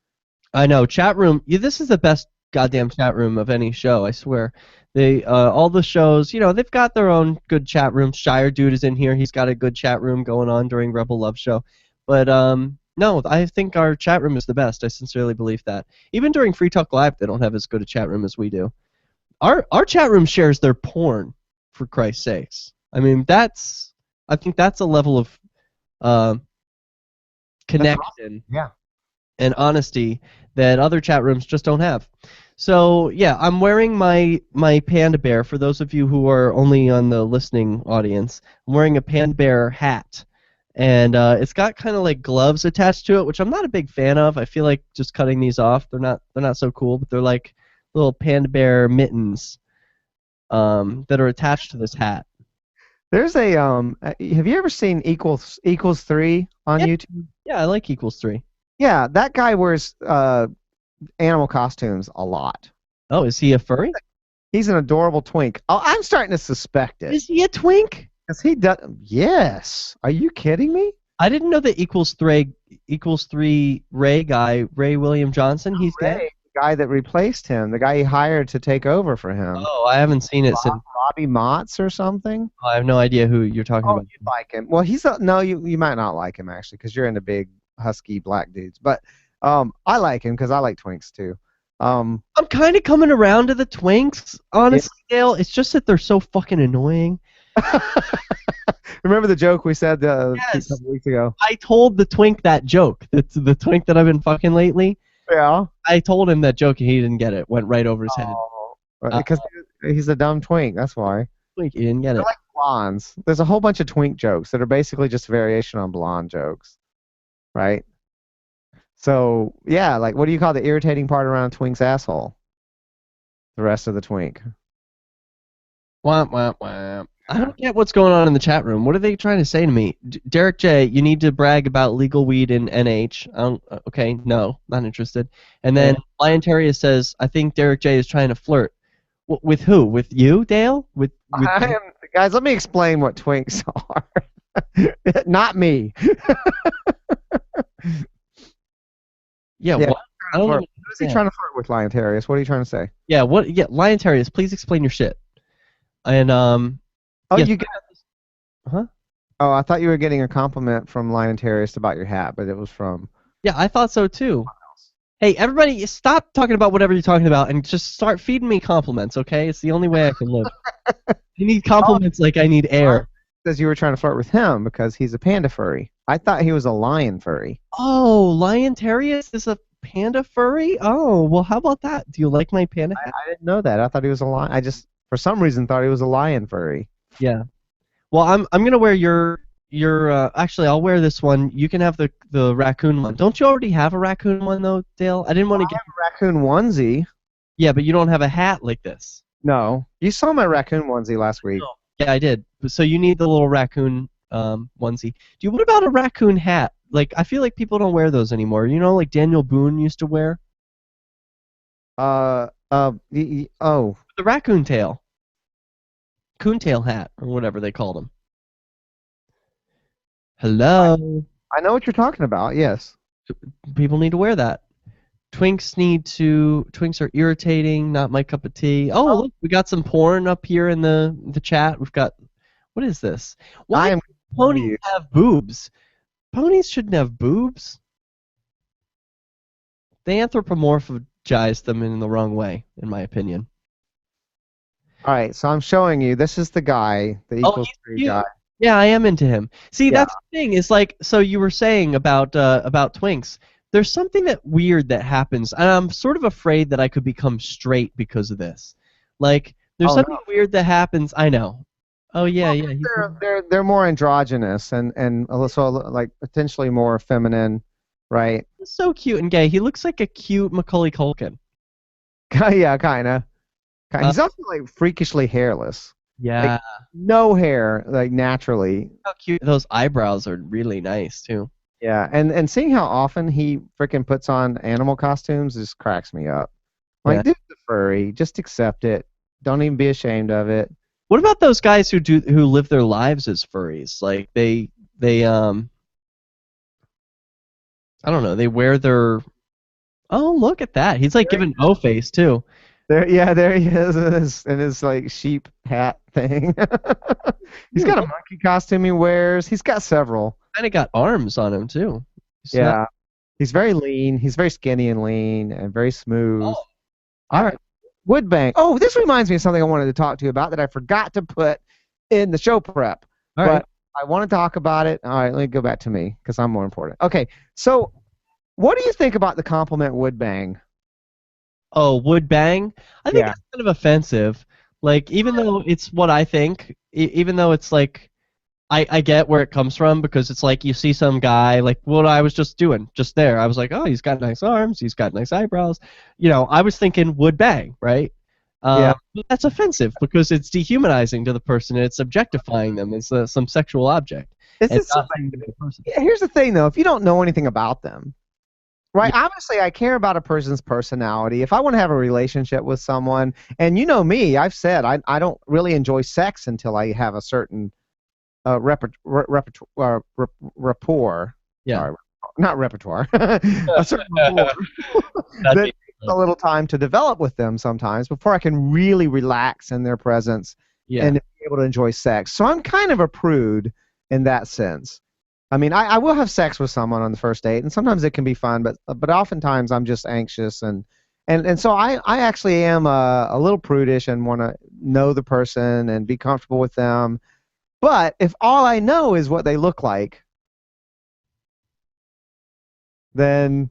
Speaker 2: I know. Chat room. This is the best goddamn chat room of any show. I swear. They all the shows, they've got their own good chat rooms. Shire Dude is in here. He's got a good chat room going on during Rebel Love Show. But no, I think our chat room is the best. I sincerely believe that. Even during Free Talk Live, they don't have as good a chat room as we do. Our chat room shares their porn, for Christ's sakes. I mean, I think that's a level of connection and honesty that other chat rooms just don't have. So, yeah, I'm wearing my panda bear. For those of you who are only on the listening audience, I'm wearing a panda bear hat. And it's got kind of like gloves attached to it, which I'm not a big fan of. I feel like just cutting these off. They're not so cool, but they're like little panda bear mittens that are attached to this hat.
Speaker 3: There's a have you ever seen Equals 3 on YouTube?
Speaker 2: Yeah, I like Equals 3.
Speaker 3: Yeah, that guy wears animal costumes a lot.
Speaker 2: Oh, is he a furry?
Speaker 3: He's an adorable twink. Oh, I'm starting to suspect it.
Speaker 2: Is he a twink?
Speaker 3: Because he does. Yes. Are you kidding me?
Speaker 2: I didn't know that Equals 3 Ray guy, Ray William Johnson, he's dead.
Speaker 3: The guy that replaced him, the guy he hired to take over for him.
Speaker 2: Oh, I haven't seen it since.
Speaker 3: Robbie Motts or something?
Speaker 2: I have no idea who you're talking about.
Speaker 3: You like him. Well, you might not like him, actually, because you're into big, husky black dudes. But I like him because I like twinks, too.
Speaker 2: I'm kind of coming around to the twinks, honestly, Dale. It's just that they're so fucking annoying.
Speaker 3: Remember the joke we said a couple weeks ago?
Speaker 2: I told the twink that joke. It's the twink that I've been fucking lately.
Speaker 3: Yeah.
Speaker 2: I told him that joke and he didn't get it. Went right over his head.
Speaker 3: Because he's a dumb twink, that's why.
Speaker 2: Twink, he didn't get it.
Speaker 3: Like blondes. There's a whole bunch of twink jokes that are basically just variation on blonde jokes. Right? So, yeah, like what do you call the irritating part around a twink's asshole? The rest of the twink.
Speaker 2: Womp, womp, womp. I don't get what's going on in the chat room. What are they trying to say to me? Derek J., you need to brag about legal weed in NH. Okay, no, not interested. And then Lion Terrier says, I think Derek J. is trying to flirt. With who? With you, Dale? With
Speaker 3: Guys, let me explain what twinks are. Not me.
Speaker 2: Yeah. What? I don't
Speaker 3: Who is he trying to flirt with, Lion Terrius? What are you trying to say?
Speaker 2: Yeah. What? Yeah. Lion Terrius, please explain your shit. And
Speaker 3: Oh,
Speaker 2: yes.
Speaker 3: you got.
Speaker 2: Huh?
Speaker 3: Oh, I thought you were getting a compliment from Lion Terrius about your hat, but it was from.
Speaker 2: Yeah, I thought so too. Hey, everybody, stop talking about whatever you're talking about and just start feeding me compliments, okay? It's the only way I can live. You need compliments like I need air.
Speaker 3: Says you were trying to flirt with him because he's a panda furry. I thought he was a lion furry.
Speaker 2: Oh, Lion Terrius is a panda furry? Oh, well, how about that? Do you like my panda hat?
Speaker 3: I didn't know that. I thought he was a lion. I just, for some reason, thought he was a lion furry.
Speaker 2: Yeah. Well, I'm gonna wear your actually I'll wear this one. You can have the raccoon one. Don't you already have a raccoon one though, Dale? I didn't want to get
Speaker 3: a raccoon onesie.
Speaker 2: Yeah, but you don't have a hat like this.
Speaker 3: No. You saw my raccoon onesie last week.
Speaker 2: Yeah, I did. So you need the little raccoon onesie. What about a raccoon hat? Like, I feel like people don't wear those anymore. You know, like Daniel Boone used to wear?
Speaker 3: Oh.
Speaker 2: The raccoon tail. Coontail hat, or whatever they called them. Hello?
Speaker 3: I know what you're talking about, yes.
Speaker 2: People need to wear that. Twinks are irritating, not my cup of tea. Oh, look, we got some porn up here in the chat. We've got, what is this? Why do ponies have boobs? Ponies shouldn't have boobs. They anthropomorphize them in the wrong way, in my opinion.
Speaker 3: All right, so I'm showing you. This is the guy, the equals 3 guy.
Speaker 2: Yeah, I am into him. See, that's the thing. It's like, so you were saying about twinks. There's something weird that happens, and I'm sort of afraid that I could become straight because of this. Like, there's something weird that happens. I know. Oh yeah,
Speaker 3: They're more androgynous and also like potentially more feminine, right?
Speaker 2: He's so cute and gay. He looks like a cute Macaulay Culkin.
Speaker 3: Yeah, kind of. He's also like freakishly hairless.
Speaker 2: Yeah.
Speaker 3: Like, no hair, like naturally.
Speaker 2: How cute. Those eyebrows are really nice too.
Speaker 3: Yeah, and seeing how often he freaking puts on animal costumes just cracks me up. Like, dude's a furry. Just accept it. Don't even be ashamed of it.
Speaker 2: What about those guys who live their lives as furries? Like they I don't know, they wear their Oh, look at that. He's like giving O face too.
Speaker 3: There he is in his like sheep hat thing. He's got a monkey costume he wears. He's got several.
Speaker 2: Kind of got arms on him too.
Speaker 3: He's very lean. He's very skinny and lean and very smooth.
Speaker 2: Oh.
Speaker 3: All right. Woodbang. Oh, this reminds me of something I wanted to talk to you about that I forgot to put in the show prep.
Speaker 2: All right.
Speaker 3: I want to talk about it. All right, let me go back to me because I'm more important. Okay, so what do you think about the compliment woodbang?
Speaker 2: Oh, wood bang? I think it's kind of offensive. Like, even though it's what I think, even though it's like, I get where it comes from because it's like you see some guy, like what I was just doing, just there. I was like, oh, he's got nice arms, he's got nice eyebrows. You know, I was thinking wood bang, right? But that's offensive because it's dehumanizing to the person and it's objectifying them as some sexual object.
Speaker 3: Here's the thing, though. If you don't know anything about them, right? Yeah. Obviously, I care about a person's personality. If I want to have a relationship with someone, and you know me, I've said I don't really enjoy sex until I have a certain rapport.
Speaker 2: Yeah.
Speaker 3: Sorry, not repertoire. A certain rapport. That takes a little time to develop with them sometimes before I can really relax in their presence and be able to enjoy sex. So I'm kind of a prude in that sense. I mean, I will have sex with someone on the first date, and sometimes it can be fun, but oftentimes I'm just anxious, and so I actually am a little prudish and want to know the person and be comfortable with them. But if all I know is what they look like, then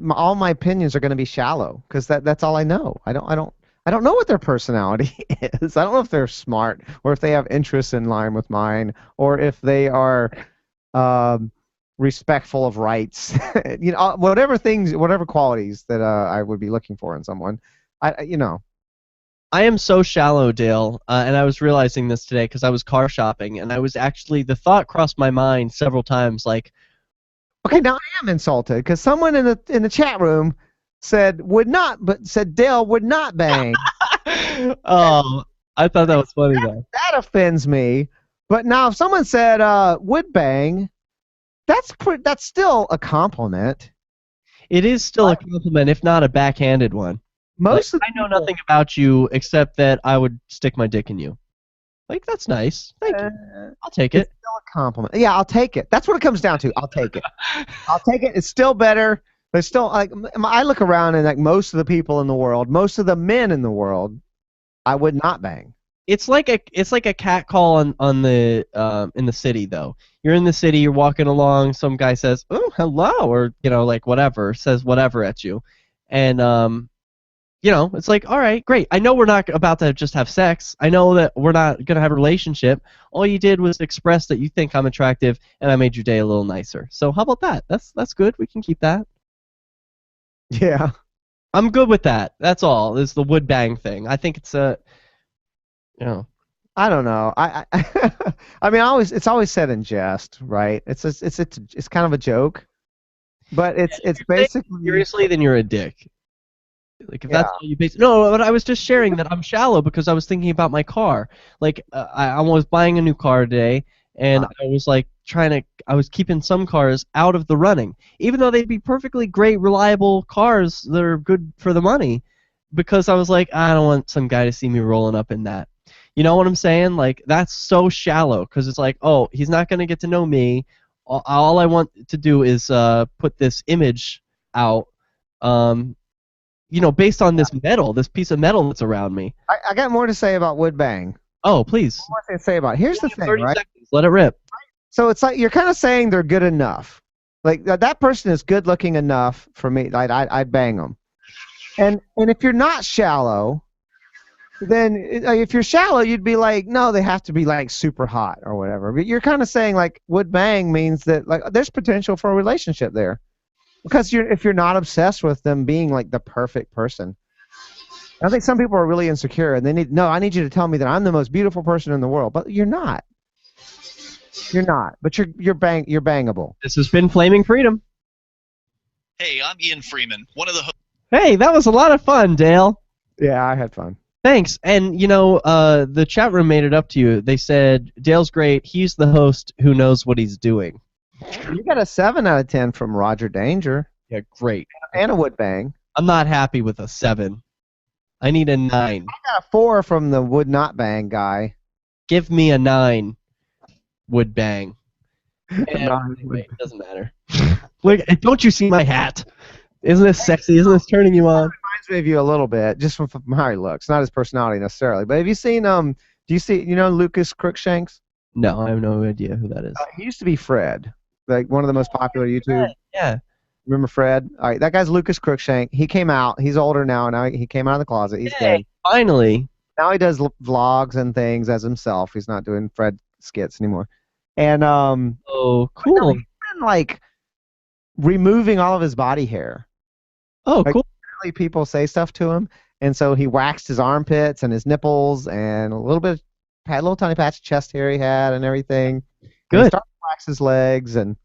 Speaker 3: all my opinions are going to be shallow because that's all I know. I don't know what their personality is. I don't know if they're smart or if they have interests in line with mine or if they are respectful of rights. Whatever qualities that I would be looking for in someone.
Speaker 2: I am so shallow, Dale, and I was realizing this today because I was car shopping, and the thought crossed my mind several times, like,
Speaker 3: okay, now I am insulted because someone in the chat room said Dale would not bang.
Speaker 2: Oh, I thought that was funny though.
Speaker 3: That offends me. But now if someone said would bang, that's still a compliment.
Speaker 2: It is still a compliment, if not a backhanded one.
Speaker 3: Most
Speaker 2: like, I know nothing about you except that I would stick my dick in you. Like, that's nice. Thank you. I'll take it.
Speaker 3: It's still a compliment. Yeah, I'll take it. That's what it comes down to. I'll take it. I'll take it. It's still better. But it's still, like, I look around and, like, most of the people in the world, most of the men in the world, I would not bang.
Speaker 2: It's like a cat call on the in the city though. You're in the city, you're walking along, some guy says, "Oh, hello," or like whatever, says whatever at you, and it's like, all right, great. I know we're not about to just have sex. I know that we're not gonna have a relationship. All you did was express that you think I'm attractive, and I made your day a little nicer. So how about that? That's good. We can keep that.
Speaker 3: Yeah,
Speaker 2: I'm good with that. That's all. Is the wood bang thing. I think it's a
Speaker 3: I don't know. I mean, it's always said in jest, right? It's kind of a joke, but it's basically
Speaker 2: seriously, then you're a dick. Like if that's all you base. No, but I was just sharing that I'm shallow because I was thinking about my car. Like I was buying a new car today, and I was like I was keeping some cars out of the running, even though they'd be perfectly great, reliable cars that are good for the money, because I was like, I don't want some guy to see me rolling up in that. You know what I'm saying? Like, that's so shallow, because it's like, oh, he's not going to get to know me. All I want to do is put this image out, based on this piece of metal that's around me.
Speaker 3: I got more to say about wood bang.
Speaker 2: Oh, please.
Speaker 3: More to say about it. Here's the thing,
Speaker 2: 30
Speaker 3: right?
Speaker 2: seconds. Let it rip.
Speaker 3: So it's like you're kind of saying they're good enough. Like, that person is good looking enough for me. I'd bang them. And if you're not shallow, then if you're shallow, you'd be like, no, they have to be like super hot or whatever. But you're kind of saying like would bang means that like there's potential for a relationship there, because if you're not obsessed with them being like the perfect person. I think some people are really insecure and I need you to tell me that I'm the most beautiful person in the world, but you're not. You're not. But you're bangable.
Speaker 2: This has been Flaming Freedom.
Speaker 4: Hey, I'm Ian Freeman, one of the hosts.
Speaker 2: Hey, that was a lot of fun, Dale.
Speaker 3: Yeah, I had fun.
Speaker 2: Thanks. And, the chat room made it up to you. They said, Dale's great. He's the host who knows what he's doing.
Speaker 3: You got a 7 out of 10 from Roger Danger.
Speaker 2: Yeah, great.
Speaker 3: And a wood bang.
Speaker 2: I'm not happy with a 7. I need a 9.
Speaker 3: I got a 4 from the would not bang guy.
Speaker 2: Give me a 9. Would bang. Anyway, it doesn't matter. Look, don't you see my hat? Isn't this sexy? Isn't this turning you on?
Speaker 3: Reminds me of you a little bit, just from how he looks, not his personality necessarily. But have you seen do you see Lucas Crookshanks?
Speaker 2: No, I have no idea who that is.
Speaker 3: He used to be Fred, like one of the most popular YouTube.
Speaker 2: Yeah.
Speaker 3: Remember Fred? All right, that guy's Lucas Crookshank. He came out. He's older now. Now he came out of the closet. He's gay.
Speaker 2: Finally.
Speaker 3: Now he does vlogs and things as himself. He's not doing Fred skits anymore. And
Speaker 2: oh, cool.
Speaker 3: He's been like removing all of his body hair.
Speaker 2: Oh, cool.
Speaker 3: Apparently people say stuff to him, and so he waxed his armpits and his nipples and a little tiny patch of chest hair he had and everything.
Speaker 2: Good.
Speaker 3: And he started to wax his legs and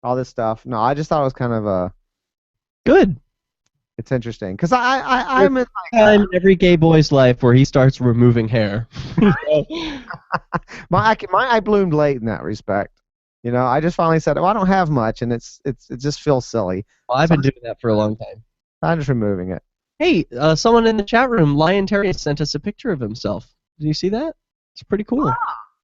Speaker 3: all this stuff. No, I just thought it was kind of
Speaker 2: good.
Speaker 3: It's interesting because I'm in
Speaker 2: time in every gay boy's life where he starts removing hair.
Speaker 3: I bloomed late in that respect. I just finally said, I don't have much, and it just feels silly.
Speaker 2: Well, I've been doing that for a long time.
Speaker 3: I'm just removing it.
Speaker 2: Hey, someone in the chat room, Lion Terry, sent us a picture of himself. Did you see that? It's pretty cool.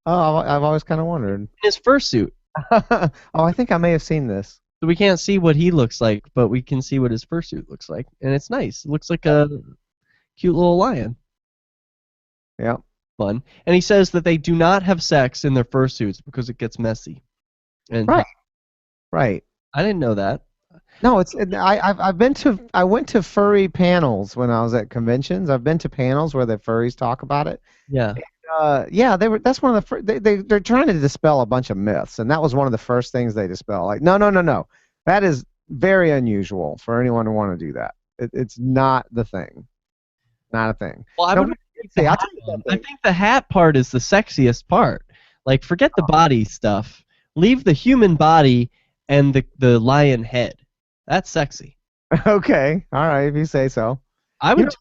Speaker 3: Oh, I've always kind of wondered.
Speaker 2: In his fursuit.
Speaker 3: Oh, I think I may have seen this.
Speaker 2: So we can't see what he looks like, but we can see what his fursuit looks like, and it's nice. It looks like a cute little lion.
Speaker 3: Yeah.
Speaker 2: Fun. And he says that they do not have sex in their fursuits because it gets messy. And
Speaker 3: Right.
Speaker 2: I didn't know that.
Speaker 3: No, I went to furry panels when I was at conventions. I've been to panels where the furries talk about it.
Speaker 2: Yeah.
Speaker 3: And, that's one of the they're trying to dispel a bunch of myths, and that was one of the first things they dispel. Like, no. That is very unusual for anyone to want to do that. It's not the thing. Not a thing.
Speaker 2: Well, I think the hat part is the sexiest part. Like, forget the body stuff. Leave the human body and the lion head. That's sexy.
Speaker 3: Okay, all right, if you say so.
Speaker 2: I would.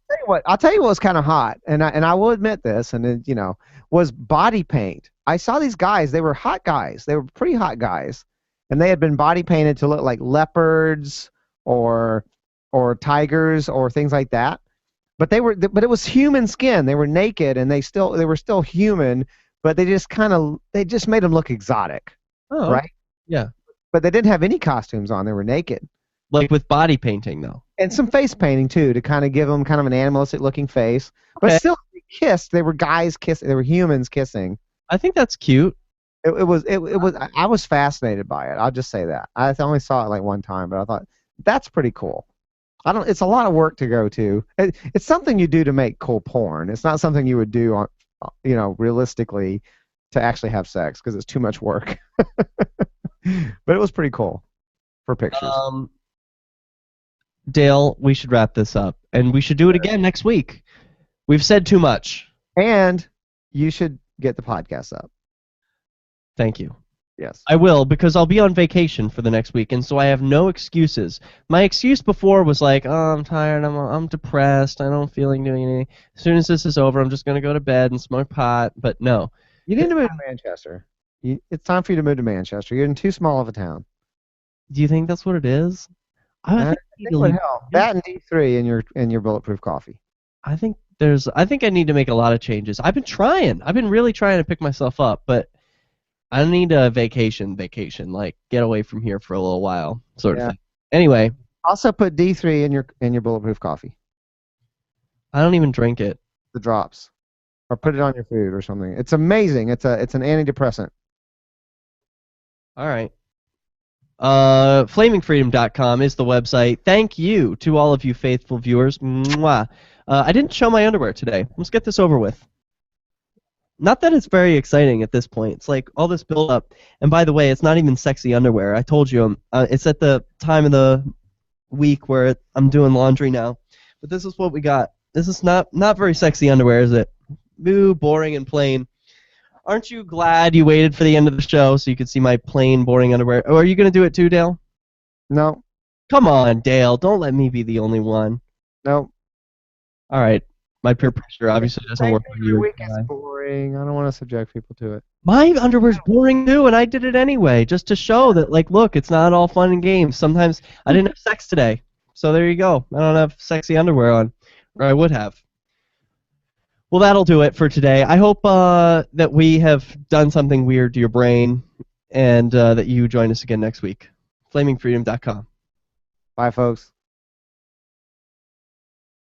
Speaker 3: I'll tell you what was kind of hot, and I will admit this, and it, was body paint. I saw these guys; they were hot guys. They were pretty hot guys, and they had been body painted to look like leopards or tigers or things like that. But it was human skin. They were naked, and they were still human, but they just made them look exotic,
Speaker 2: Oh,
Speaker 3: right?
Speaker 2: Yeah.
Speaker 3: But they didn't have any costumes on. They were naked.
Speaker 2: Like with body painting, though.
Speaker 3: And some face painting too, to kind of give them kind of an animalistic looking face. But
Speaker 2: Okay.
Speaker 3: still, they kissed. They were guys kissing. They were humans kissing.
Speaker 2: I think that's cute.
Speaker 3: It was. I was fascinated by it. I'll just say that. I only saw it like one time, but I thought that's pretty cool. It's a lot of work to go to. It's something you do to make cool porn. It's not something you would do on, realistically, to actually have sex because it's too much work. But it was pretty cool for pictures.
Speaker 2: Dale, we should wrap this up, and we should do it again next week. We've said too much.
Speaker 3: And you should get the podcast up.
Speaker 2: Thank you.
Speaker 3: Yes.
Speaker 2: I will, because I'll be on vacation for the next week, and so I have no excuses. My excuse before was like, oh, I'm tired, I'm depressed, I don't feel like doing anything. As soon as this is over, I'm just going to go to bed and smoke pot, but no.
Speaker 3: You need to move to Manchester. It's time for you to move to Manchester. You're in too small of a town.
Speaker 2: Do you think that's what it is? I think
Speaker 3: it would help. That and D3 in your bulletproof coffee.
Speaker 2: I think I need to make a lot of changes. I've been trying. I've been really trying to pick myself up, but I need a vacation, like get away from here for a little while, sort of thing. Anyway.
Speaker 3: Also put D3 in your bulletproof coffee.
Speaker 2: I don't even drink it.
Speaker 3: The drops. Or put it on your food or something. It's amazing. It's an antidepressant.
Speaker 2: All right. Flaming.Freedom.com is the website. Thank you to all of you faithful viewers. Mwah. I didn't show my underwear today. Let's get this over with. Not that it's very exciting at this point. It's like all this build-up. And by the way, it's not even sexy underwear. I told you, it's at the time of the week where I'm doing laundry now. But this is what we got. This is not very sexy underwear, is it? Boo, boring and plain. Aren't you glad you waited for the end of the show so you could see my plain, boring underwear? Oh, are you going to do it too, Dale?
Speaker 3: No.
Speaker 2: Come on, Dale. Don't let me be the only one.
Speaker 3: No.
Speaker 2: All right. My peer pressure obviously doesn't work for you.
Speaker 3: Week is boring. I don't want to subject people to it.
Speaker 2: My underwear's boring too, and I did it anyway, just to show that, like, look, it's not all fun and games. Sometimes I didn't have sex today, so there you go. I don't have sexy underwear on, or I would have. Well, that'll do it for today. I hope that we have done something weird to your brain, and that you join us again next week. Flaming.Freedom.com.
Speaker 3: Bye, folks.